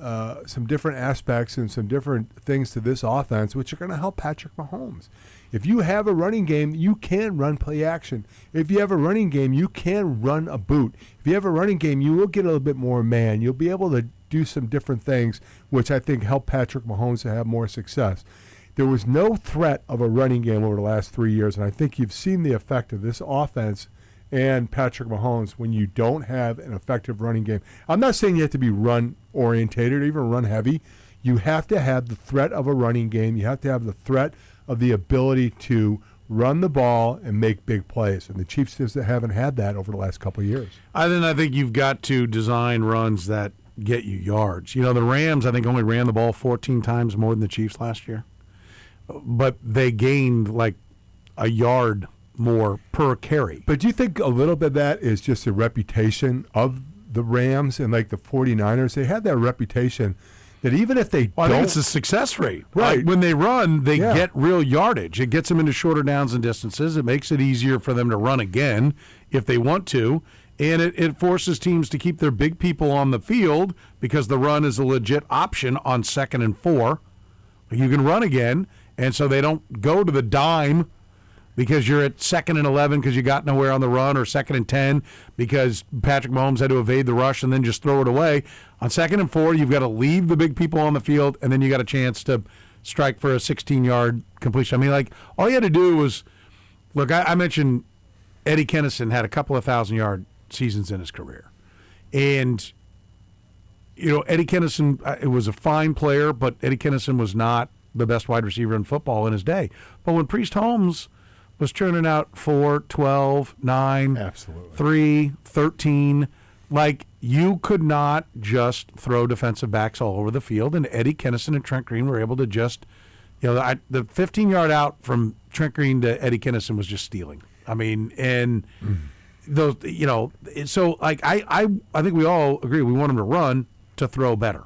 some different aspects and some different things to this offense, which are going to help Patrick Mahomes. If you have a running game, you can run play action. If you have a running game, you can run a boot. If you have a running game, you will get a little bit more man. You'll be able to do some different things, which I think help Patrick Mahomes to have more success. There was no threat of a running game over the last 3 years, and I think you've seen the effect of this offense and Patrick Mahomes when you don't have an effective running game. I'm not saying you have to be run-orientated or even run-heavy. You have to have the threat of a running game. You have to have the threat of the ability to run the ball and make big plays, and the Chiefs just haven't had that over the last couple of years. I think you've got to design runs that get you yards. The Rams, I think, only ran the ball 14 times more than the Chiefs last year. But they gained like a yard more per carry. But do you think a little bit of that is just a reputation of the Rams and like the 49ers? They had that reputation that even if they don't... I think it's the success rate. Right. When they run, they get real yardage. It gets them into shorter downs and distances. It makes it easier for them to run again if they want to. And it forces teams to keep their big people on the field because the run is a legit option on 2nd and 4. You can run again. And so they don't go to the dime because you're at 2nd and 11 because you got nowhere on the run, or 2nd and 10 because Patrick Mahomes had to evade the rush and then just throw it away. On 2nd and 4, you've got to leave the big people on the field, and then you got a chance to strike for a 16-yard completion. I mean, like, all you had to do was, look, I mentioned Eddie Kennison had a couple of 1,000-yard seasons in his career. And, Eddie Kennison, it was a fine player, but Eddie Kennison was not the best wide receiver in football in his day. But when Priest Holmes was churning out 4, 12, 9, absolutely, 3, 13, like, you could not just throw defensive backs all over the field, and Eddie Kennison and Trent Green were able to just, the 15-yard out from Trent Green to Eddie Kennison was just stealing. I mean, and those, so like I think we all agree we want him to run to throw better.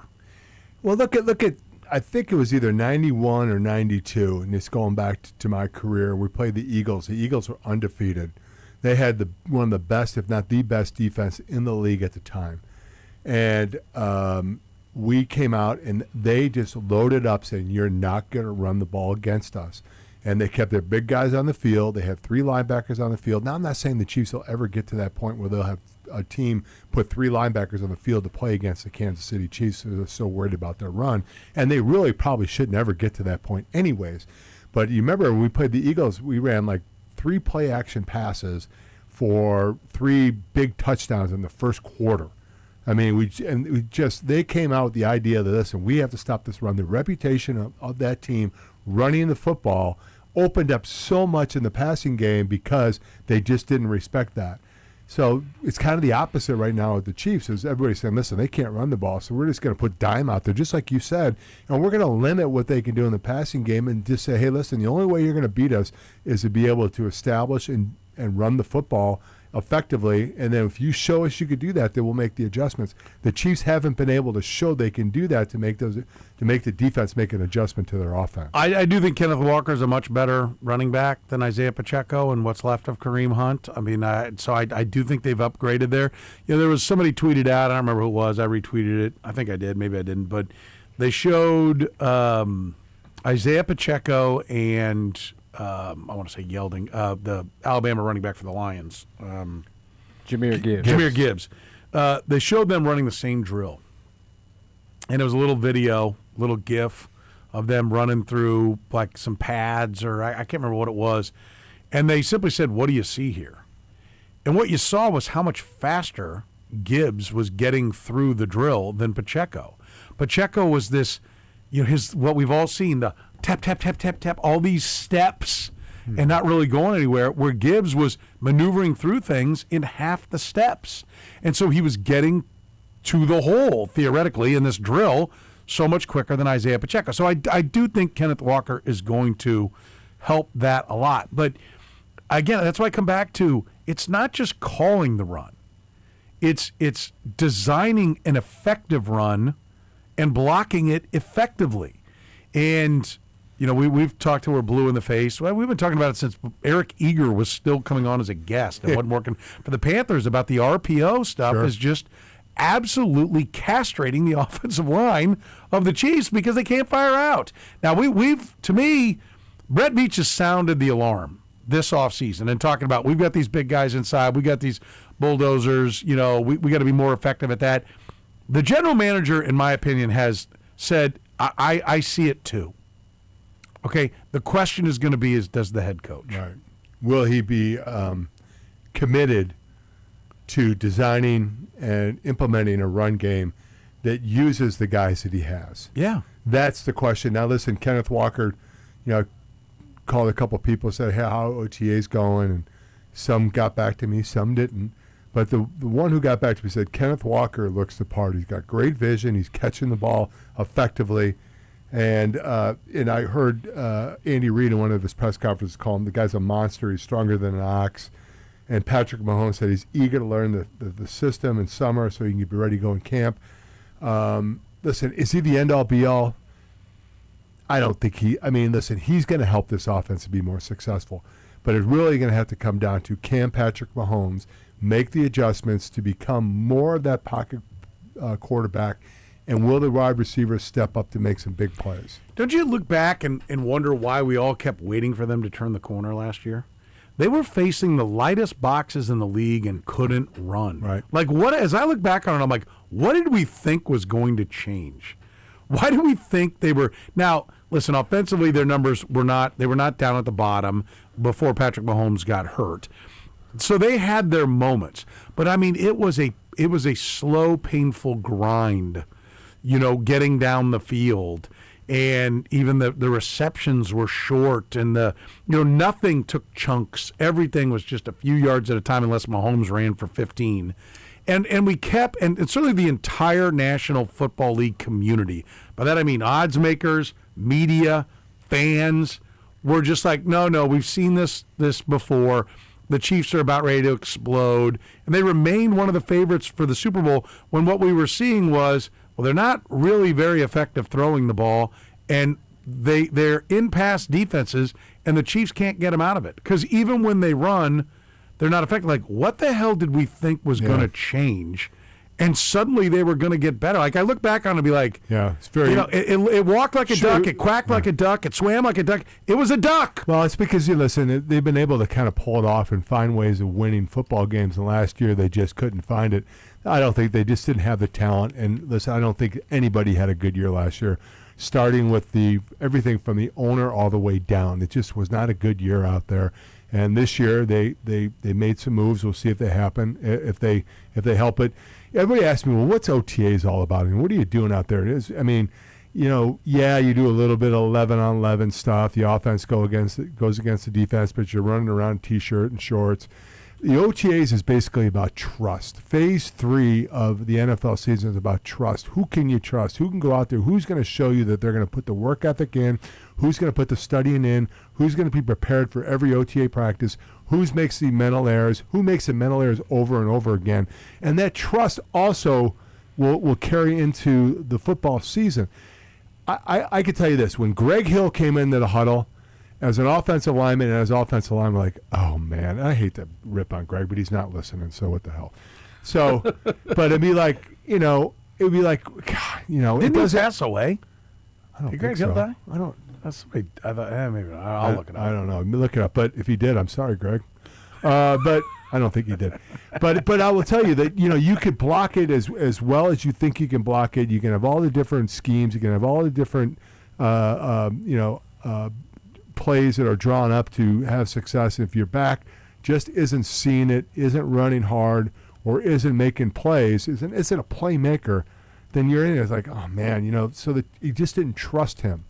Well, look at. I think it was either 91 or 92, and it's going back to my career. We played the Eagles. The Eagles were undefeated. They had one of the best, if not the best, defense in the league at the time. And we came out and they just loaded up saying, you're not going to run the ball against us. And they kept their big guys on the field. They have 3 linebackers on the field. Now, I'm not saying the Chiefs will ever get to that point where they'll have a team put 3 linebackers on the field to play against the Kansas City Chiefs who are so worried about their run. And they really probably should never get to that point anyways. But you remember when we played the Eagles, we ran like 3 play-action passes for 3 big touchdowns in the first quarter. I mean, they came out with the idea that, listen, we have to stop this run. The reputation of that team running the football opened up so much in the passing game because they just didn't respect that. So it's kind of the opposite right now with the Chiefs. Is everybody's saying, listen, they can't run the ball, so we're just going to put dime out there, just like you said, and we're going to limit what they can do in the passing game and just say, hey, listen, the only way you're going to beat us is to be able to establish and run the football effectively, and then if you show us you could do that, then we'll make the adjustments. The Chiefs haven't been able to show they can do that to make the defense make an adjustment to their offense. I do think Kenneth Walker is a much better running back than Isaiah Pacheco and what's left of Kareem Hunt. I mean, I do think they've upgraded there. You know, there was somebody tweeted out, I don't remember who it was, I retweeted it. I think I did, maybe I didn't, but they showed Isaiah Pacheco and I want to say Yelding, the Alabama running back for the Lions. Jahmyr Gibbs. Jahmyr Gibbs. They showed them running the same drill. And it was a little video, little GIF of them running through like some pads or I can't remember what it was. And they simply said, what do you see here? And what you saw was how much faster Gibbs was getting through the drill than Pacheco. Pacheco was this, what we've all seen, the tap, tap, tap, tap, tap, all these steps and not really going anywhere, where Gibbs was maneuvering through things in half the steps. And so he was getting to the hole, theoretically, in this drill so much quicker than Isaiah Pacheco. So I do think Kenneth Walker is going to help that a lot. But, again, that's why I come back to it's not just calling the run. It's designing an effective run and blocking it effectively. And we've talked till we're blue in the face. Well, we've been talking about it since Eric Eager was still coming on as a guest and wasn't working for the Panthers about the RPO stuff is just absolutely castrating the offensive line of the Chiefs because they can't fire out. Now, to me, Brett Veach has sounded the alarm this offseason and talking about we've got these big guys inside, we got these bulldozers, we got to be more effective at that. The general manager, in my opinion, has said, I see it too. Okay, the question is going to be does the head coach? Right. Will he be committed to designing and implementing a run game that uses the guys that he has? Yeah. That's the question. Now, listen, Kenneth Walker, called a couple people, said, hey, how OTA's going, and some got back to me, some didn't. But the one who got back to me said, Kenneth Walker looks the part. He's got great vision. He's catching the ball effectively. And I heard Andy Reid in one of his press conferences call him, the guy's a monster. He's stronger than an ox. And Patrick Mahomes said he's eager to learn the system in summer so he can be ready to go in camp. Listen, is he the end-all, be-all? I don't think listen, he's going to help this offense to be more successful. But it's really going to have to come down to, can Patrick Mahomes make the adjustments to become more of that pocket quarterback, and will the wide receivers step up to make some big plays? Don't you look back and wonder why we all kept waiting for them to turn the corner last year? They were facing the lightest boxes in the league and couldn't run. Right. Like, as I look back on it, I'm like, what did we think was going to change? Why did we think they were – now, listen, offensively, their numbers were not down at the bottom before Patrick Mahomes got hurt. So they had their moments. But, I mean, it was a slow, painful grind, getting down the field. And even the receptions were short, and nothing took chunks. Everything was just a few yards at a time, unless Mahomes ran for 15. And we kept, and certainly the entire National Football League community, by that I mean odds makers, media, fans, were just like, no, we've seen this before. The Chiefs are about ready to explode, and they remain one of the favorites for the Super Bowl when what we were seeing was, well, they're not really very effective throwing the ball, and they're in-pass defenses, and the Chiefs can't get them out of it. Because even when they run, they're not effective. Like, what the hell did we think was going to change? and suddenly they were going to get better. Like I look back on it and be like, yeah, it's very. It walked like a duck, it quacked like a duck, it swam like a duck. It was a duck. Well, it's because they've been able to kind of pull it off and find ways of winning football games. And last year they just couldn't find it. I don't think they just didn't have the talent. And listen, I don't think anybody had a good year last year. Starting with everything from the owner all the way down, it just was not a good year out there. And this year they made some moves. We'll see if they happen, if they help it. Everybody asks me, well, what's OTAs all about? I mean, what are you doing out there? I mean, you do a little bit of 11-on-11 stuff. The offense goes against the defense, but you're running around T-shirt and shorts. The OTAs is basically about trust. Phase 3 of the NFL season is about trust. Who can you trust? Who can go out there? Who's going to show you that they're going to put the work ethic in? Who's going to put the studying in? Who's going to be prepared for every OTA practice? Who makes the mental errors? Who makes the mental errors over and over again? And that trust also will carry into the football season. I could tell you this. When Greg Hill came into the huddle, as an offensive lineman and as offensive lineman, like, oh, man, I hate to rip on Greg, but he's not listening, so what the hell. So, but it'd be like, God, Didn't he pass away? I don't Did think Greg so. Hill die? I don't. That's I thought, maybe I'll look it up. I don't know. Look it up. But if he did, I'm sorry, Greg. But I don't think he did. But I will tell you that, you could block it as well as you think you can block it. You can have all the different schemes. You can have all the different, plays that are drawn up to have success. If your back just isn't seeing it, isn't running hard, or isn't making plays, isn't a playmaker, then you're in it. It's like, oh man, so that you just didn't trust him.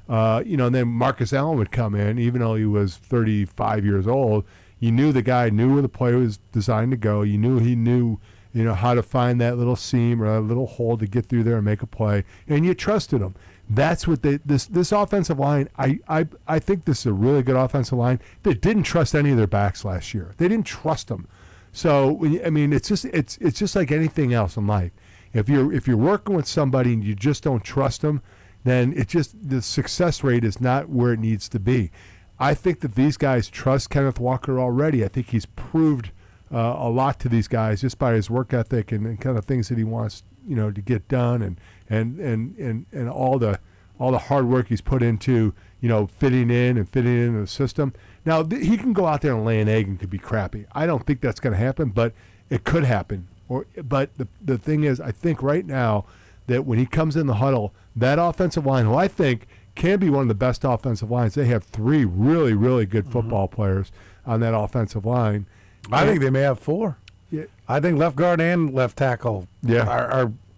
And then Marcus Allen would come in, even though he was 35 years old. You knew the guy knew where the play was designed to go. You knew he knew, how to find that little seam or that little hole to get through there and make a play, and you trusted him. That's what this offensive line. I think this is a really good offensive line. They didn't trust any of their backs last year. They didn't trust them. So it's just like anything else in life. If you're working with somebody and you just don't trust them, then the success rate is not where it needs to be. I think that these guys trust Kenneth Walker already. I think he's proved a lot to these guys just by his work ethic and kind of things that he wants, to get done and all the hard work he's put into, fitting in into the system. Now he can go out there and lay an egg and could be crappy. I don't think that's going to happen, but it could happen. But the thing is, I think right now that when he comes in the huddle, that offensive line, who I think can be one of the best offensive lines, they have 3 really, really good football players on that offensive line. I think they may have 4. Yeah. I think left guard and left tackle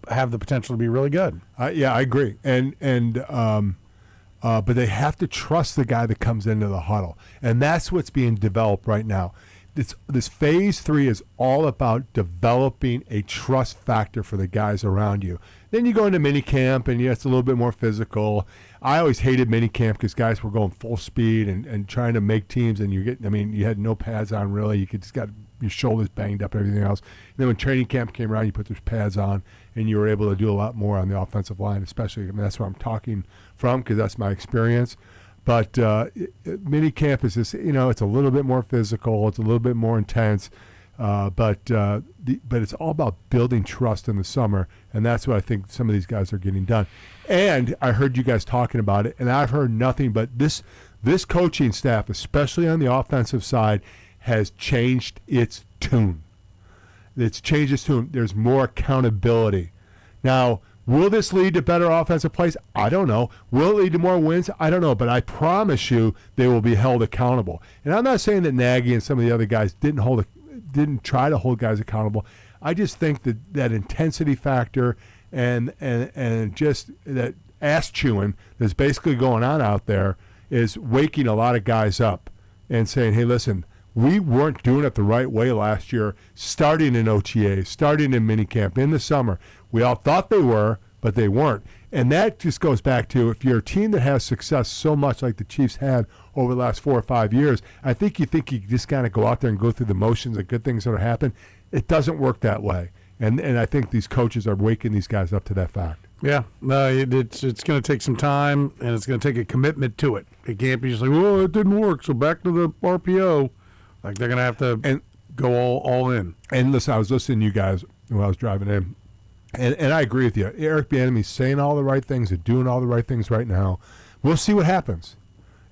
have the potential to be really good. Yeah, I agree. But they have to trust the guy that comes into the huddle, and that's what's being developed right now. This phase 3 is all about developing a trust factor for the guys around you. Then you go into mini camp, and it's a little bit more physical. I always hated mini camp because guys were going full speed and trying to make teams, and you had no pads on really. You just got your shoulders banged up and everything else. And then when training camp came around, you put those pads on, and you were able to do a lot more on the offensive line, especially. That's where I'm talking from because that's my experience. But mini camp is just, it's a little bit more physical. It's a little bit more intense. But it's all about building trust in the summer, and that's what I think some of these guys are getting done. And I heard you guys talking about it, and I've heard nothing but this coaching staff, especially on the offensive side, has changed its tune. It's changed its tune. There's more accountability. Now, will this lead to better offensive plays? I don't know. Will it lead to more wins? I don't know. But I promise you they will be held accountable. And I'm not saying that Nagy and some of the other guys didn't try to hold guys accountable. I just think that intensity factor and just that ass chewing that's basically going on out there is waking a lot of guys up and saying, hey, listen, we weren't doing it the right way last year, starting in OTA, starting in minicamp, in the summer. We all thought they were, but they weren't. And that just goes back to, if you're a team that has success so much like the Chiefs had over the last 4 or 5 years, I think you just kind of go out there and go through the motions of good things that are happening. It doesn't work that way. And I think these coaches are waking these guys up to that fact. Yeah, no, it's going to take some time, and it's going to take a commitment to it. It can't be just like, well, it didn't work, so back to the RPO. Like, they're going to have to go all in. And listen, I was listening to you guys while I was driving in. And I agree with you. Eric Bieniemy's saying all the right things and doing all the right things right now. We'll see what happens.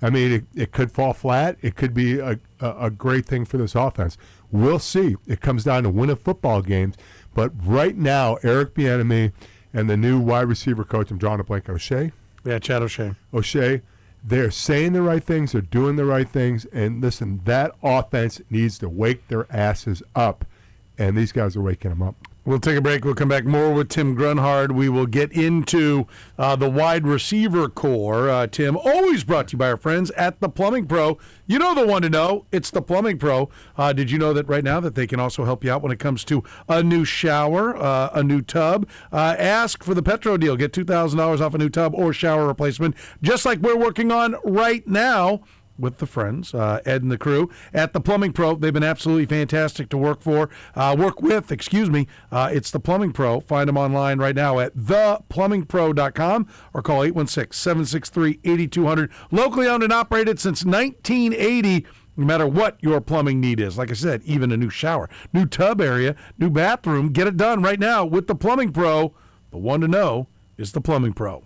I mean, it could fall flat. It could be a great thing for this offense. We'll see. It comes down to winning football games. But right now, Eric Bieniemy and the new wide receiver coach, I'm drawing a blank, O'Shea? Yeah, Chad O'Shea. O'Shea, they're saying the right things. They're doing the right things. And listen, that offense needs to wake their asses up. And these guys are waking them up. We'll take a break. We'll come back more with Tim Grunhard. We will get into the wide receiver core. Tim, always brought to you by our friends at The Plumbing Pro. You know the one to know. It's The Plumbing Pro. Did you know that right now that they can also help you out when it comes to a new shower, a new tub? Ask for the Petro deal. Get $2,000 off a new tub or shower replacement, just like we're working on right now with the friends, Ed and the crew at The Plumbing Pro. They've been absolutely fantastic to work with. It's The Plumbing Pro. Find them online right now at theplumbingpro.com or call 816-763-8200. Locally owned and operated since 1980. No matter what your plumbing need is. Like I said, even a new shower, new tub area, new bathroom. Get it done right now with The Plumbing Pro. The one to know is The Plumbing Pro.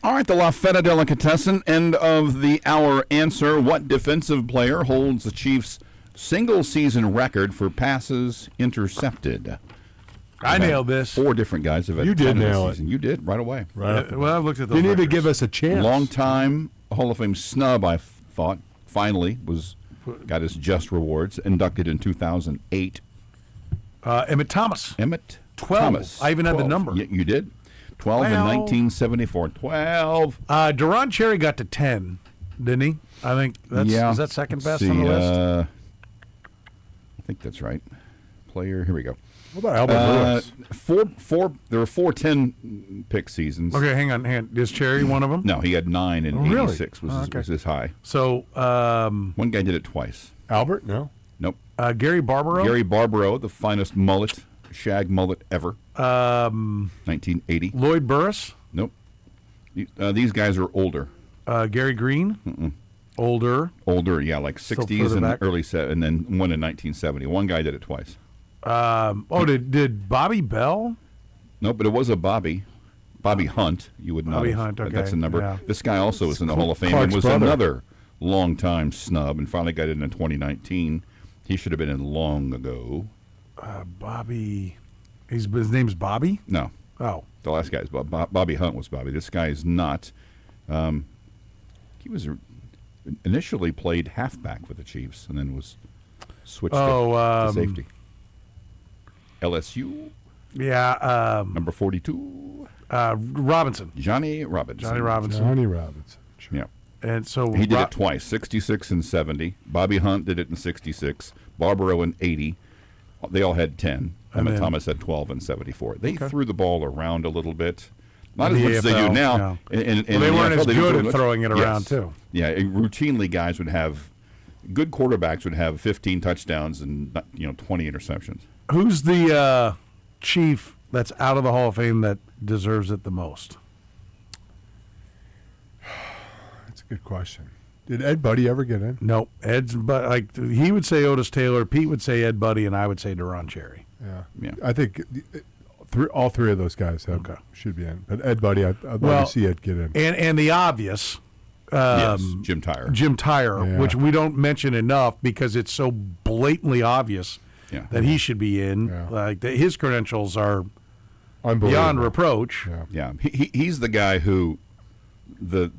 All right, the La Feta Delicatessen, end of the hour answer. What defensive player holds the Chiefs' single-season record for passes intercepted? I nailed this. 4 different guys have had You did 10 in the nail it. season. You did right away. Right. Well, I've looked at those. Didn't even records. give us a chance. Long time Hall of Fame snub, I thought, finally got his just rewards. Inducted in 2008. Emmett Thomas. Emmett 12. Thomas. I even had the 12. number. You did. 12 in 1974. 12. Duron Cherry got to 10, didn't he? I think that's is that second best on the list? I think that's right. Player. Here we go. What about Albert Lewis? There were 4 10-pick seasons. Okay, hang on. Is Cherry one of them? No, he had 9 in really? 86 was his high. So one guy did it twice. Albert? No. Nope. Gary Barbaro? Gary Barbaro, the finest shag mullet ever. 1980. Lloyd Burris? Nope. These guys are older. Gary Green? Mm-mm. Older, yeah, like 60s further and back? early and then one in 1970. One guy did it twice. Did Bobby Bell? No, but it was a Bobby Hunt. You would know. Bobby Hunt, But okay, that's a number. yeah. This guy also is in the Hall of Fame Clark's and was brother. another long-time snub and finally got in 2019. He should have been in long ago. Bobby. His name's Bobby? No. Oh. The last guy's Bobby Hunt was Bobby. This guy is not. He was initially played halfback for the Chiefs and then was switched to safety. LSU? Yeah. Number 42? Robinson. Johnny Robinson. Johnny Robinson. Yeah. And so he did it twice, 66 and 70. Bobby Hunt did it in 66. Barbaro in 80. They all had 10. Emmett Thomas had 12 and 74. They threw the ball around a little bit. Not as much as they do now. Yeah. They weren't as good at throwing it around, too. Yeah, routinely guys would have, good quarterbacks would have 15 touchdowns and 20 interceptions. Who's the Chief that's out of the Hall of Fame that deserves it the most? That's a good question. Did Ed Buddy ever get in? No. He would say Otis Taylor, Pete would say Ed Buddy, and I would say Duron Cherry. Yeah. I think all 3 of those guys should be in. But Ed Buddy, I'd love to see Ed get in. And the obvious. Yes, Jim Tyre. Jim Tyre, which we don't mention enough because it's so blatantly obvious that he should be in. Like his credentials are beyond reproach. Yeah. He's the guy who the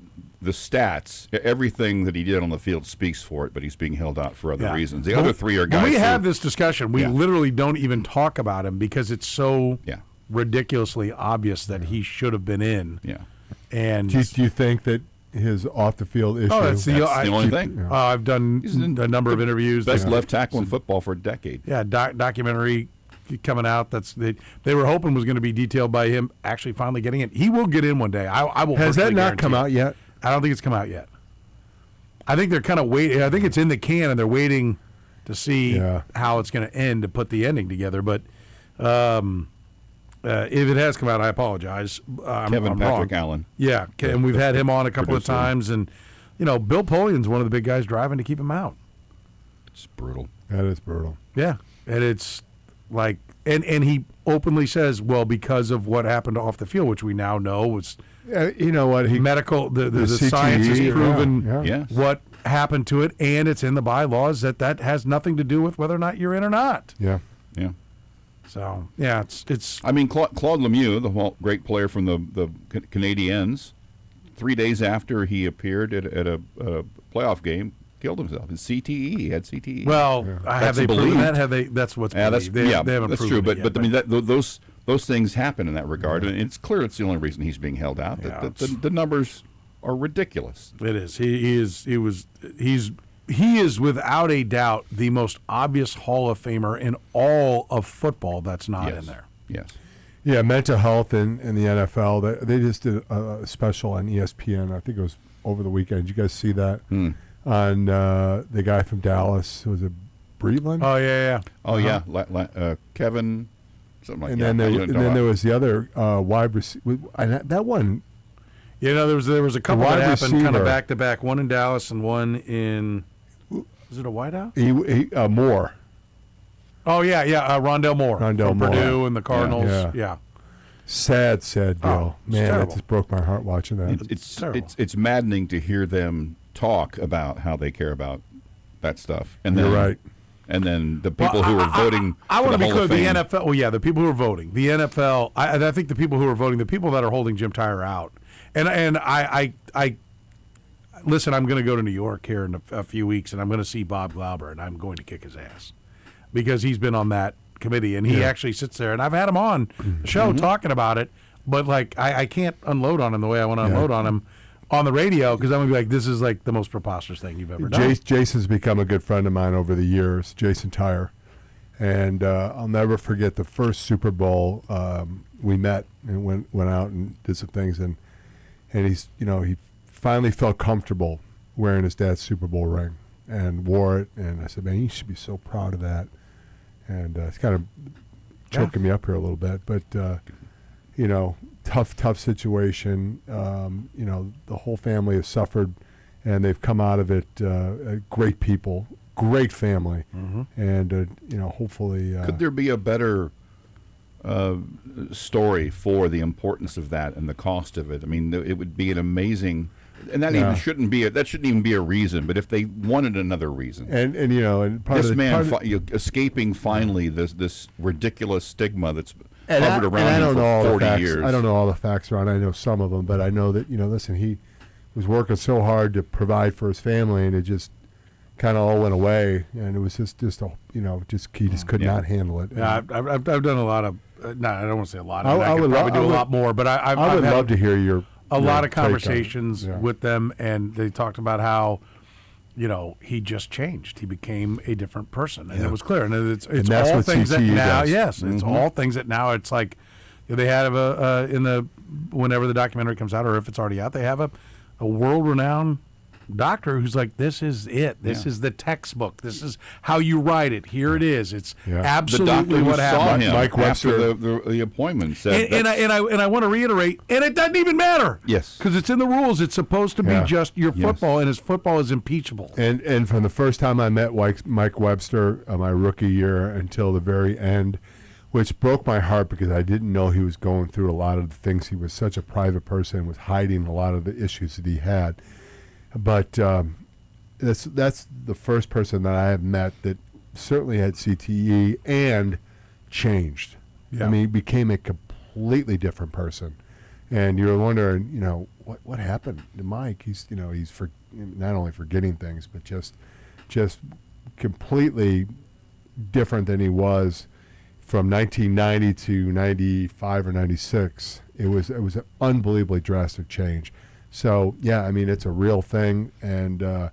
stats, everything that he did on the field speaks for it, but he's being held out for other reasons. The other 3 are guys. When we have this discussion, we literally don't even talk about him because it's so ridiculously obvious that he should have been in. Yeah. And do you think that his off-the-field issue? That's the only thing. I've done a number of interviews. Best left tackle in football for a decade. Yeah, documentary coming out. They were hoping was going to be detailed by him actually finally getting in. He will get in one day. I will. Has that not come guarantee out yet? I don't think it's come out yet. I think they're kind of waiting. I think it's in the can, and they're waiting to see how it's going to end to put the ending together. But if it has come out, I apologize. I'm Kevin Patrick wrong. Allen. Yeah, and we've had him on a couple of producer. times, and Bill Polian's one of the big guys driving to keep him out. It's brutal. That is brutal. Yeah, and it's like, and he openly says, well, because of what happened off the field, which we now know was. You know what? Medical, the CTE, science has proven Yes. what happened to it, and it's in the bylaws that has nothing to do with whether or not you're in or not. Yeah. So, yeah, it's. I mean, Claude Lemieux, the great player from the Canadiens, 3 days after he appeared at a playoff game, killed himself. His CTE. He had CTE. Well, have they proven that? Have they? That's what's believed. they haven't that's proven true. it yet, But I mean, those things happen in that regard, and it's clear it's the only reason he's being held out. The numbers are ridiculous. It is. He is without a doubt the most obvious Hall of Famer in all of football that's not in there. Yes. Yeah, mental health in the NFL. They just did a special on ESPN. I think it was over the weekend. Did you guys see that? On the guy from Dallas. Was it Breitland? Oh, yeah. Oh, yeah. Kevin, something like and that. Then there was the other wide receiver. That one. There was a couple wide that happened kind of receiver. back to back. One in Dallas and one in. Is it a whiteout? Moore. Oh yeah, Rondell Moore from Moore. Purdue and the Cardinals. Yeah. Sad deal. Man, that just broke my heart watching that. It's maddening to hear them talk about how they care about that stuff. And then, You're right. And then the people who are voting I want to be clear, the Fame. NFL, well, yeah, the people who are voting. The NFL, I think the people who are voting, the people that are holding Jim Tyre out. And I listen, I'm going to go to New York here in a few weeks, and I'm going to see Bob Glauber, and I'm going to kick his ass. Because he's been on that committee, and he actually sits there, and I've had him on the show talking about it, but like I can't unload on him the way I want to unload on him on the radio, because I'm going to be like, this is like the most preposterous thing you've ever done. Jason's become a good friend of mine over the years, Jason Tyre. And I'll never forget the first Super Bowl we met and went out and did some things, and he's, he finally felt comfortable wearing his dad's Super Bowl ring and wore it, and I said, man, you should be so proud of that. And it's kind of choking me up here a little bit, but tough situation. The whole family has suffered, and they've come out of it great people, great family, and hopefully. Could there be a better story for the importance of that and the cost of it? I mean, it would be an amazing. And that shouldn't even be a reason. But if they wanted another reason, and part this of man escaping finally this ridiculous stigma that's hovered around him for 40 years. I don't know all the facts around. I know some of them, but I know that listen, he was working so hard to provide for his family, and it just kind of all went away, and it was he just could not handle it. Yeah, I've done a lot of. No, I don't want to say a lot. I could probably do a lot more, but I would love to hear your. A lot of conversations with them, and they talked about how, he just changed. He became a different person, and it was clear. And it's all things that now, it's all things that now it's like they have whenever the documentary comes out, or if it's already out, they have a world-renowned doctor who's like, this is it. This is the textbook. This is how you write it. Here it is. It's absolutely what happened. Mike Webster, the appointment said, and I want to reiterate, and it doesn't even matter. Yes, because it's in the rules. It's supposed to be just your football, and his football is impeachable. And from the first time I met Mike Webster, my rookie year, until the very end, which broke my heart because I didn't know he was going through a lot of the things. He was such a private person, was hiding a lot of the issues that he had. But that's the first person that I have met that certainly had CTE and changed. Yeah. I mean, he became a completely different person. And you're wondering, what happened to Mike? He's not only forgetting things, but just completely different than he was from 1990 to 95 or 96. It was an unbelievably drastic change. So, yeah, I mean, it's a real thing, and the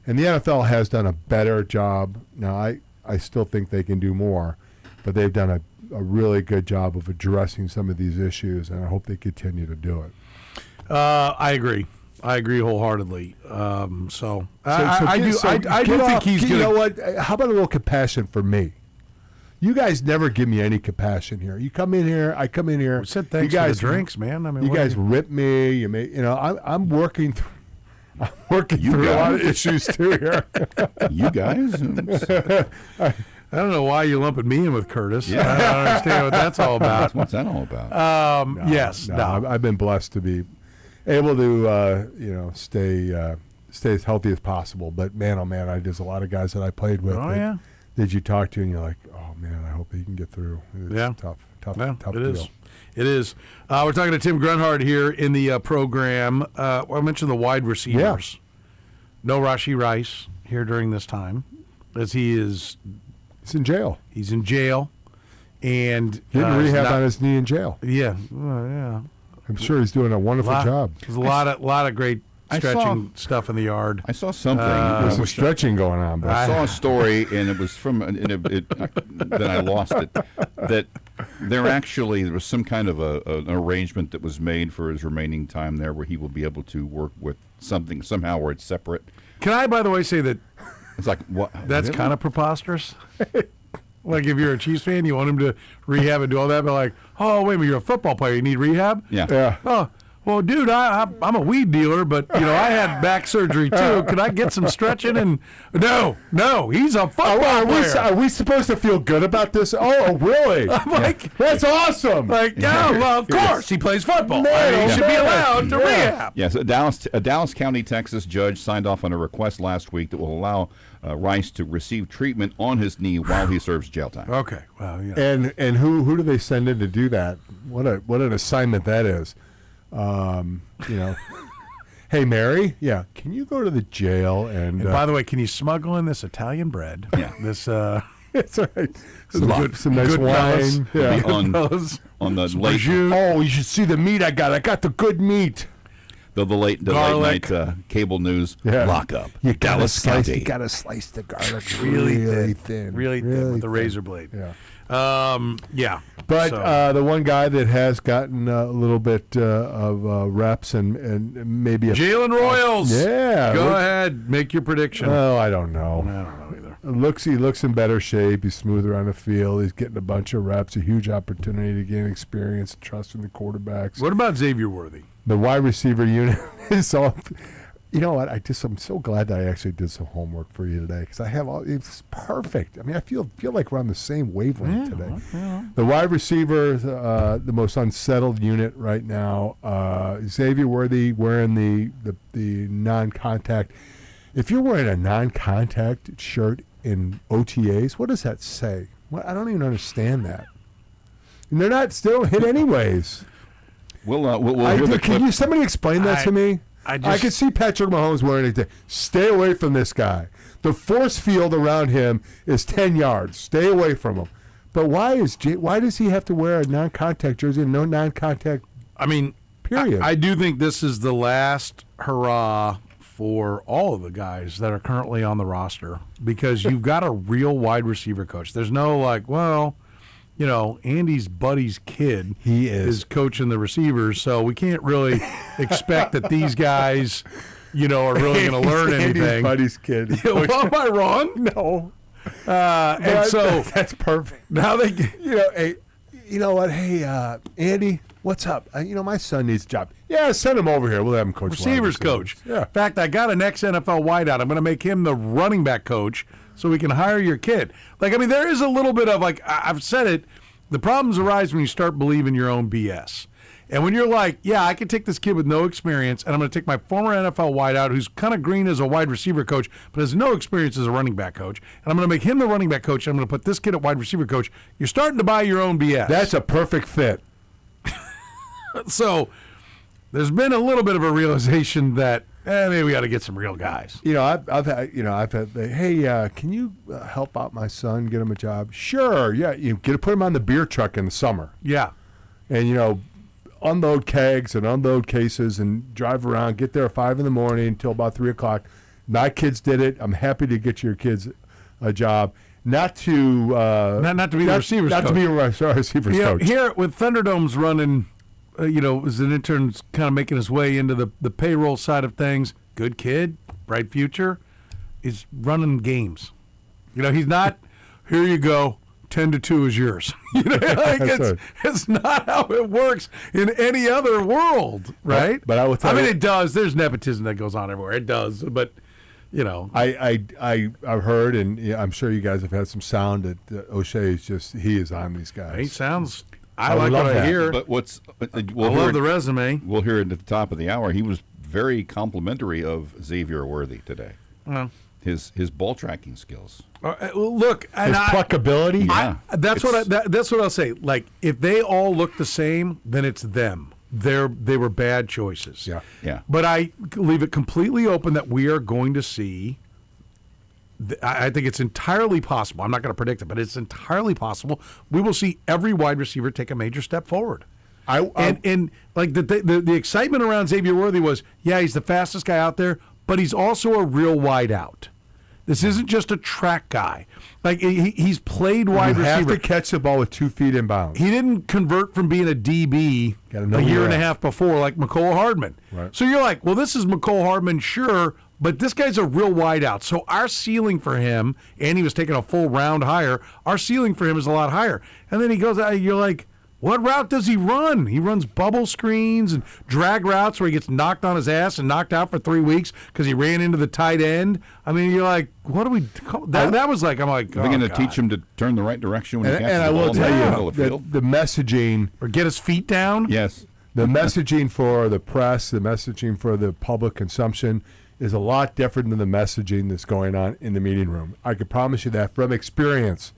NFL has done a better job. Now, I still think they can do more, but they've done a really good job of addressing some of these issues, and I hope they continue to do it. I agree wholeheartedly. I do think he's going to... You know what? How about a little compassion for me? You guys never give me any compassion here. You come in here, I come in here. We said thanks for the drinks, man. I mean, you guys rip me. You may, I'm working through. I'm working through a lot of issues too here. You guys. I don't know why you're lumping me in with Kurtis. Yeah. I don't understand what that's all about. What's that all about? I've been blessed to be able to, stay as healthy as possible. But man, oh man, there's a lot of guys that I played with. Oh yeah. Did you talk to and you're like, oh man, I hope he can get through. It's tough deal. It is. We're talking to Tim Grunhard here in the program. I mentioned the wide receivers. Yeah. No Rashee Rice here during this time, as he's in jail. He's in jail, and getting rehab on his knee in jail. Yeah, yeah. I'm sure he's doing a wonderful job. There's a lot of great stretching stuff in the yard. I saw something. There's some stretching going on. But I saw a story, and it was from then I lost it. That there was some kind of an arrangement that was made for his remaining time there, where he will be able to work with something somehow where it's separate. Can I, by the way, say that it's like what? That's kind of preposterous. Like if you're a Chiefs fan, you want him to rehab and do all that, but like, oh wait a minute, you're a football player, you need rehab? Yeah. Oh. Well, dude, I'm a weed dealer, but I had back surgery too. Could I get some stretching? And no, he's a football player. Are we supposed to feel good about this? Oh, really? I'm like, that's awesome. Like, yeah, well, of course he plays football. He should be allowed to rehab. Yes, a Dallas County, Texas judge signed off on a request last week that will allow Rice to receive treatment on his knee while he serves jail time. Okay, well, yeah. And who do they send in to do that? What an assignment that is. Hey, Mary, can you go to the jail and by the way, can you smuggle in this Italian bread? Yeah. This it's all right. Some nice good wine. fellas. On the late. Oh, you should see the meat I got. I got the good meat. The late night cable news lockup. You gotta Dallas slice. County. You gotta slice the garlic really thin, really thin with a razor blade. Yeah. But the one guy that has gotten a little bit of reps and maybe Jalen Royals. Yeah. Go ahead, make your prediction. Oh, I don't know. I don't know either. He looks in better shape. He's smoother on the field. He's getting a bunch of reps. A huge opportunity to gain experience and trust in the quarterbacks. What about Xavier Worthy? The wide receiver unit is all. You know what? I'm so glad that I actually did some homework for you today because I have all. It's perfect. I mean, I feel like we're on the same wavelength today. Yeah. The wide receiver, the most unsettled unit right now. Xavier Worthy wearing the non-contact. If you're wearing a non-contact shirt in OTAs, what does that say? Well, I don't even understand that. And they don't hit anyways. We'll hear the clip. Can somebody explain that to me? I can see Patrick Mahomes wearing it. Stay away from this guy. The force field around him is 10 yards. Stay away from him. But why does he have to wear a non-contact jersey and no non-contact? I mean, period. I do think this is the last hurrah for all of the guys that are currently on the roster because you've got a real wide receiver coach. There's no Andy's buddy's kid is coaching the receivers, so we can't really expect that these guys, are really going to learn anything. Andy's buddy's kid. Well, am I wrong? No. And so that's perfect. Now they, hey, you know what? Hey, Andy, what's up? My son needs a job. Yeah, send him over here. We'll have him coach. Receivers coach. Yeah. In fact, I got an ex-NFL wideout. I'm going to make him the running back coach so we can hire your kid. There is a little bit of I've said it, the problems arise when you start believing your own BS. And when you're like, yeah, I can take this kid with no experience, and I'm going to take my former NFL wideout who's kind of green as a wide receiver coach, but has no experience as a running back coach, and I'm going to make him the running back coach, and I'm going to put this kid at wide receiver coach. You're starting to buy your own BS. That's a perfect fit. So there's been a little bit of a realization that maybe we got to get some real guys. I've had, hey, can you help out my son, get him a job? Sure, yeah. You put him on the beer truck in the summer. Yeah. And, unload kegs and unload cases and drive around, get there at 5 in the morning until about 3 o'clock. My kids did it. I'm happy to get your kids a job. Not to be the receivers coach. Not to be a receivers coach. Here with Thunderdome's running, as an intern kind of making his way into the payroll side of things. Good kid, bright future. He's running games. He's not, here you go, 10-2 is yours. It's not how it works in any other world, right? But I will tell you. it does. There's nepotism that goes on everywhere. It does, but I've heard, and I'm sure you guys have had some sound that O'Shea he is on these guys. He sounds. I like what I hear. But I love the resume. We'll hear it at the top of the hour. He was very complimentary of Xavier Worthy today. Well, his ball tracking skills. Look, his pluckability. Yeah, that's what I'll say. Like, if they all look the same, then it's them. They were bad choices. Yeah. But I leave it completely open that we are going to see. I think it's entirely possible. I'm not going to predict it, but it's entirely possible we will see every wide receiver take a major step forward. And the excitement around Xavier Worthy was, yeah, he's the fastest guy out there, but he's also a real wideout. This isn't just a track guy. Like, he's played wide receiver. You have to catch the ball with 2 feet in bounds. He didn't convert from being a DB a year and a half before like McCole Hardman. Right. So you're like, well, this is McCole Hardman, sure, but this guy's a real wideout. So our ceiling for him, and he was taking a full round higher, our ceiling for him is a lot higher. And then he goes out, you're like, What route does he run? He runs bubble screens and drag routes where he gets knocked on his ass and knocked out for 3 weeks because he ran into the tight end. I mean, you're like, what do we call that? That was like, I'm like, Are we going to teach him to turn the right direction when he catches And the I ball will in the tell middle you, of the field? the messaging. Or get his feet down? Yes. The messaging for the press, the messaging for the public consumption is a lot different than the messaging that's going on in the meeting room. I can promise you that from experience.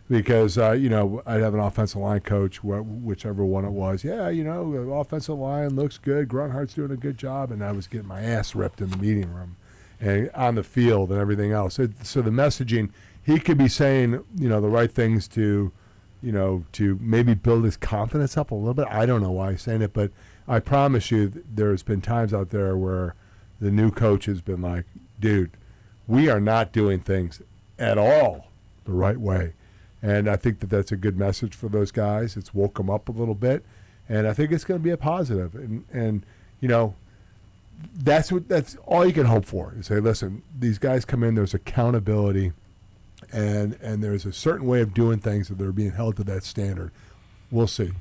Because, I'd have an offensive line coach, whichever one it was. Yeah, the offensive line looks good. Grunhardt's doing a good job. And I was getting my ass ripped in the meeting room and on the field and everything else. So the messaging, he could be saying, the right things to maybe build his confidence up a little bit. I don't know why he's saying it, but I promise you there's been times out there where the new coach has been like, dude, we are not doing things at all the right way. And I think that's a good message for those guys. It's woke them up a little bit, and I think it's going to be a positive. And that's all you can hope for. You say, listen, these guys come in. There's accountability, and there's a certain way of doing things that they're being held to that standard. We'll see.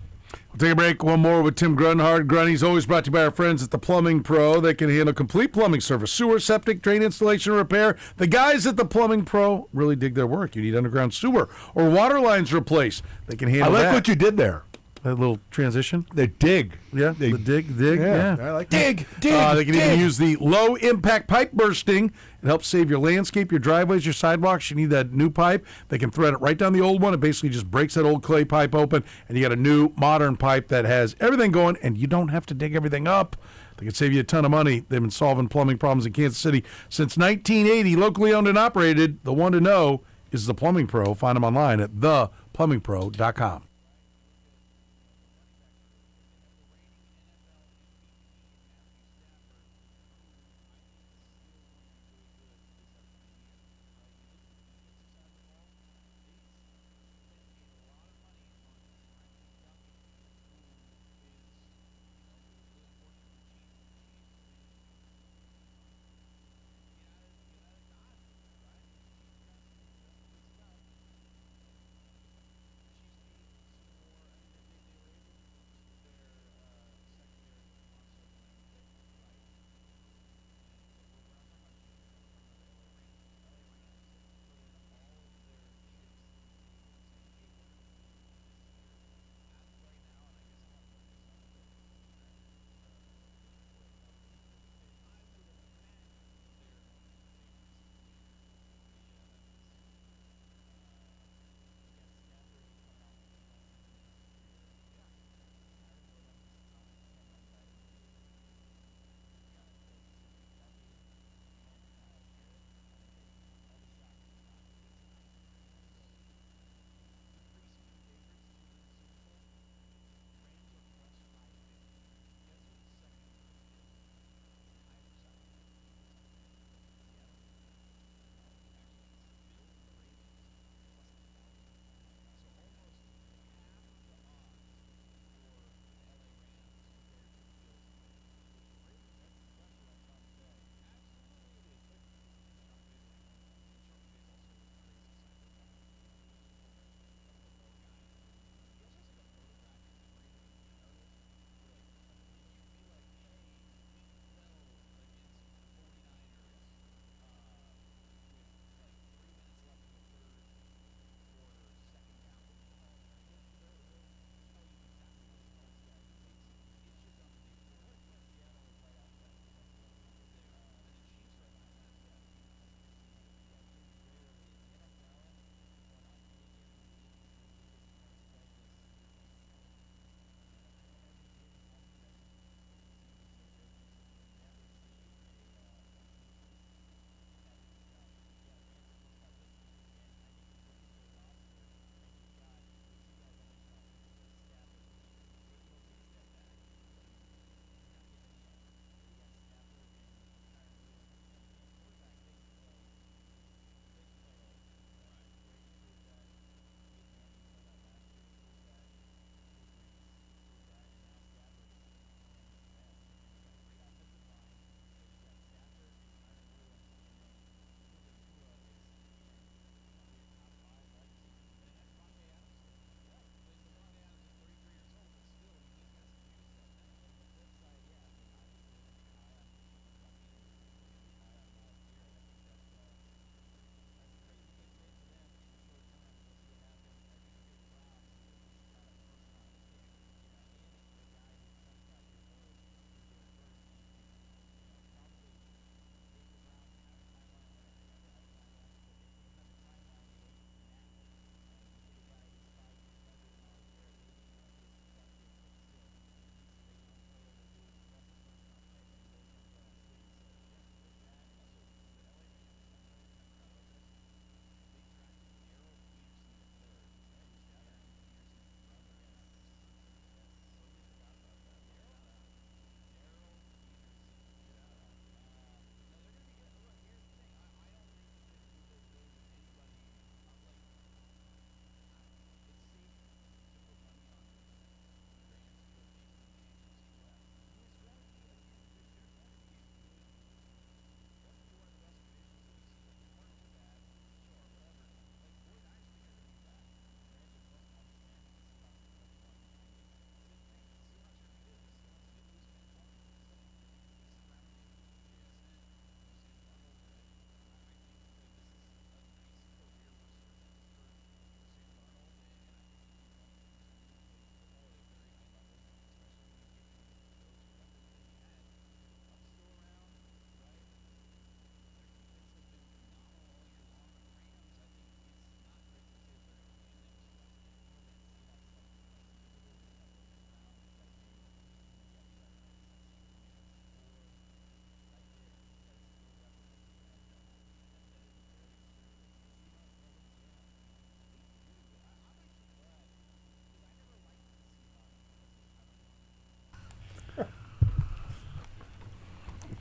We'll take a break. One more with Tim Grunhard. Grunny's always brought to you by our friends at the Plumbing Pro. They can handle complete plumbing service, sewer, septic, drain installation, repair. The guys at the Plumbing Pro really dig their work. You need underground sewer or water lines replaced. They can handle that. I like what you did there. That little transition. They dig. Yeah, the dig. Yeah. I like Dig. They can even use the low-impact pipe bursting. It helps save your landscape, your driveways, your sidewalks. You need that new pipe. They can thread it right down the old one. It basically just breaks that old clay pipe open, and you got a new modern pipe that has everything going, and you don't have to dig everything up. They can save you a ton of money. They've been solving plumbing problems in Kansas City since 1980. Locally owned and operated. The one to know is the Plumbing Pro. Find them online at theplumbingpro.com.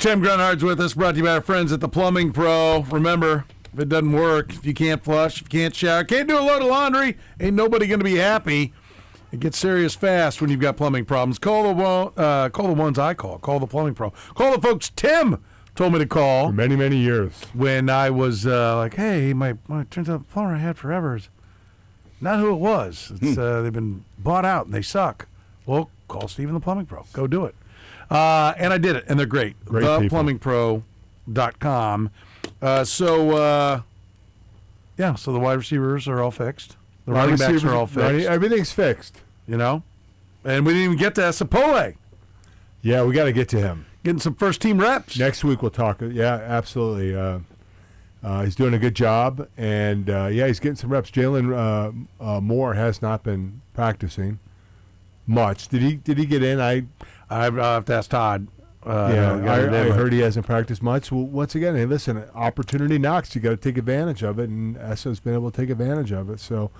Tim Grunhard's with us, brought to you by our friends at the Plumbing Pro. Remember, if it doesn't work, if you can't flush, if you can't shower, can't do a load of laundry, ain't nobody going to be happy. It gets serious fast when you've got plumbing problems. Call the ones I call. Call the Plumbing Pro. Call the folks Tim told me to call. For many, many years. When I was like, hey, my turns out the plumber I had forever is not who it was. It's they've been bought out and they suck. Well, call Steven the Plumbing Pro. Go do it. And I did it, and they're great. ThePlumbingPro.com. So the wide receivers are all fixed. The running backs are all fixed. Everything's fixed. You know? And we didn't even get to Seaboldt. Yeah, we got to get to him. Getting some first-team reps. Next week we'll talk. Yeah, absolutely. He's doing a good job, and he's getting some reps. Jalen Moore has not been practicing much. Did he get in? I have to ask Todd. I heard he hasn't practiced much. Well, once again, hey, listen, opportunity knocks. You got to take advantage of it, and Esso's been able to take advantage of it. So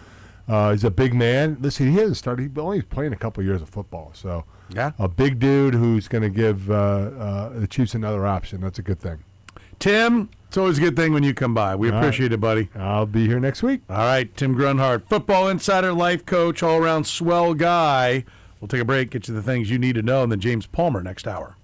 he's a big man. Listen, he hasn't started. He only playing a couple years of football. So a big dude who's going to give the Chiefs another option. That's a good thing. Tim, it's always a good thing when you come by. We appreciate it, buddy. I'll be here next week. All right, Tim Grunhard, football insider, life coach, all-around swell guy. We'll take a break, get you the things you need to know, and then James Palmer next hour.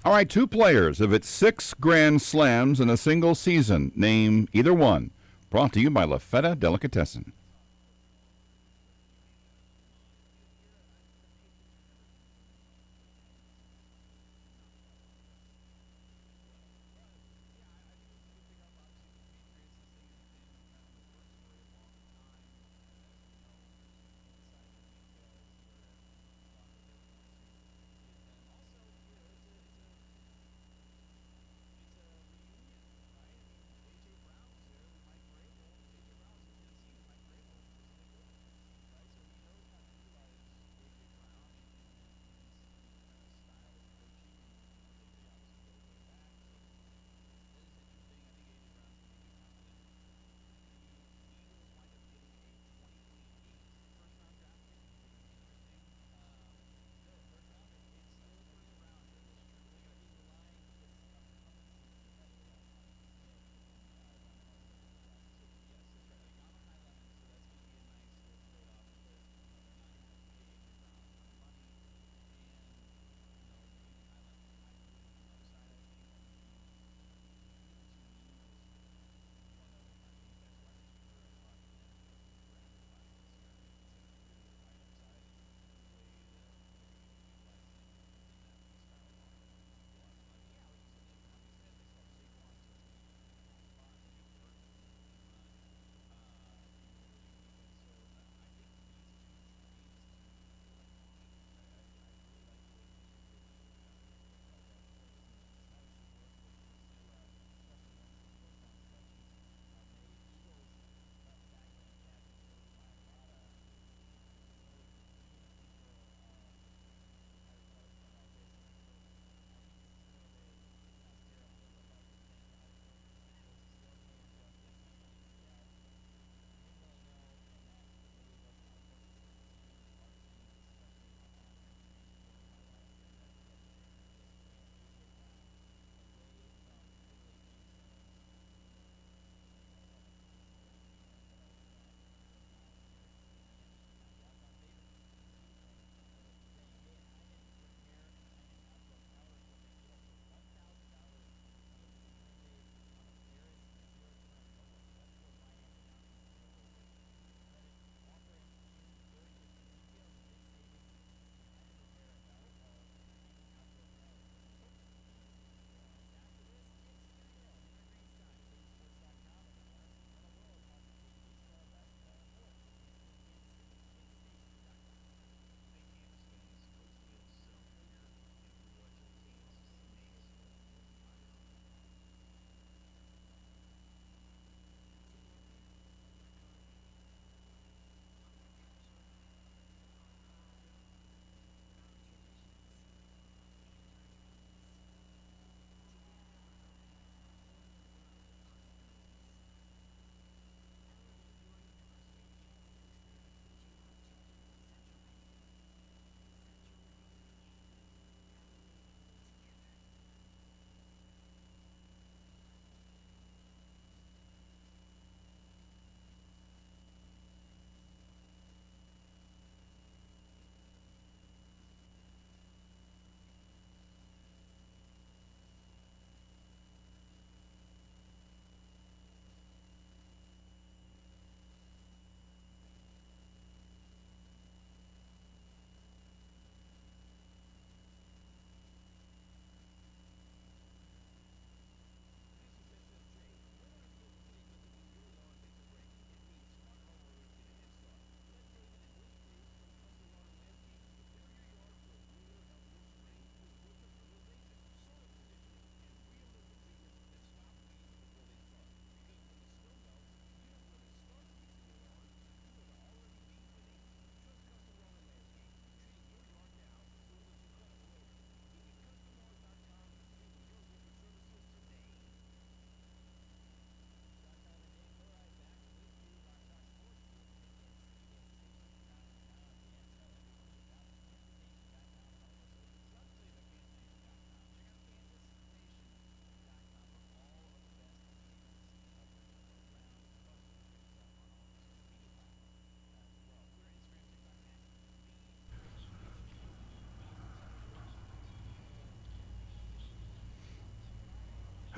All right, 2 players of its 6 Grand Slams in a single season. Name either one. Brought to you by La Feta Delicatessen.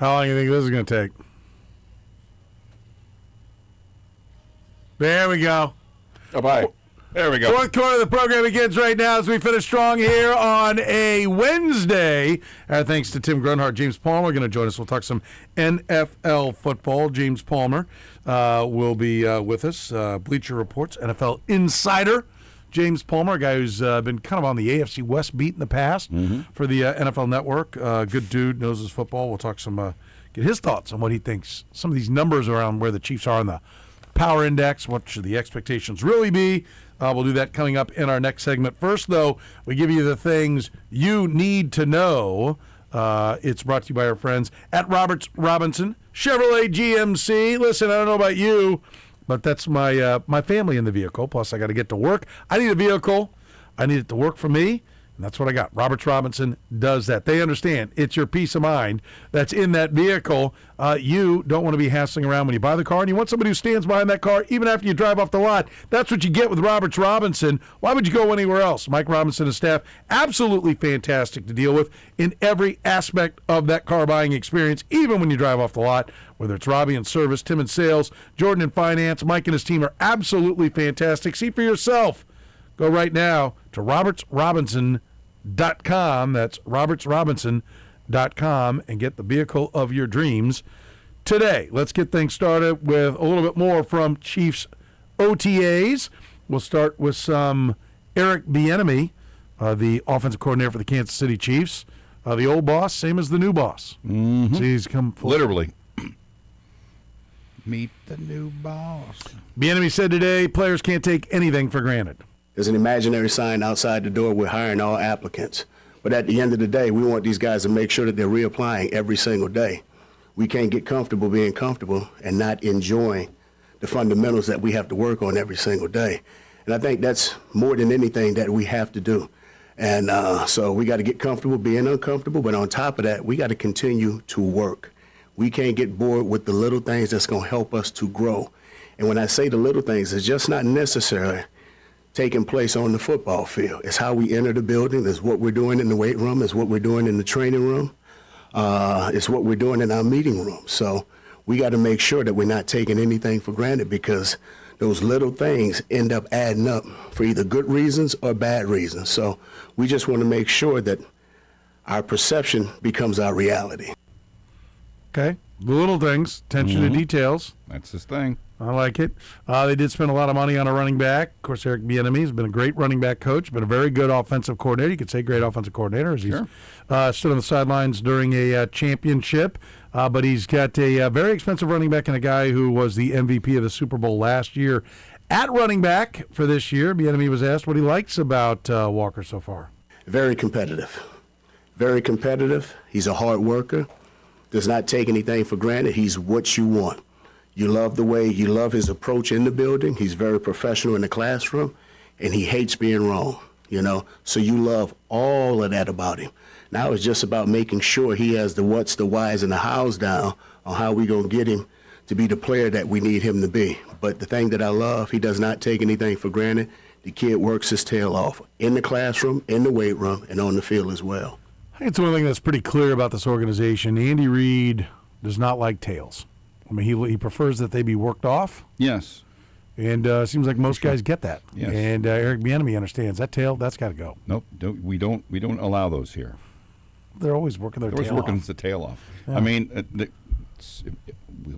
How long do you think this is going to take? There we go. Oh, bye. There we go. Fourth quarter of the program begins right now as we finish strong here on a Wednesday. Thanks to Tim Grunhard. James Palmer going to join us. We'll talk some NFL football. James Palmer will be with us. Bleacher Reports, NFL Insider. James Palmer, a guy who's been kind of on the AFC West beat in the past for the NFL Network. Good dude, knows his football. We'll talk get his thoughts on what he thinks. Some of these numbers around where the Chiefs are on the Power Index. What should the expectations really be? We'll do that coming up in our next segment. First, though, we give you the things you need to know. It's brought to you by our friends at Roberts Robinson Chevrolet GMC. Listen, I don't know about you, but that's my family in the vehicle. Plus, I got to get to work. I need a vehicle. I need it to work for me, and that's what I got. Roberts Robinson does that. They understand it's your peace of mind that's in that vehicle. You don't want to be hassling around when you buy the car, and you want somebody who stands behind that car even after you drive off the lot. That's what you get with Roberts Robinson. Why would you go anywhere else? Mike Robinson and staff, absolutely fantastic to deal with in every aspect of that car buying experience, even when you drive off the lot. Whether it's Robbie in service, Tim in sales, Jordan in finance, Mike and his team are absolutely fantastic. See for yourself. Go right now to robertsrobinson.com. That's robertsrobinson.com and get the vehicle of your dreams today. Let's get things started with a little bit more from Chiefs OTAs. We'll start with some Eric Bieniemy, the offensive coordinator for the Kansas City Chiefs. The old boss, same as the new boss. Mm-hmm. So he's come forward. Literally. Meet the new boss. Bieniemy said today players can't take anything for granted. There's an imaginary sign outside the door. We're hiring all applicants. But at the end of the day, we want these guys to make sure that they're reapplying every single day. We can't get comfortable being comfortable and not enjoying the fundamentals that we have to work on every single day. And I think that's more than anything that we have to do. And so we got to get comfortable being uncomfortable. But on top of that, we got to continue to work. We can't get bored with the little things that's going to help us to grow. And when I say the little things, it's just not necessarily taking place on the football field. It's how we enter the building. It's what we're doing in the weight room. It's what we're doing in the training room. It's what we're doing in our meeting room. So we got to make sure that we're not taking anything for granted, because those little things end up adding up for either good reasons or bad reasons. So we just want to make sure that our perception becomes our reality. Okay. The little things, attention to details. That's his thing. I like it. They did spend a lot of money on a running back. Of course, Eric Bieniemy has been a great running back coach, been a very good offensive coordinator. You could say great offensive coordinator, as he's stood on the sidelines during a championship. But he's got a very expensive running back and a guy who was the MVP of the Super Bowl last year. At running back for this year, Bieniemy was asked what he likes about Walker so far. Very competitive. Very competitive. He's a hard worker. Does not take anything for granted. He's what you want. You love his approach in the building. He's very professional in the classroom, and he hates being wrong, So you love all of that about him. Now it's just about making sure he has the what's, the whys, and the hows down on how we going to get him to be the player that we need him to be. But the thing that I love, he does not take anything for granted. The kid works his tail off in the classroom, in the weight room, and on the field as well. I think it's one thing that's pretty clear about this organization. Andy Reid does not like tails. I mean, he prefers that they be worked off. Yes. And it seems like most guys get that. Yes. And Eric Bieniemy understands that tail, that's got to go. Nope, we don't allow those here. They're always working their tail off. They're always working the tail off. Yeah. I mean,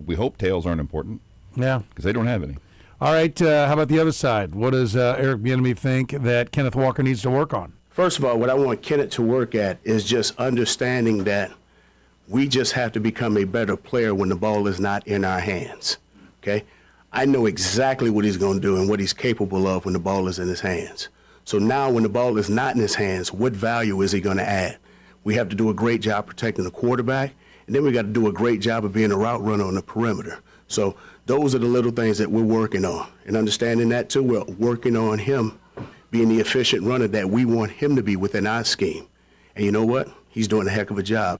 we hope tails aren't important. Yeah. Because they don't have any. All right, how about the other side? What does Eric Bieniemy think that Kenneth Walker needs to work on? First of all, what I want Kenneth to work at is just understanding that we just have to become a better player when the ball is not in our hands, okay? I know exactly what he's going to do and what he's capable of when the ball is in his hands. So now when the ball is not in his hands, what value is he going to add? We have to do a great job protecting the quarterback, and then we got to do a great job of being a route runner on the perimeter. So those are the little things that we're working on. And understanding that, too, we're working on him being the efficient runner that we want him to be within our scheme. And you know what? He's doing a heck of a job.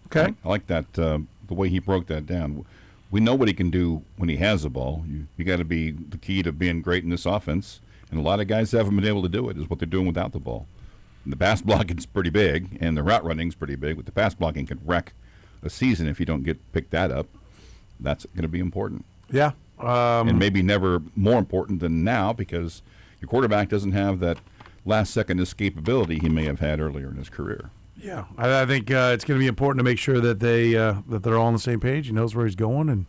Okay. I like that, the way he broke that down. We know what he can do when he has the ball. You got to be the key to being great in this offense. And a lot of guys haven't been able to do it, is what they're doing without the ball. And the pass blocking is pretty big, and the route running is pretty big, but the pass blocking can wreck a season if you don't pick that up. That's going to be important. Yeah. And maybe never more important than now, because your quarterback doesn't have that last-second escapability he may have had earlier in his career. Yeah, I think it's going to be important to make sure that they're all on the same page. He knows where he's going, and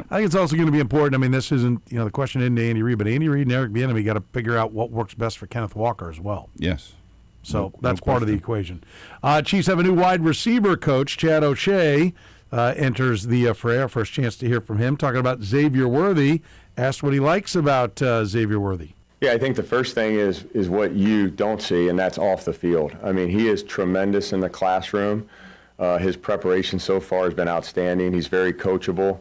I think it's also going to be important. I mean, this isn't the question isn't Andy Reid, but Andy Reid and Eric Bieniemy got to figure out what works best for Kenneth Walker as well. Yes. So that's part of the equation. Chiefs have a new wide receiver coach. Chad O'Shea enters the fray. Our first chance to hear from him, talking about Xavier Worthy. Asked what he likes about Xavier Worthy. Yeah, I think the first thing is what you don't see, and that's off the field. I mean, he is tremendous in the classroom. His preparation so far has been outstanding. He's very coachable.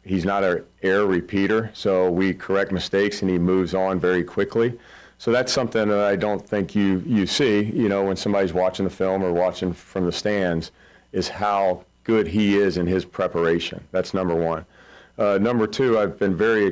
He's not an error repeater, so we correct mistakes and he moves on very quickly. So that's something that I don't think you see, when somebody's watching the film or watching from the stands, is how good he is in his preparation. That's number one. Number two, I've been very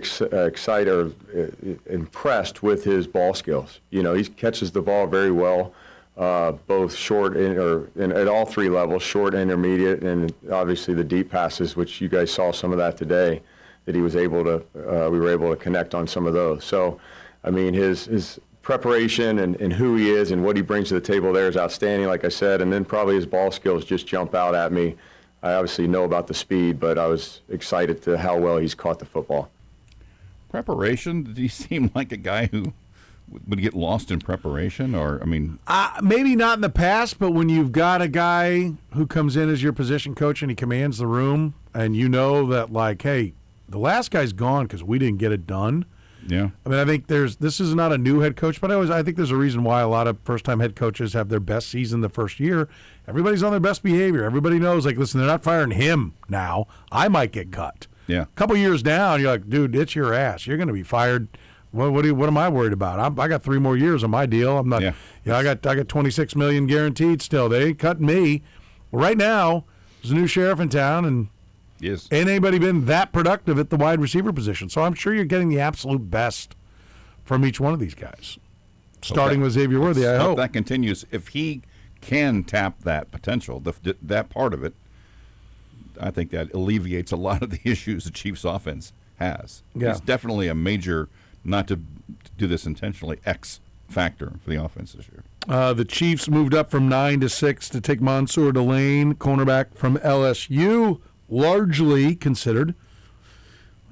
impressed with his ball skills. He catches the ball very well, both short and at all three levels, short, intermediate, and obviously the deep passes, which you guys saw some of that today, that we were able to connect on some of those. So, I mean, his preparation and who he is and what he brings to the table there is outstanding, like I said, and then probably his ball skills just jump out at me. I obviously know about the speed, but I was excited to how well he's caught the football. Preparation? Did he seem like a guy who would get lost in preparation? Or, I mean... maybe not in the past, but when you've got a guy who comes in as your position coach and he commands the room, and you know that, like, hey, the last guy's gone because we didn't get it done. Yeah. I mean, I think this is not a new head coach, but I think there's a reason why a lot of first-time head coaches have their best season the first year. Everybody's on their best behavior. Everybody knows, like, listen, they're not firing him now. I might get cut. Yeah. A couple years down, you're like, dude, it's your ass. You're going to be fired. What am I worried about? I got 3 more years on my deal. I'm not. Yeah. I got $26 million guaranteed still. They ain't cutting me. Well, right now, there's a new sheriff in town, and yes, ain't anybody been that productive at the wide receiver position. So I'm sure you're getting the absolute best from each one of these guys. Starting with Xavier Worthy, I hope that continues. If he can tap that potential, that part of it, I think that alleviates a lot of the issues the Chiefs' offense has. Yeah. It's definitely a major, not to do this intentionally, X factor for the offense this year. The Chiefs moved up from 9 to 6 to take Mansour Delane, cornerback from LSU, largely considered.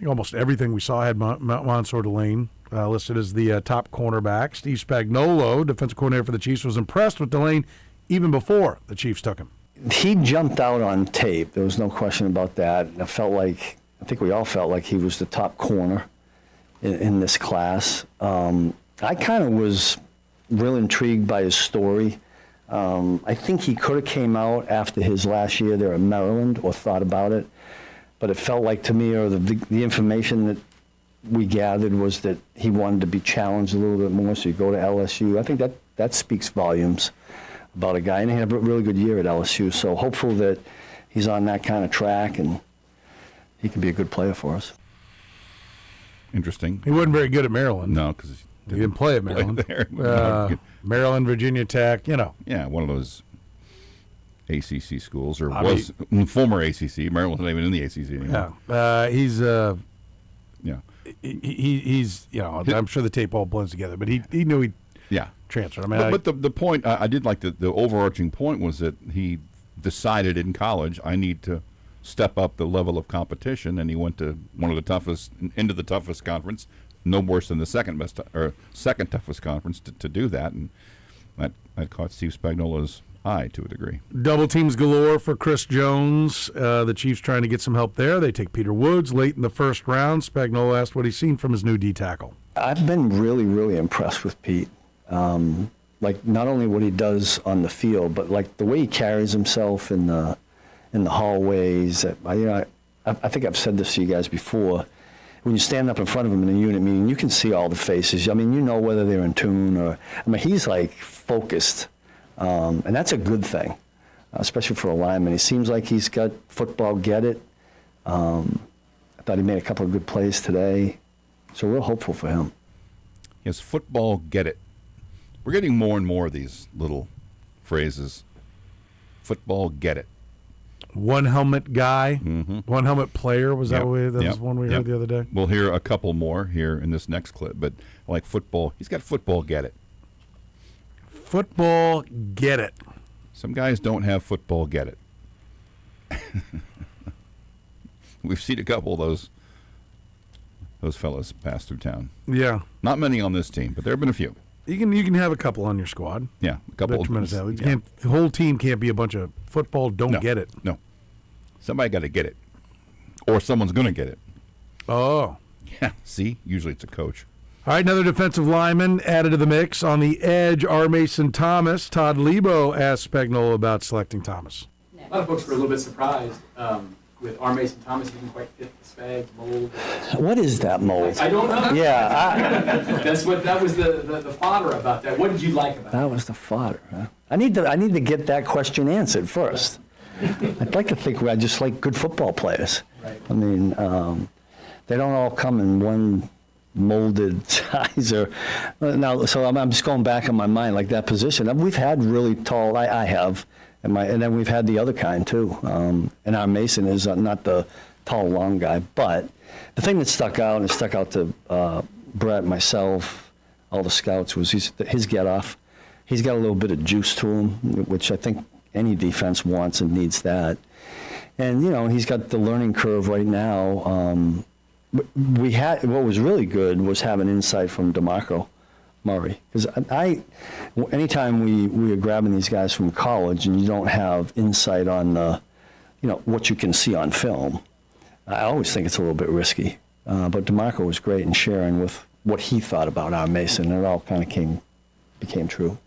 Almost everything we saw had Mansour Delane listed as the top cornerback. Steve Spagnuolo, defensive coordinator for the Chiefs, was impressed with Delane even before the Chiefs took him. He jumped out on tape. There was no question about that. I think we all felt like he was the top corner in this class. I kind of was real intrigued by his story. I think he could have came out after his last year there in Maryland or thought about it, but it felt like to me, or the information that we gathered was that he wanted to be challenged a little bit more, so you go to LSU. I think that speaks volumes about a guy, and he had a really good year at LSU, so hopeful that he's on that kind of track and he can be a good player for us. Interesting. He wasn't very good at Maryland. No, because he didn't play at Maryland. There. Maryland, Virginia Tech, Yeah, one of those ACC schools, or former ACC. Maryland's not even in the ACC anymore. Yeah, he's I'm sure the tape all blends together, but he knew he'd transfer. I mean, but the point I did like the overarching point was that he decided in college, I need to step up the level of competition, and he went to one of the toughest, into the toughest conference, no worse than the second toughest conference to do that, and that caught Steve Spagnuolo's eye to a degree. Double teams galore for Chris Jones. The Chiefs trying to get some help there. They take Peter Woods late in the first round. Spagnuolo asked what he's seen from his new D tackle. I've been really, really impressed with Pete. Like not only what he does on the field, but like the way he carries himself in the hallways. I think I've said this to you guys before. When you stand up in front of him in a unit meeting, you can see all the faces. I mean, you know whether they're in tune or. I mean, he's like focused, and that's a good thing, especially for a lineman. He seems like he's got football get it. I thought he made a couple of good plays today, so we're hopeful for him. Yes, football get it. We're getting more and more of these little phrases. Football get it. One helmet guy, one helmet player. Was that way? That was one we heard the other day. We'll hear a couple more here in this next clip, but like football, he's got football get it. Football get it. Some guys don't have football get it. We've seen a couple of those fellas pass through town. Yeah. Not many on this team, but there have been a few. You can have a couple on your squad. Yeah, a couple. They're tremendous athletes. The whole team can't be a bunch of football. Don't get it. No. Somebody got to get it, or someone's going to get it. Oh. Yeah. See, usually it's a coach. All right, another defensive lineman added to the mix on the edge. R. Mason Thomas. Todd Lebo asked Spagnuolo about selecting Thomas. A lot of folks were a little bit surprised with R. Mason Thomas. He didn't quite fit the Spag mold. What is that mold? I don't know. Yeah. That was the fodder about that. What did you like about it? That was the fodder. Huh? I need to get that question answered first. I'd like to think I just like good football players. Right. I mean, they don't all come in one molded size or now. So I'm just going back in my mind like that position. We've had really tall. I have, and then we've had the other kind too. And our Mason is not the tall, long guy, but the thing that stuck out and it stuck out to Brett, myself, all the scouts was his get off. He's got a little bit of juice to him, which I think any defense wants and needs that. And he's got the learning curve right now. What was really good was having insight from DeMarco Murray, because anytime we are grabbing these guys from college and you don't have insight on what you can see on film, I always think it's a little bit risky. But DeMarco was great in sharing with what he thought about our Mason, and it all kind of became true.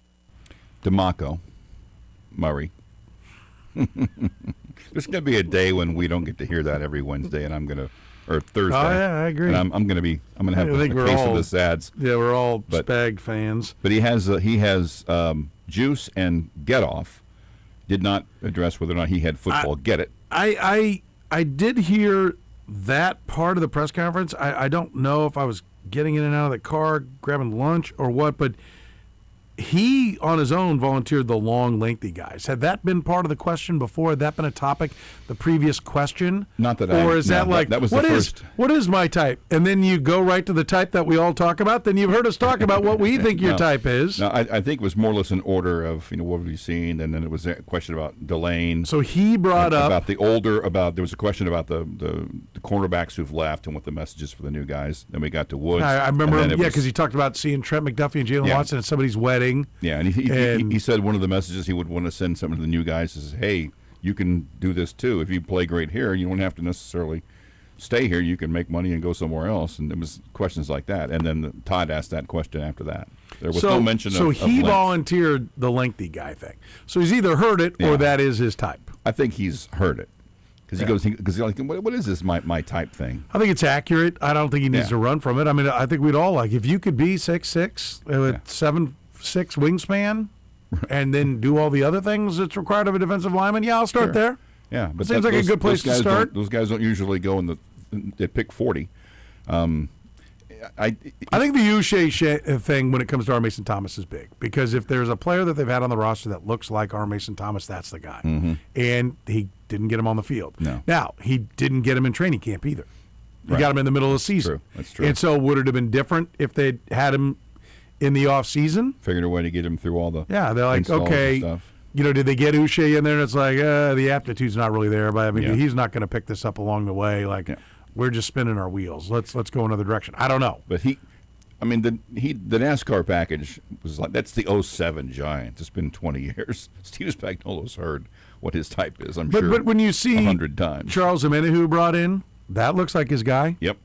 DeMarco Murray. There's going to be a day when we don't get to hear that every Wednesday, and or Thursday. Oh yeah, I agree. And I'm going to have a case of the Sads. Yeah, we're all Spag fans. But he has juice and get off. Did not address whether or not he had football. Get it? I did hear that part of the press conference. I don't know if I was getting in and out of the car, grabbing lunch or what, but he, on his own, volunteered the long, lengthy guys. Had that been part of the question before? Had that been a topic, the previous question? Not that Or is that like, that was what the is first. What is my type? And then you go right to the type that we all talk about? Then you've heard us talk about what we think your type is. No, I think it was more or less an order of, what have you seen? And then it was a question about Delane. So he brought up. There was a question about the cornerbacks who've left and what the message is for the new guys. Then we got to Woods. I remember, because he talked about seeing Trent McDuffie and Jalen Watson at somebody's wedding. Yeah, and he said one of the messages he would want to send some of the new guys is, hey, you can do this too. If you play great here, you don't have to necessarily stay here. You can make money and go somewhere else. And it was questions like that. And then Todd asked that question after that. There was no mention of So he length. volunteered the lengthy guy thing. So he's either heard it or that is his type. I think he's heard it. Because he's like, what is this my type thing? I think it's accurate. I don't think he needs to run from it. I mean, I think we'd all like, if you could be 6'6", with 7'6" wingspan, and then do all the other things that's required of a defensive lineman, I'll start there. Yeah, but seems like a good place to start. Those guys don't usually go at pick 40. I think the Uche thing when it comes to R. Mason Thomas is big, because if there's a player that they've had on the roster that looks like R. Mason Thomas, that's the guy. Mm-hmm. And he didn't get him on the field. No. Now, he didn't get him in training camp either. He Right. got him in the middle of the season. That's true. And so would it have been different if they'd had him in the off season? Figured a way to get him through all the they're like, installs okay, and stuff. did they get Uche in there? And it's like, the aptitude's not really there. But I mean, he's not going to pick this up along the way. Like, we're just spinning our wheels. Let's go another direction. I don't know. But the NASCAR package was like, that's the 07 Giants. It's been 20 years. Steve Spagnuolo's heard what his type is, I'm sure. But when you see 100 times. Charles Omenihu brought in, that looks like his guy. Yep.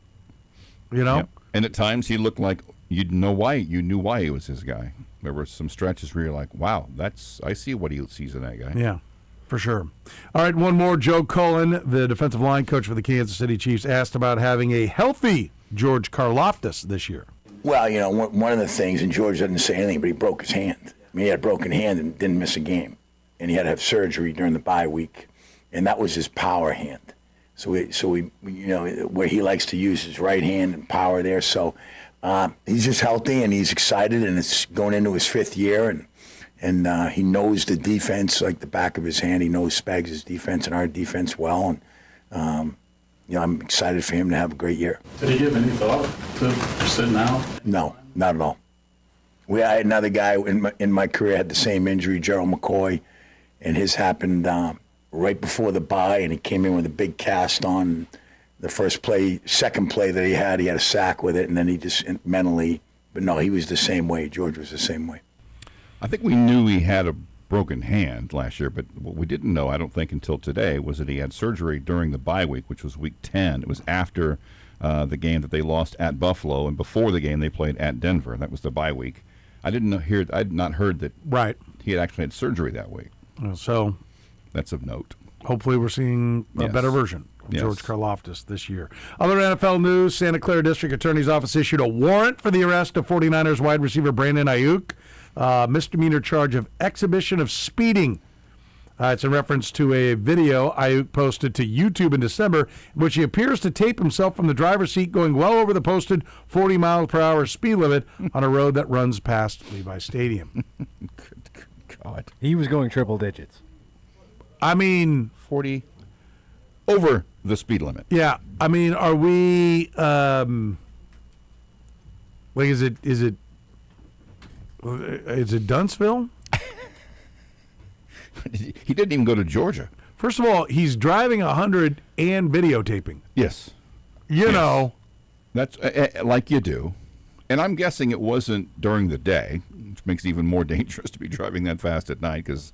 Yep. And at times he looked like you knew why he was his guy. There were some stretches where you're like, wow, I see what he sees in that guy. Yeah, for sure. All right, one more. Joe Cullen, the defensive line coach for the Kansas City Chiefs, asked about having a healthy George Karlaftis this year. Well, one of the things, and George doesn't say anything, but he broke his hand. I mean, he had a broken hand and didn't miss a game. And he had to have surgery during the bye week. And that was his power hand. So we where he likes to use his right hand and power there. So he's just healthy and he's excited, and it's going into his 5th year. And, And he knows the defense like the back of his hand. He knows Spags' defense and our defense well. And, I'm excited for him to have a great year. Did he give any thought to sitting out? No, not at all. I had another guy in my career had the same injury, Gerald McCoy, and his happened right before the bye, and he came in with a big cast on. The second play that he had a sack with it, and then he just mentally, but no, he was the same way. George was the same way. I think we knew he had a broken hand last year, but what we didn't know, I don't think, until today, was that he had surgery during the bye week, which was week 10. It was after the game that they lost at Buffalo, and before the game they played at Denver. That was the bye week. I'd not heard that he had actually had surgery that week. So that's of note. Hopefully we're seeing a better version of George Karlaftis this year. Other NFL news, Santa Clara District Attorney's Office issued a warrant for the arrest of 49ers wide receiver Brandon Ayuk, misdemeanor charge of exhibition of speeding. It's in reference to a video Ayuk posted to YouTube in December, in which he appears to tape himself from the driver's seat going well over the posted 40 miles per hour speed limit on a road that runs past Levi Stadium. Good God. He was going triple digits. I mean, 40 over the speed limit. Yeah. I mean, are we is it Dunnsville? He didn't even go to Georgia. First of all, he's driving 100 and videotaping. Yes. You know. That's like you do. And I'm guessing it wasn't during the day, which makes it even more dangerous to be driving that fast at night, because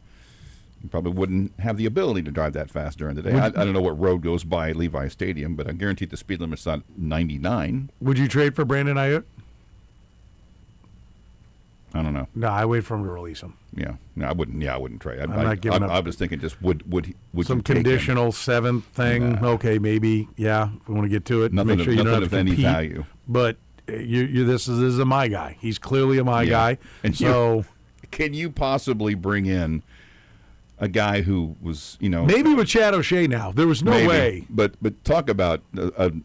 you probably wouldn't have the ability to drive that fast during the day. I don't know what road goes by Levi Stadium, but I guarantee the speed limit's not 99. Would you trade for Brandon Ayuk? I don't know. No, I wait for him to release him. Yeah, no, I wouldn't. Yeah, I wouldn't trade. I'm not giving up. I was thinking, just would some you take conditional him? seventh thing? Nah. Okay, maybe. Yeah, if we want to get to it. Nothing Make sure of, you don't nothing have to of any compete. value. But this is a my guy. He's clearly a my guy. And so can you possibly bring in a guy who was, maybe with Chad O'Shea now? There was no way. But talk about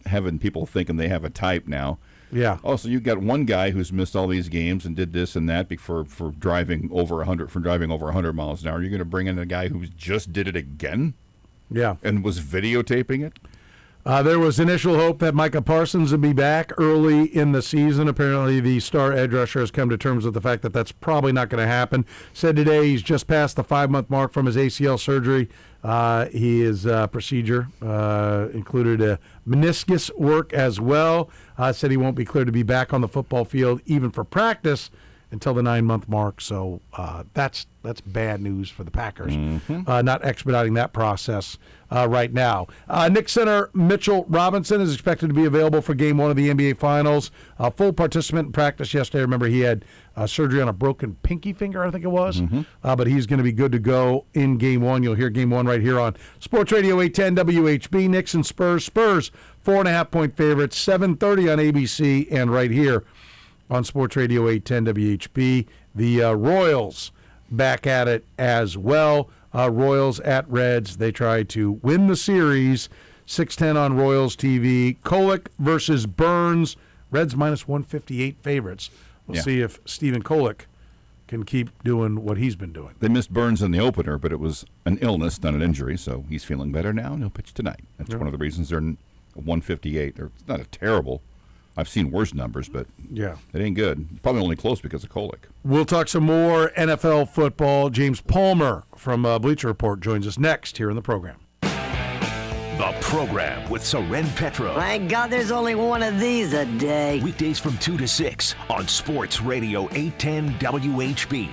having people thinking they have a type now. Yeah. Oh, so you got one guy who's missed all these games and did this and that for driving over 100 miles an hour. You're going to bring in a guy who just did it again? Yeah. And was videotaping it? There was initial hope that Micah Parsons would be back early in the season. Apparently, the star edge rusher has come to terms with the fact that that's probably not going to happen. Said today he's just past the 5-month mark from his ACL surgery. His procedure included a meniscus work as well. Said he won't be cleared to be back on the football field, even for practice, until the 9-month mark. So that's bad news for the Packers, not expediting that process right now. Knicks center Mitchell Robinson is expected to be available for Game 1 of the NBA Finals. Full participant in practice yesterday. Remember, he had surgery on a broken pinky finger, I think it was. But he's going to be good to go in Game 1. You'll hear Game 1 right here on Sports Radio 810 WHB. Knicks and Spurs. Spurs, 4.5-point favorites, 7:30 on ABC and right here on Sports Radio 810 WHB. The Royals back at it as well. Royals at Reds. They try to win the series. 6:10 on Royals TV. Kolek versus Burns. Reds minus 158 favorites. We'll see if Stephen Kolek can keep doing what he's been doing. They missed Burns in the opener, but it was an illness, not an injury, so he's feeling better now, and he'll pitch tonight. That's one of the reasons they're 158. It's not a terrible. I've seen worse numbers, but yeah, it ain't good. Probably only close because of Kolek. We'll talk some more NFL football. James Palmer from Bleacher Report joins us next here in the program. The program with Soren Petro. Thank God there's only one of these a day. Weekdays from 2 to 6 on Sports Radio 810 WHB.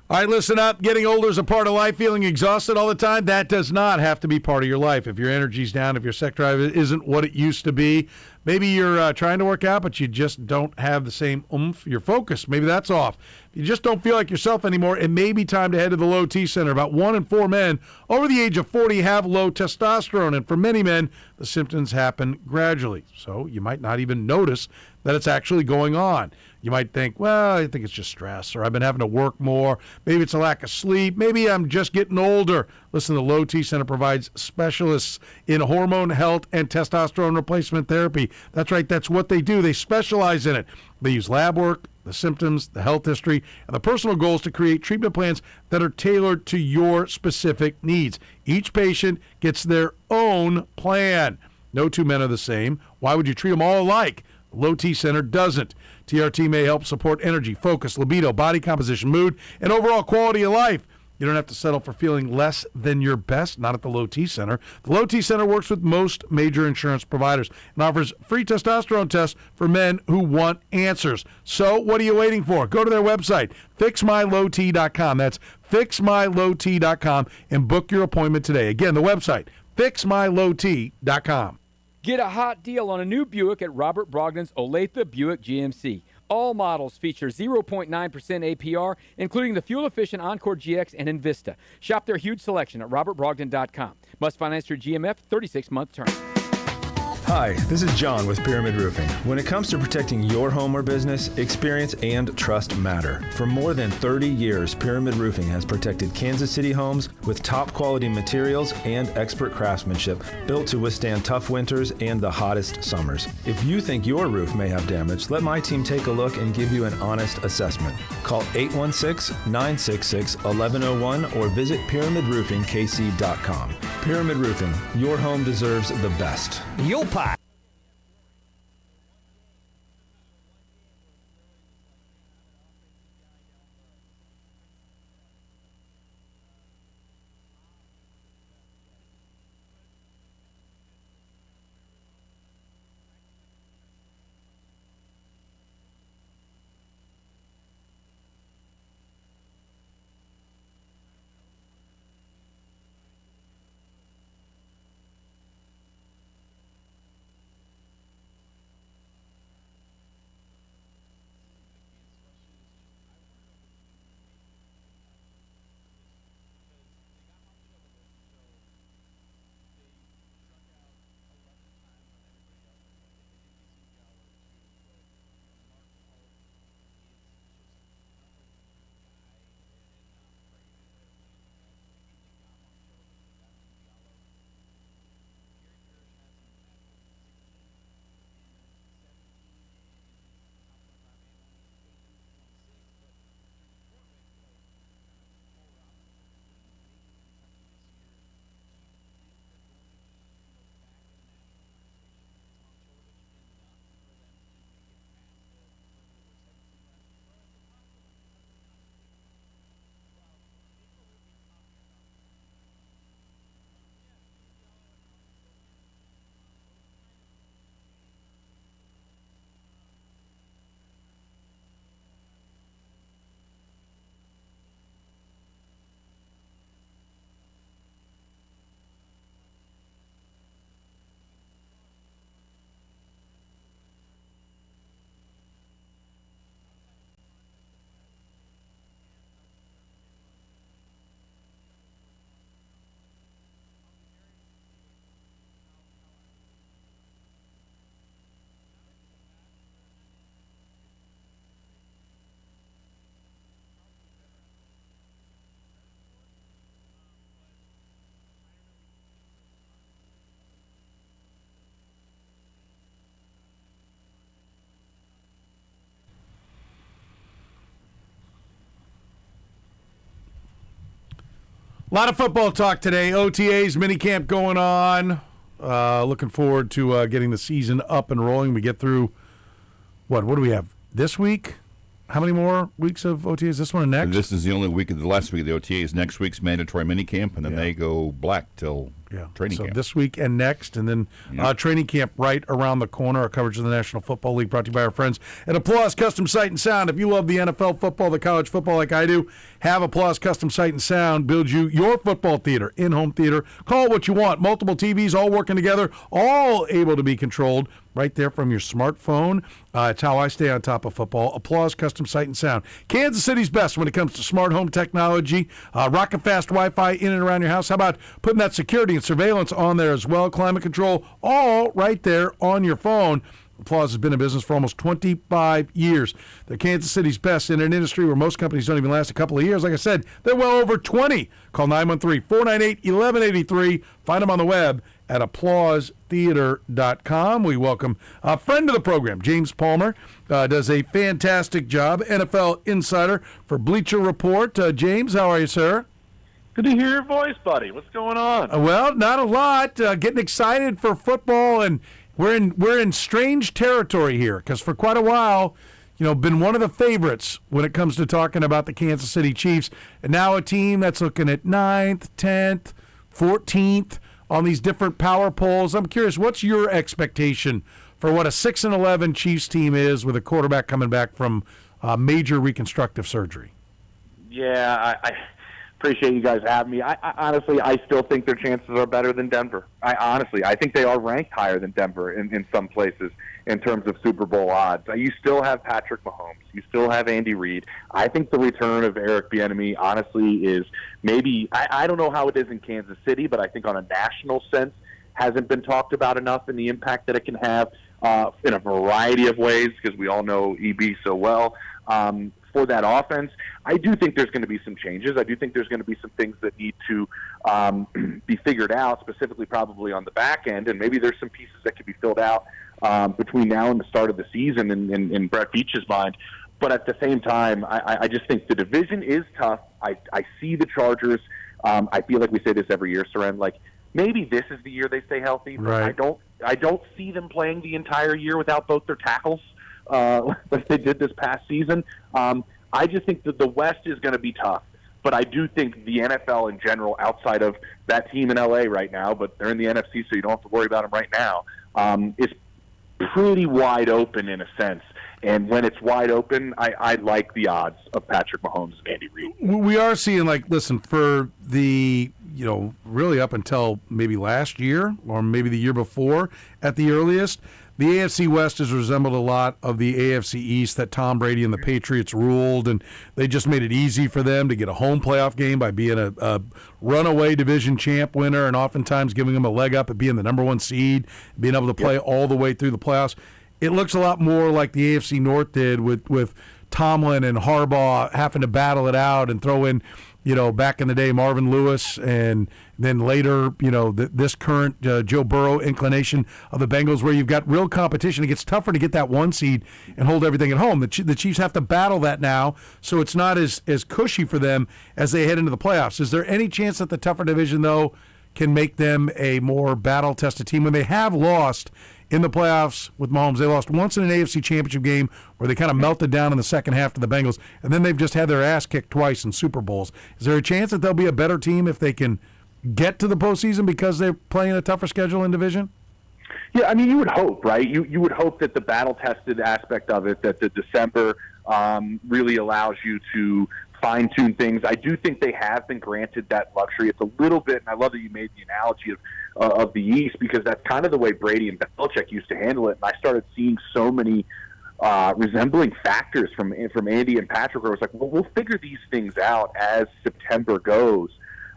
All right, listen up. Getting older is a part of life. Feeling exhausted all the time, that does not have to be part of your life. If your energy's down, if your sex drive isn't what it used to be, maybe you're trying to work out, but you just don't have the same oomph. Your focus, maybe that's off. If you just don't feel like yourself anymore, it may be time to head to the Low T Center. About 1 in 4 men over the age of 40 have low testosterone, and for many men, the symptoms happen gradually. So you might not even notice that it's actually going on. You might think, well, I think it's just stress, or I've been having to work more. Maybe it's a lack of sleep. Maybe I'm just getting older. Listen, the Low T Center provides specialists in hormone health and testosterone replacement therapy. That's right. That's what they do. They specialize in it. They use lab work, the symptoms, the health history, and the personal goals to create treatment plans that are tailored to your specific needs. Each patient gets their own plan. No two men are the same. Why would you treat them all alike? Low T Center doesn't. TRT may help support energy, focus, libido, body composition, mood, and overall quality of life. You don't have to settle for feeling less than your best, not at the Low T Center. The Low T Center works with most major insurance providers and offers free testosterone tests for men who want answers. So what are you waiting for? Go to their website, fixmylowt.com. That's fixmylowt.com, and book your appointment today. Again, the website, fixmylowt.com. Get a hot deal on a new Buick at Robert Brogdon's Olathe Buick GMC. All models feature 0.9% APR, including the fuel-efficient Encore GX and Invista. Shop their huge selection at robertbrogdon.com. Must finance your GMF 36-month term. Hi, this is John with Pyramid Roofing. When it comes to protecting your home or business, experience and trust matter. For more than 30 years, Pyramid Roofing has protected Kansas City homes with top quality materials and expert craftsmanship built to withstand tough winters and the hottest summers. If you think your roof may have damage, let my team take a look and give you an honest assessment. Call 816-966-1101 or visit pyramidroofingkc.com. Pyramid Roofing, your home deserves the best. You'll pie. A lot of football talk today. OTAs, minicamp going on. Looking forward to getting the season up and rolling. We get through, what do we have this week? How many more weeks of OTAs? This one and next? This is the only week of the last week of the OTAs. Next week's mandatory minicamp, and then they go black till training camp. So this week and next, and then training camp right around the corner. Our coverage of the National Football League brought to you by our friends at Applause Custom Sight and Sound. If you love the NFL football, the college football like I do, have Applause Custom Sight and Sound build you your football theater, in-home theater. Call it what you want. Multiple TVs all working together, all able to be controlled right there from your smartphone. It's how I stay on top of football. Applause Custom Sight and Sound. Kansas City's best when it comes to smart home technology. Rocket fast Wi-Fi in and around your house. How about putting that security and surveillance on there as well? Climate control, all right there on your phone. Applause has been in business for almost 25 years. They're Kansas City's best in an industry where most companies don't even last a couple of years. Like I said, they're well over 20. Call 913-498-1183. Find them on the web at applausetheater.com. We welcome a friend of the program, James Palmer, does a fantastic job, NFL insider for Bleacher Report. James, how are you, sir? Good to hear your voice, buddy. What's going on? Well, not a lot. Getting excited for football, and we're in strange territory here because for quite a while, been one of the favorites when it comes to talking about the Kansas City Chiefs, and now a team that's looking at 9th, 10th, 14th on these different power polls. I'm curious, what's your expectation for what a 6-11 Chiefs team is with a quarterback coming back from major reconstructive surgery? Yeah, I appreciate you guys having me. I honestly, I still think their chances are better than Denver. I think they are ranked higher than Denver in some places in terms of Super Bowl odds. You still have Patrick Mahomes. You still have Andy Reid. I think the return of Eric Bieniemy, honestly, is maybe, I don't know how it is in Kansas City, but I think on a national sense, hasn't been talked about enough in the impact that it can have in a variety of ways, because we all know EB so well. For that offense, I do think there's going to be some changes. I do think there's going to be some things that need to be figured out, specifically probably on the back end, and maybe there's some pieces that can be filled out between now and the start of the season in Brett Veach's mind. But at the same time, I just think the division is tough. I see the Chargers. I feel like we say this every year, Soren, like maybe this is the year they stay healthy, but right. I don't see them playing the entire year without both their tackles. Like they did this past season. I just think that the West is going to be tough, but I do think the NFL in general, outside of that team in LA right now, but they're in the NFC, so you don't have to worry about them right now, is pretty wide open in a sense. And when it's wide open, I like the odds of Patrick Mahomes and Andy Reid. We are seeing, for the, really up until maybe last year or maybe the year before at the earliest, the AFC West has resembled a lot of the AFC East that Tom Brady and the Patriots ruled, and they just made it easy for them to get a home playoff game by being a runaway division champ winner and oftentimes giving them a leg up at being the number one seed, being able to play all the way through the playoffs. It looks a lot more like the AFC North did with Tomlin and Harbaugh having to battle it out and throw in, back in the day, Marvin Lewis, and then later, this current Joe Burrow inclination of the Bengals, where you've got real competition. It gets tougher to get that one seed and hold everything at home. The Chiefs have to battle that now, so it's not as cushy for them as they head into the playoffs. Is there any chance that the tougher division, though, can make them a more battle-tested team? When they have lost in the playoffs with Mahomes, they lost once in an AFC Championship game where they kind of melted down in the second half to the Bengals, and then they've just had their ass kicked twice in Super Bowls. Is there a chance that they'll be a better team if they can get to the postseason because they're playing a tougher schedule in division? Yeah, I mean, you would hope, right? You would hope that the battle-tested aspect of it, that the December really allows you to fine-tune things. I do think they have been granted that luxury. It's a little bit, and I love that you made the analogy of the East, because that's kind of the way Brady and Belichick used to handle it. And I started seeing so many resembling factors from Andy and Patrick, where it was like, well, we'll figure these things out as September goes,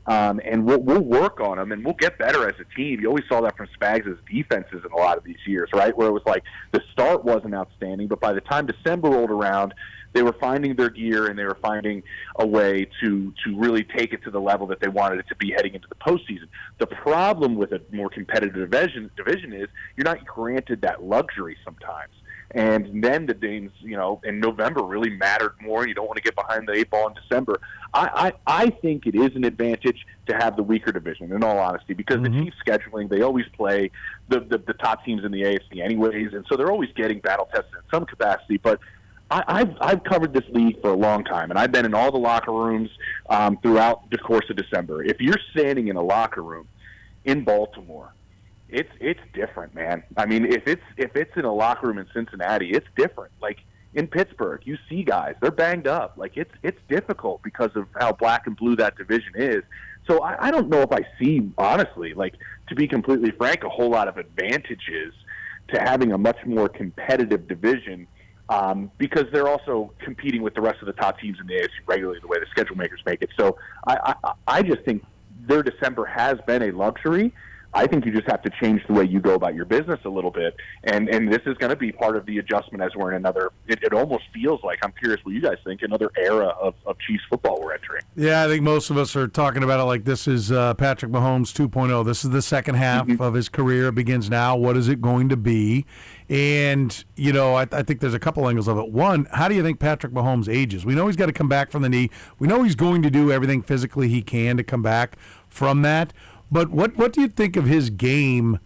and we'll work on them, and we'll get better as a team. You always saw that from Spags' defenses in a lot of these years, right, where it was like the start wasn't outstanding, but by the time December rolled around, they were finding their gear, and they were finding a way to really take it to the level that they wanted it to be heading into the postseason. The problem with a more competitive division is you're not granted that luxury sometimes. And then the games, in November really mattered more, and you don't want to get behind the eight ball in December. I think it is an advantage to have the weaker division, in all honesty, because the Chiefs scheduling, they always play the top teams in the AFC anyways, and so they're always getting battle tested in some capacity. But I've covered this league for a long time, and I've been in all the locker rooms throughout the course of December. If you're standing in a locker room in Baltimore, it's different, man. I mean, if it's in a locker room in Cincinnati, it's different. Like in Pittsburgh, you see guys, they're banged up. Like it's difficult because of how black and blue that division is. So I don't know if I see, honestly, like, to be completely frank, a whole lot of advantages to having a much more competitive division. Because they're also competing with the rest of the top teams in the AFC regularly, the way the schedule makers make it. So I just think their December has been a luxury, I think you just have to change the way you go about your business a little bit. And this is going to be part of the adjustment as we're in another, it almost feels like, I'm curious what you guys think, another era of Chiefs football we're entering. Yeah, I think most of us are talking about it like this is Patrick Mahomes 2.0. This is the second half of his career. It begins now. What is it going to be? And, you know, I think there's a couple angles of it. One, how do you think Patrick Mahomes ages? We know he's got to come back from the knee. We know he's going to do everything physically he can to come back from that. But what do you think of his game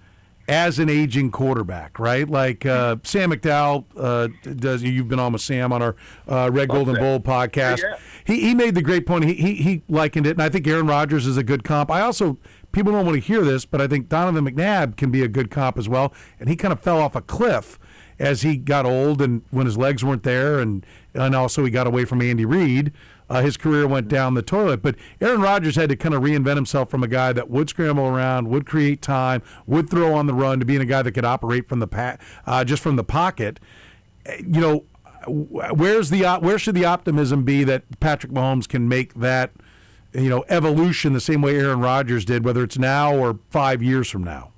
as an aging quarterback, right? Like Sam McDowell does. You've been on with Sam on our Red Golden Bowl podcast. Yeah. He made the great point. He likened it, and I think Aaron Rodgers is a good comp. I also, people don't want to hear this, but I think Donovan McNabb can be a good comp as well, and he kind of fell off a cliff as he got old and when his legs weren't there, and also he got away from Andy Reid. His career went down the toilet. But Aaron Rodgers had to kind of reinvent himself from a guy that would scramble around, would create time, would throw on the run, to being a guy that could operate from the just from the pocket. You know, where should the optimism be that Patrick Mahomes can make that, you know, evolution the same way Aaron Rodgers did, whether it's now or 5 years from now?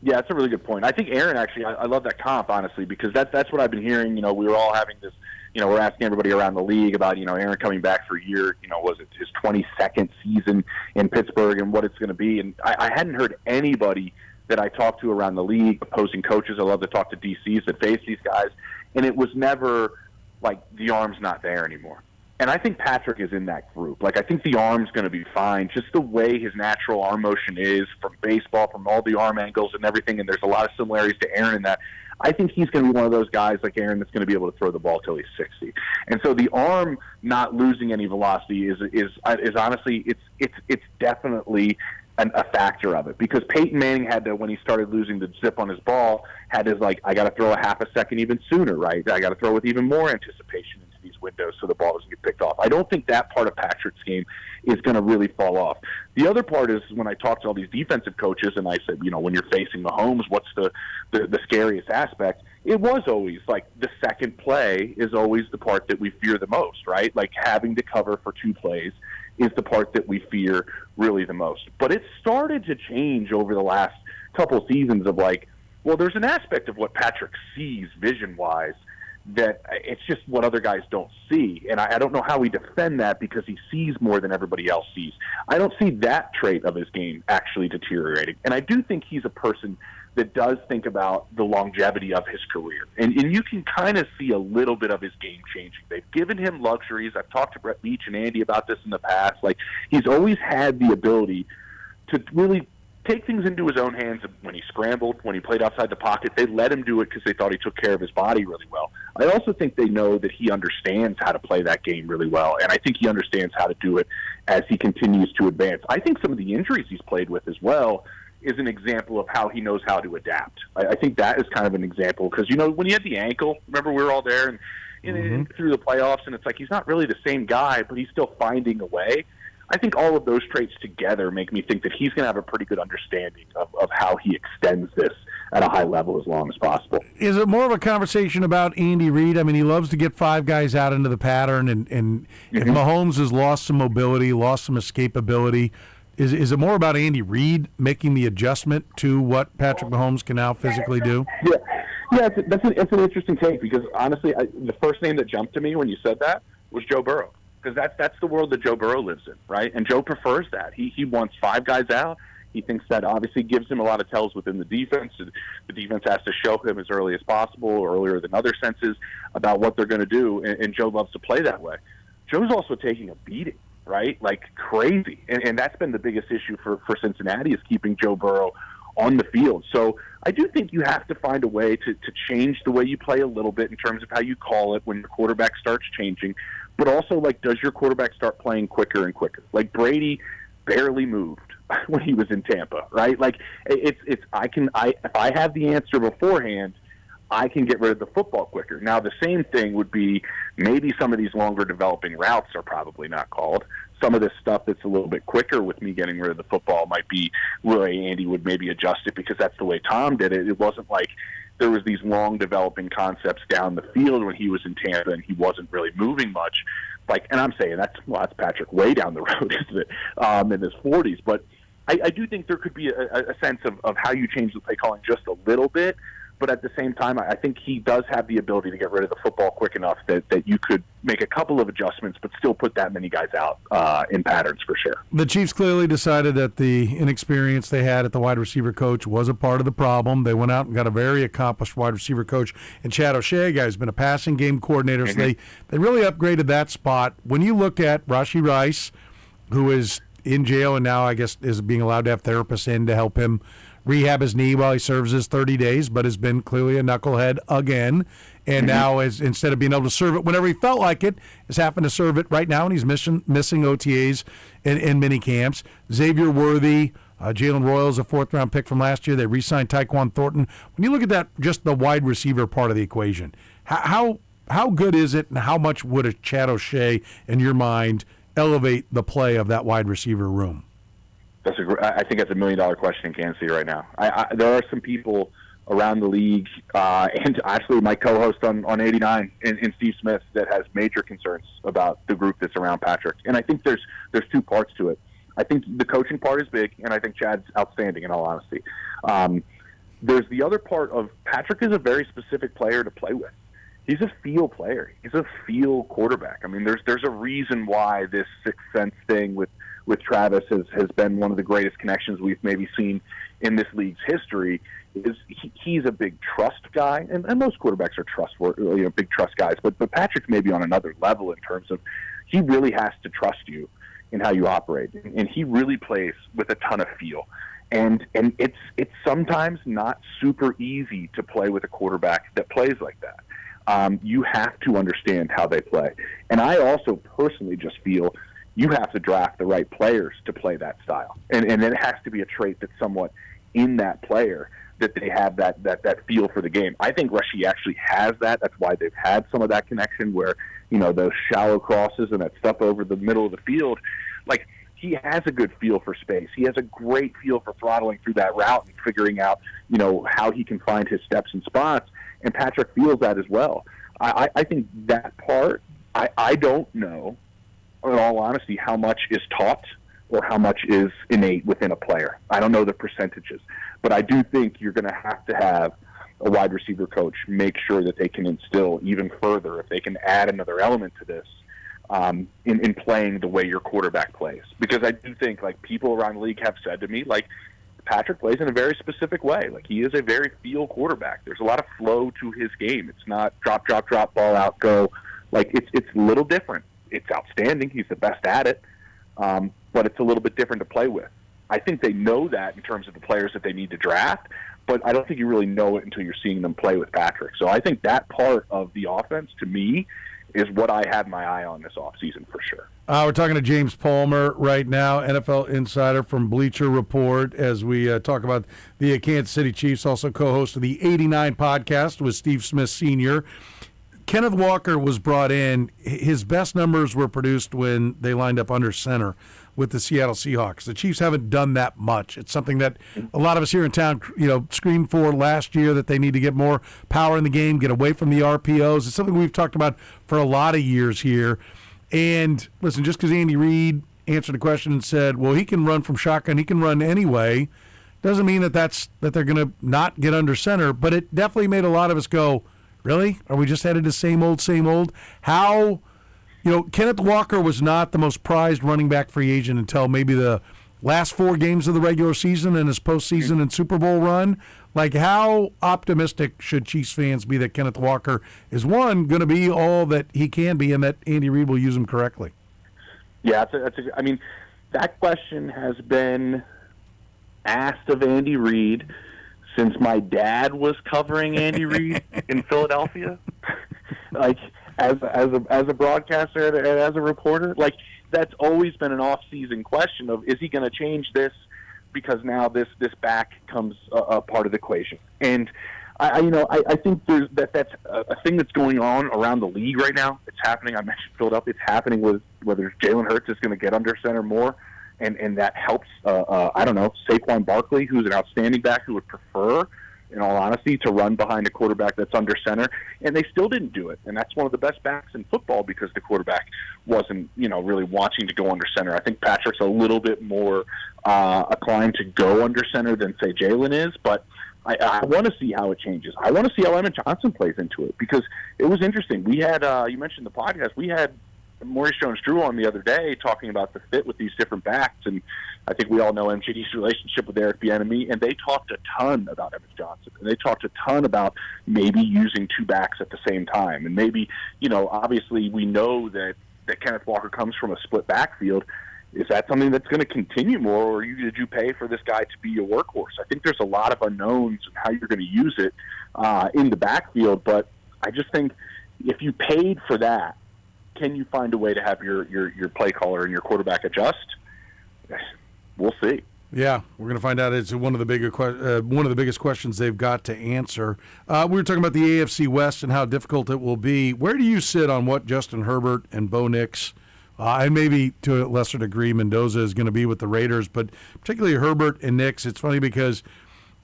Yeah, that's a really good point. I think Aaron, actually, I love that comp, honestly, because that's what I've been hearing. You know, we were all having this, you know, we're asking everybody around the league about, you know, Aaron coming back for a year, you know, was it his 22nd season in Pittsburgh and what it's going to be. And I hadn't heard anybody that I talked to around the league, opposing coaches. I love to talk to DCs that face these guys. And it was never like the arm's not there anymore. And I think Patrick is in that group. Like, I think the arm's going to be fine, just the way his natural arm motion is from baseball, from all the arm angles and everything. And there's a lot of similarities to Aaron in that. I think he's going to be one of those guys like Aaron that's going to be able to throw the ball till he's 60. And so the arm not losing any velocity is honestly, it's definitely a factor of it, because Peyton Manning had to, when he started losing the zip on his ball, had his, like, I got to throw a half a second even sooner, right? I got to throw with even more anticipation into these windows so the ball doesn't get picked off. I don't think that part of Patrick's game is going to really fall off. The other part is when I talk to all these defensive coaches and I said, you know, when you're facing Mahomes, what's the scariest aspect? It was always like the second play is always the part that we fear the most, right? Like having to cover for 2 plays is the part that we fear really the most. But it started to change over the last couple seasons of like, well, there's an aspect of what Patrick sees vision-wise that it's just what other guys don't see. And I don't know how we defend that, because he sees more than everybody else sees. I don't see that trait of his game actually deteriorating. And I do think he's a person that does think about the longevity of his career. And you can kind of see a little bit of his game changing. They've given him luxuries. I've talked to Brett Beach and Andy about this in the past. Like, he's always had the ability to really take things into his own hands. When he scrambled, when he played outside the pocket, they let him do it because they thought he took care of his body really well. I also think they know that he understands how to play that game really well, and I think he understands how to do it as he continues to advance. I think some of the injuries he's played with as well is an example of how he knows how to adapt. I think that is kind of an example, because, you know, when he had the ankle, remember we were all there and through the playoffs, and it's like he's not really the same guy, but he's still finding a way. I think all of those traits together make me think that he's going to have a pretty good understanding of how he extends this at a high level as long as possible. Is it more of a conversation about Andy Reid? I mean, he loves to get 5 guys out into the pattern, and if Mahomes has lost some mobility, lost some escapability, is it more about Andy Reid making the adjustment to what Patrick Mahomes can now physically do? Yeah, it's an interesting take, because honestly, the first name that jumped to me when you said that was Joe Burrow, because that's the world that Joe Burrow lives in, right? And Joe prefers that. He wants 5 guys out. He thinks that obviously gives him a lot of tells within the defense. The defense has to show him as early as possible, or earlier than other senses, about what they're going to do, and Joe loves to play that way. Joe's also taking a beating, right? Like crazy. And that's been the biggest issue for Cincinnati, is keeping Joe Burrow on the field. So I do think you have to find a way to change the way you play a little bit in terms of how you call it when your quarterback starts changing. But also, like, does your quarterback start playing quicker and quicker? Like, Brady barely moved when he was in Tampa, right? Like, if I have the answer beforehand, I can get rid of the football quicker. Now, the same thing would be maybe some of these longer developing routes are probably not called. Some of this stuff that's a little bit quicker with me getting rid of the football might be where Andy would maybe adjust it, because that's the way Tom did it. It wasn't like there was these long developing concepts down the field when he was in Tampa and he wasn't really moving much. Like, and I'm saying that's Patrick way down the road, isn't it? In his 40s. But I do think there could be a sense of how you change the play calling just a little bit, but at the same time, I think he does have the ability to get rid of the football quick enough that you could make a couple of adjustments, but still put that many guys out in patterns for sure. The Chiefs clearly decided that the inexperience they had at the wide receiver coach was a part of the problem. They went out and got a very accomplished wide receiver coach in Chad O'Shea, guy who's been a passing game coordinator. So they really upgraded that spot. When you look at Rashee Rice, who is in jail and now I guess is being allowed to have therapists in to help him rehab his knee while he serves his 30 days, but has been clearly a knucklehead again. And now, instead of being able to serve it whenever he felt like it, is having to serve it right now, and he's missing OTAs and mini camps. Xavier Worthy, Jalen Royals, a fourth-round pick from last year. They re-signed Tyquan Thornton. When you look at that, just the wide receiver part of the equation, how good is it, and how much would a Chad O'Shea, in your mind, elevate the play of that wide receiver room? I think that's $1 million question in Kansas City right now. There are some people around the league, and actually my co-host on 89 in Steve Smith, that has major concerns about the group that's around Patrick. And I think there's two parts to it. I think the coaching part is big, and I think Chad's outstanding in all honesty. There's the other part of Patrick is a very specific player to play with. He's a feel player. He's a feel quarterback. I mean, there's a reason why this sixth sense thing with Travis has been one of the greatest connections we've maybe seen in this league's history. Is he's a big trust guy, and most quarterbacks are trustworthy, big trust guys. But Patrick's maybe on another level in terms of he really has to trust you in how you operate, and he really plays with a ton of feel. And it's sometimes not super easy to play with a quarterback that plays like that. You have to understand how they play. And I also personally just feel you have to draft the right players to play that style. And it has to be a trait that's somewhat in that player, that they have that feel for the game. I think Rashee actually has that. That's why they've had some of that connection where, those shallow crosses and that stuff over the middle of the field. Like, he has a good feel for space. He has a great feel for throttling through that route and figuring out, how he can find his steps and spots. And Patrick feels that as well. I think that part, I don't know, in all honesty, how much is taught or how much is innate within a player. I don't know the percentages. But I do think you're going to have a wide receiver coach make sure that they can instill even further, if they can add another element to this, in playing the way your quarterback plays. Because I do think, people around the league have said to me, Patrick plays in a very specific way. He is a very feel quarterback. There's a lot of flow to his game. It's not drop, ball out, go. It's a little different. It's outstanding. He's the best at it. But it's a little bit different to play with. I think they know that in terms of the players that they need to draft, but I don't think you really know it until you're seeing them play with Patrick. So I think that part of the offense, to me, is what I had my eye on this offseason for sure. We're talking to James Palmer right now, NFL insider from Bleacher Report, as we talk about the Kansas City Chiefs, also co-host of the 89 podcast with Steve Smith Sr. Kenneth Walker was brought in. His best numbers were produced when they lined up under center with the Seattle Seahawks. The Chiefs haven't done that much. It's something that a lot of us here in town, screamed for last year, that they need to get more power in the game, get away from the RPOs. It's something we've talked about for a lot of years here. And listen, just because Andy Reid answered the question and said, well, he can run from shotgun, he can run anyway, doesn't mean that they're going to not get under center. But it definitely made a lot of us go, really? Are we just headed to same old? How, Kenneth Walker was not the most prized running back free agent until maybe the last 4 games of the regular season and his postseason and Super Bowl run. How optimistic should Chiefs fans be that Kenneth Walker is, one, going to be all that he can be and that Andy Reid will use him correctly? Yeah, that question has been asked of Andy Reid since my dad was covering Andy Reid in Philadelphia, as a broadcaster and as a reporter, that's always been an off-season question of, is he going to change this because now this back comes a part of the equation? And I think that's a thing that's going on around the league right now. It's happening. I mentioned Philadelphia. It's happening with whether Jalen Hurts is going to get under center more. And that helps, Saquon Barkley, who's an outstanding back who would prefer in all honesty, to run behind a quarterback that's under center, and they still didn't do it. And that's one of the best backs in football because the quarterback wasn't, really wanting to go under center. I think Patrick's a little bit more inclined to go under center than, say, Jalen is, but I want to see how it changes. I want to see how Emmett Johnson plays into it because it was interesting. We had, you mentioned the podcast, we had Maurice Jones-Drew on the other day talking about the fit with these different backs, and I think we all know MJD's relationship with Eric Bieniemy, and they talked a ton about Emmett Johnson, and they talked a ton about maybe using two backs at the same time, and maybe, obviously we know that Kenneth Walker comes from a split backfield. Is that something that's going to continue more, or did you pay for this guy to be your workhorse? I think there's a lot of unknowns in how you're going to use it in the backfield, but I just think if you paid for that, can you find a way to have your play caller and your quarterback adjust? We'll see. Yeah, we're going to find out. It's one of the biggest questions they've got to answer. We were talking about the AFC West and how difficult it will be. Where do you sit on what Justin Herbert and Bo Nix, and maybe to a lesser degree Mendoza is going to be with the Raiders, but particularly Herbert and Nix? It's funny because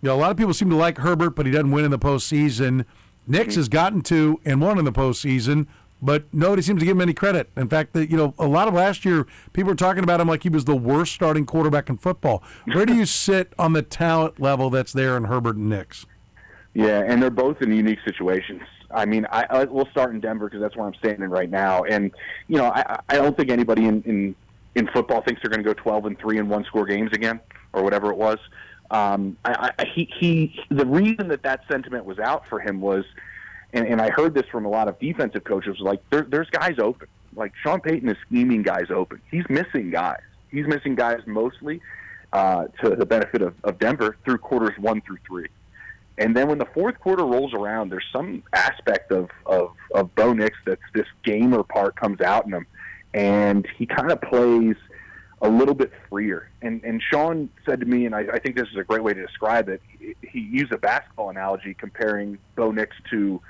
a lot of people seem to like Herbert, but he doesn't win in the postseason. Nix has gotten to and won in the postseason, but nobody seems to give him any credit. In fact, a lot of last year, people were talking about him like he was the worst starting quarterback in football. Where do you sit on the talent level that's there in Herbert and Nix? Yeah, and they're both in unique situations. I mean, we'll start in Denver because that's where I'm standing right now. And, I don't think anybody in football thinks they're going to go 12-3 in one-score games again or whatever it was. The reason that sentiment was out for him was, and I heard this from a lot of defensive coaches, like there's guys open. Like Sean Payton is scheming guys open. He's missing guys. He's missing guys mostly to the benefit of Denver through quarters 1 through 3. And then when the fourth quarter rolls around, there's some aspect of Bo Nix that's this gamer part comes out in him, and he kind of plays a little bit freer. And Sean said to me, and I think this is a great way to describe it, he used a basketball analogy comparing Bo Nix to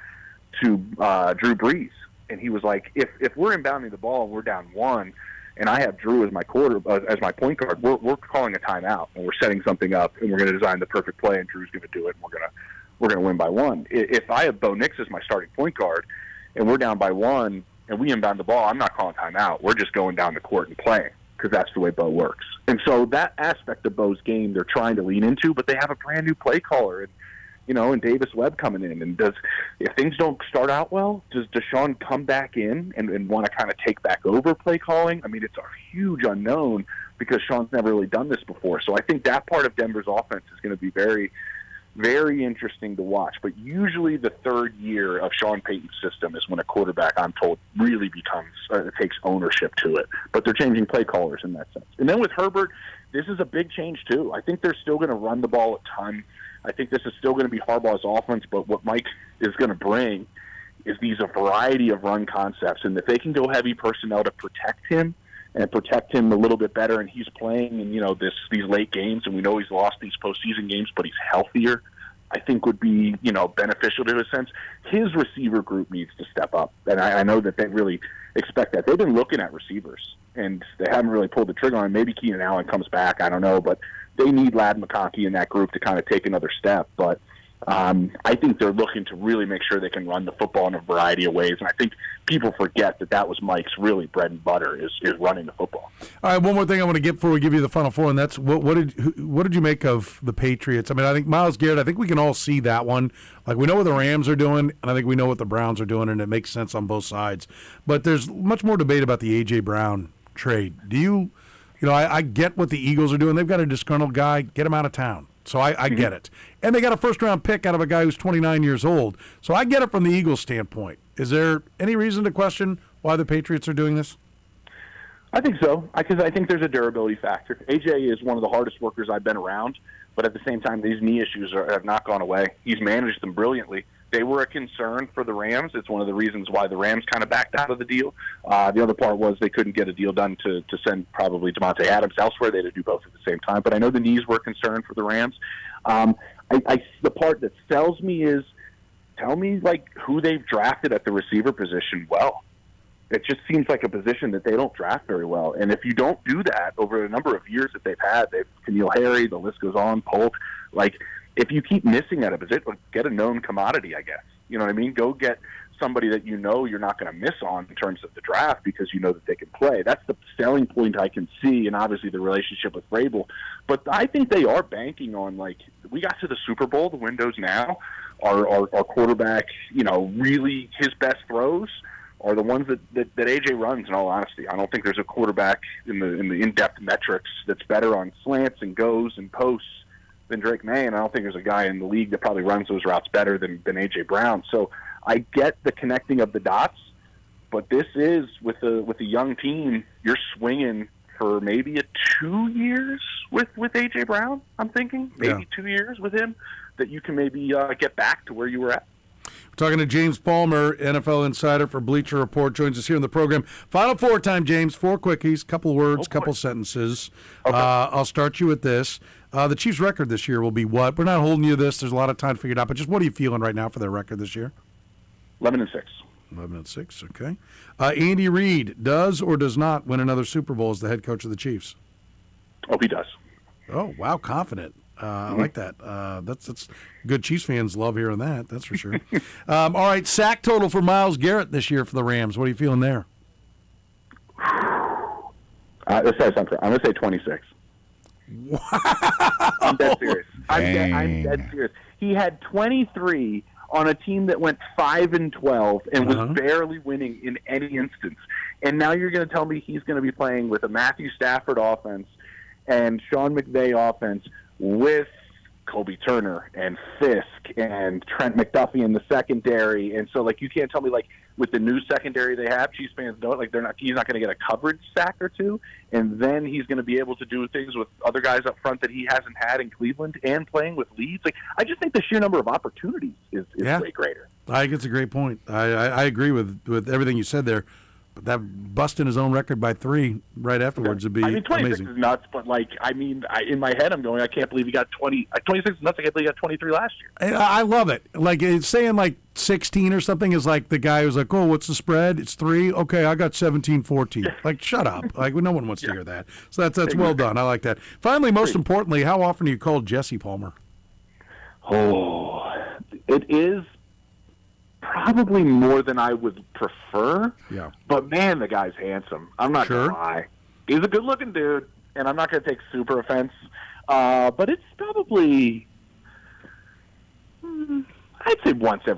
Drew Brees. And he was like, if we're inbounding the ball and we're down 1, and I have Drew as my point guard, we're calling a timeout and we're setting something up and we're going to design the perfect play and Drew's going to do it and we're going to win by 1. If I have Bo Nix as my starting point guard and we're down by 1 and we inbound the ball, I'm not calling timeout. We're just going down the court and playing because that's the way Bo works. And so that aspect of Bo's game they're trying to lean into, but they have a brand new play caller and Davis Webb coming in. And if things don't start out well, does Deshaun come back in and want to kind of take back over play calling? I mean, it's a huge unknown because Sean's never really done this before. So I think that part of Denver's offense is going to be very, very interesting to watch. But usually the third year of Sean Payton's system is when a quarterback, I'm told, really takes ownership to it. But they're changing play callers in that sense. And then with Herbert, this is a big change too. I think they're still going to run the ball a ton. I think this is still going to be Harbaugh's offense, but what Mike is going to bring is a variety of run concepts. And if they can go heavy personnel to protect him and protect him a little bit better, and he's playing in, these late games, and we know he's lost these postseason games, but he's healthier, I think would be, beneficial to his sense. His receiver group needs to step up, and I know that they really expect that. They've been looking at receivers, and they haven't really pulled the trigger on him. Maybe Keenan Allen comes back, I don't know, but they need Ladd McConkey in that group to kind of take another step. But I think they're looking to really make sure they can run the football in a variety of ways. And I think people forget that was Mike's really bread and butter is running the football. All right, one more thing I want to get before we give you the Final Four, and that's what did you make of the Patriots? I mean, I think Myles Garrett, I think we can all see that one. Like, we know what the Rams are doing, and I think we know what the Browns are doing, and it makes sense on both sides. But there's much more debate about the A.J. Brown trade. I get what the Eagles are doing. They've got a disgruntled guy. Get him out of town. So I get it. And they got a first-round pick out of a guy who's 29 years old. So I get it from the Eagles' standpoint. Is there any reason to question why the Patriots are doing this? I think so, because I think there's a durability factor. AJ is one of the hardest workers I've been around, but at the same time, these knee issues have not gone away. He's managed them brilliantly. They were a concern for the Rams. It's one of the reasons why the Rams kind of backed out of the deal. The other part was they couldn't get a deal done to send probably Devontae Adams elsewhere. They had to do both at the same time. But I know the knees were a concern for the Rams. The part that sells me is, tell me who they've drafted at the receiver position well. It just seems like a position that they don't draft very well. And if you don't do that over a number of years that they've had, N'Keal Harry, the list goes on, Polk, if you keep missing at a position, get a known commodity, I guess. You know what I mean? Go get somebody that you know you're not going to miss on in terms of the draft because you know that they can play. That's the selling point I can see, and obviously the relationship with Vrabel. But I think they are banking on, like, we got to the Super Bowl, the window's now. Our quarterback, you know, really his best throws are the ones that A.J. runs, in all honesty. I don't think there's a quarterback in the in-depth metrics that's better on slants and goes and posts than Drake May, and I don't think there's a guy in the league that probably runs those routes better than A.J. Brown. So I get the connecting of the dots, but this is, with a young team, you're swinging for maybe 2 years with A.J. Brown, I'm thinking. Maybe 2 years with him that you can maybe get back to where you were at. We're talking to James Palmer, NFL insider for Bleacher Report, joins us here in the program. Final four time, James. 4 quickies, couple words, couple sentences. Okay. I'll start you with this. The Chiefs' record this year will be what? We're not holding you to this. There's a lot of time to figure it out, but just what are you feeling right now for their record this year? 11-6. 11-6, okay. Andy Reid does or does not win another Super Bowl as the head coach of the Chiefs? Oh, he does. Oh, wow, confident. I like that. That's good. Chiefs fans love hearing that. That's for sure. All right, sack total for Myles Garrett this year for the Rams. What are you feeling there? Let's say something. I'm going to say 26. Wow. I'm dead serious. I'm dead serious. He had 23 on a team that went 5-12 and was barely winning in any instance. And now you're going to tell me he's going to be playing with a Matthew Stafford offense and Sean McVay offense with Kobe Turner and Fisk and Trent McDuffie in the secondary. And so, like, you can't tell me, like, with the new secondary they have, Chiefs fans know it, like, he's not going to get a coverage sack or two, and then he's going to be able to do things with other guys up front that he hasn't had in Cleveland and playing with leads. Like, I just think the sheer number of opportunities is way greater. I think it's a great point. I agree with everything you said there. But that busting his own record by 3 right afterwards would be amazing. 26 is nuts, but, like, in my head I'm going, I can't believe he got 20. 26 is nuts. I can't believe he got 23 last year. I love it. Like, it's saying, like, 16 or something is like the guy who's like, oh, what's the spread? It's 3. Okay, I got 17-14. Like, shut up. Like, no one wants to hear that. So that's well done. I like that. Finally, most importantly, how often do you call Jesse Palmer? Oh, it is probably more than I would prefer. Yeah. But, man, the guy's handsome. I'm not going to lie. He's a good-looking dude, and I'm not going to take super offense. But it's probably, I'd say maybe once a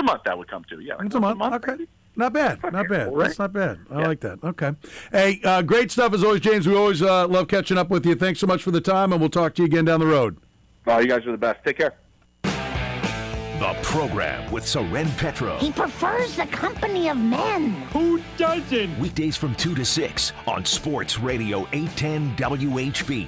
month that would come to. Yeah, once a month. Okay. Maybe. Not bad. Not bad. Right. That's not bad. I like that. Okay. Hey, great stuff as always, James. We always love catching up with you. Thanks so much for the time, and we'll talk to you again down the road. Oh, you guys are the best. Take care. The program with Soren Petro. He prefers the company of men. Who doesn't? Weekdays from 2 to 6 on Sports Radio 810 WHB.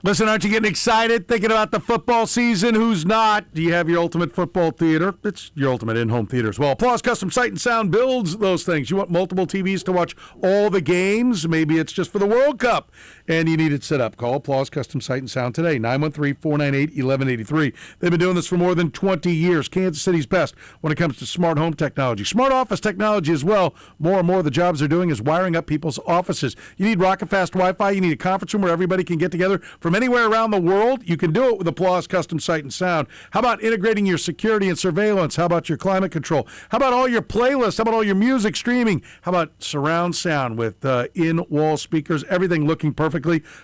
Listen, aren't you getting excited thinking about the football season? Who's not? Do you have your ultimate football theater? It's your ultimate in-home theater as well. Applause Custom Sight and Sound builds those things. You want multiple TVs to watch all the games? Maybe it's just for the World Cup and you need it set up. Call Applause Custom Sight and Sound today, 913-498-1183. They've been doing this for more than 20 years. Kansas City's best when it comes to smart home technology. Smart office technology as well. More and more of the jobs they're doing is wiring up people's offices. You need rocket-fast Wi-Fi. You need a conference room where everybody can get together from anywhere around the world. You can do it with Applause Custom Sight and Sound. How about integrating your security and surveillance? How about your climate control? How about all your playlists? How about all your music streaming? How about surround sound with in-wall speakers? Everything looking perfectly.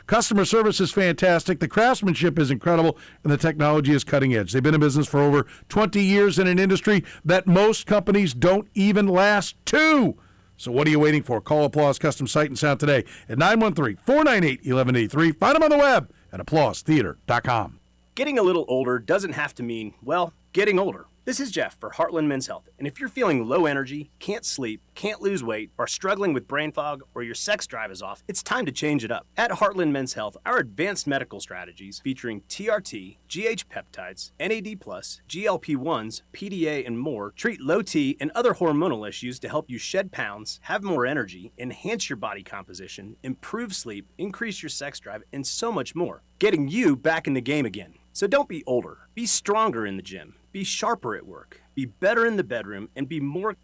Customer service is fantastic. The craftsmanship is incredible, and the technology is cutting edge. They've been in business for over 20 years in an industry that most companies don't even last 2. So what are you waiting for? Call Applause Custom Sight and Sound today at 913-498-1183. Find them on the web at applausetheater.com. Getting a little older doesn't have to mean, well, getting older. This is Jeff for Heartland Men's Health, and if you're feeling low energy, can't sleep, can't lose weight, are struggling with brain fog, or your sex drive is off, it's time to change it up. At Heartland Men's Health, our advanced medical strategies featuring TRT, GH peptides, NAD+, GLP-1s, PDA, and more treat low T and other hormonal issues to help you shed pounds, have more energy, enhance your body composition, improve sleep, increase your sex drive, and so much more, getting you back in the game again. So don't be older. Be stronger in the gym. Be sharper at work. Be better in the bedroom, and be more...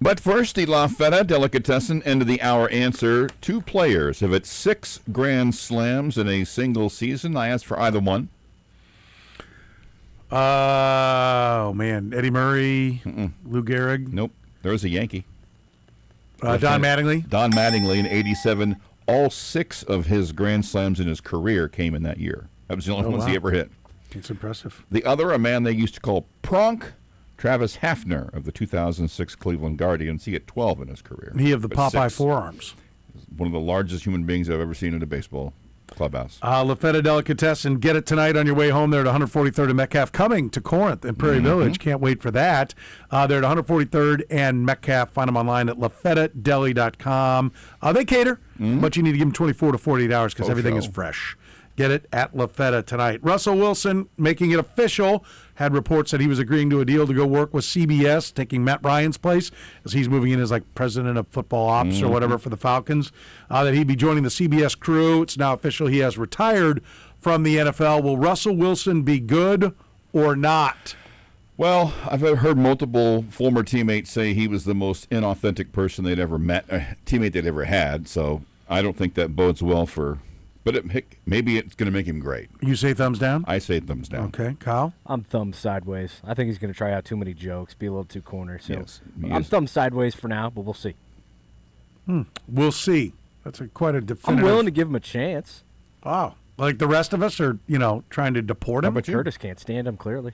But first, the La Feta Delicatessen end of the hour answer. 2 players have hit 6 Grand Slams in a single season. I asked for either one. Oh, man. Eddie Murray, Lou Gehrig. Nope. There's a Yankee. Don Mattingly. Don Mattingly in 87. All 6 of his Grand Slams in his career came in that year. That was the only ones he ever hit. That's impressive. The other, a man they used to call Pronk, Travis Hafner of the 2006 Cleveland Guardians. He had 12 in his career. He of the But Popeye 6. forearms. One of the largest human beings I've ever seen in a baseball clubhouse. La Feta Delicatessen. Get it tonight on your way home there at 143rd and Metcalf. Coming to Corinth and Prairie Village. Can't wait for that. They're at 143rd and Metcalf. Find them online at lafetadeli.com. They cater, but you need to give them 24 to 48 hours because everything is fresh. Get it at La Feta tonight. Russell Wilson making it official. Had reports that he was agreeing to a deal to go work with CBS, taking Matt Ryan's place as he's moving in as like president of football ops or whatever for the Falcons. That he'd be joining the CBS crew. It's now official. He has retired from the NFL. Will Russell Wilson be good or not? Well, I've heard multiple former teammates say he was the most inauthentic person they'd ever met, teammate they'd ever had. So I don't think that bodes well for. But maybe it's going to make him great. You say thumbs down? I say thumbs down. Okay, Kyle? I'm thumb sideways. I think he's going to try out too many jokes, be a little too corner. So Yes, I'm thumb sideways for now, but we'll see. We'll see. That's quite a definitive. I'm willing to give him a chance. Wow. Like the rest of us are, trying to deport him? But Curtis can't stand him, clearly.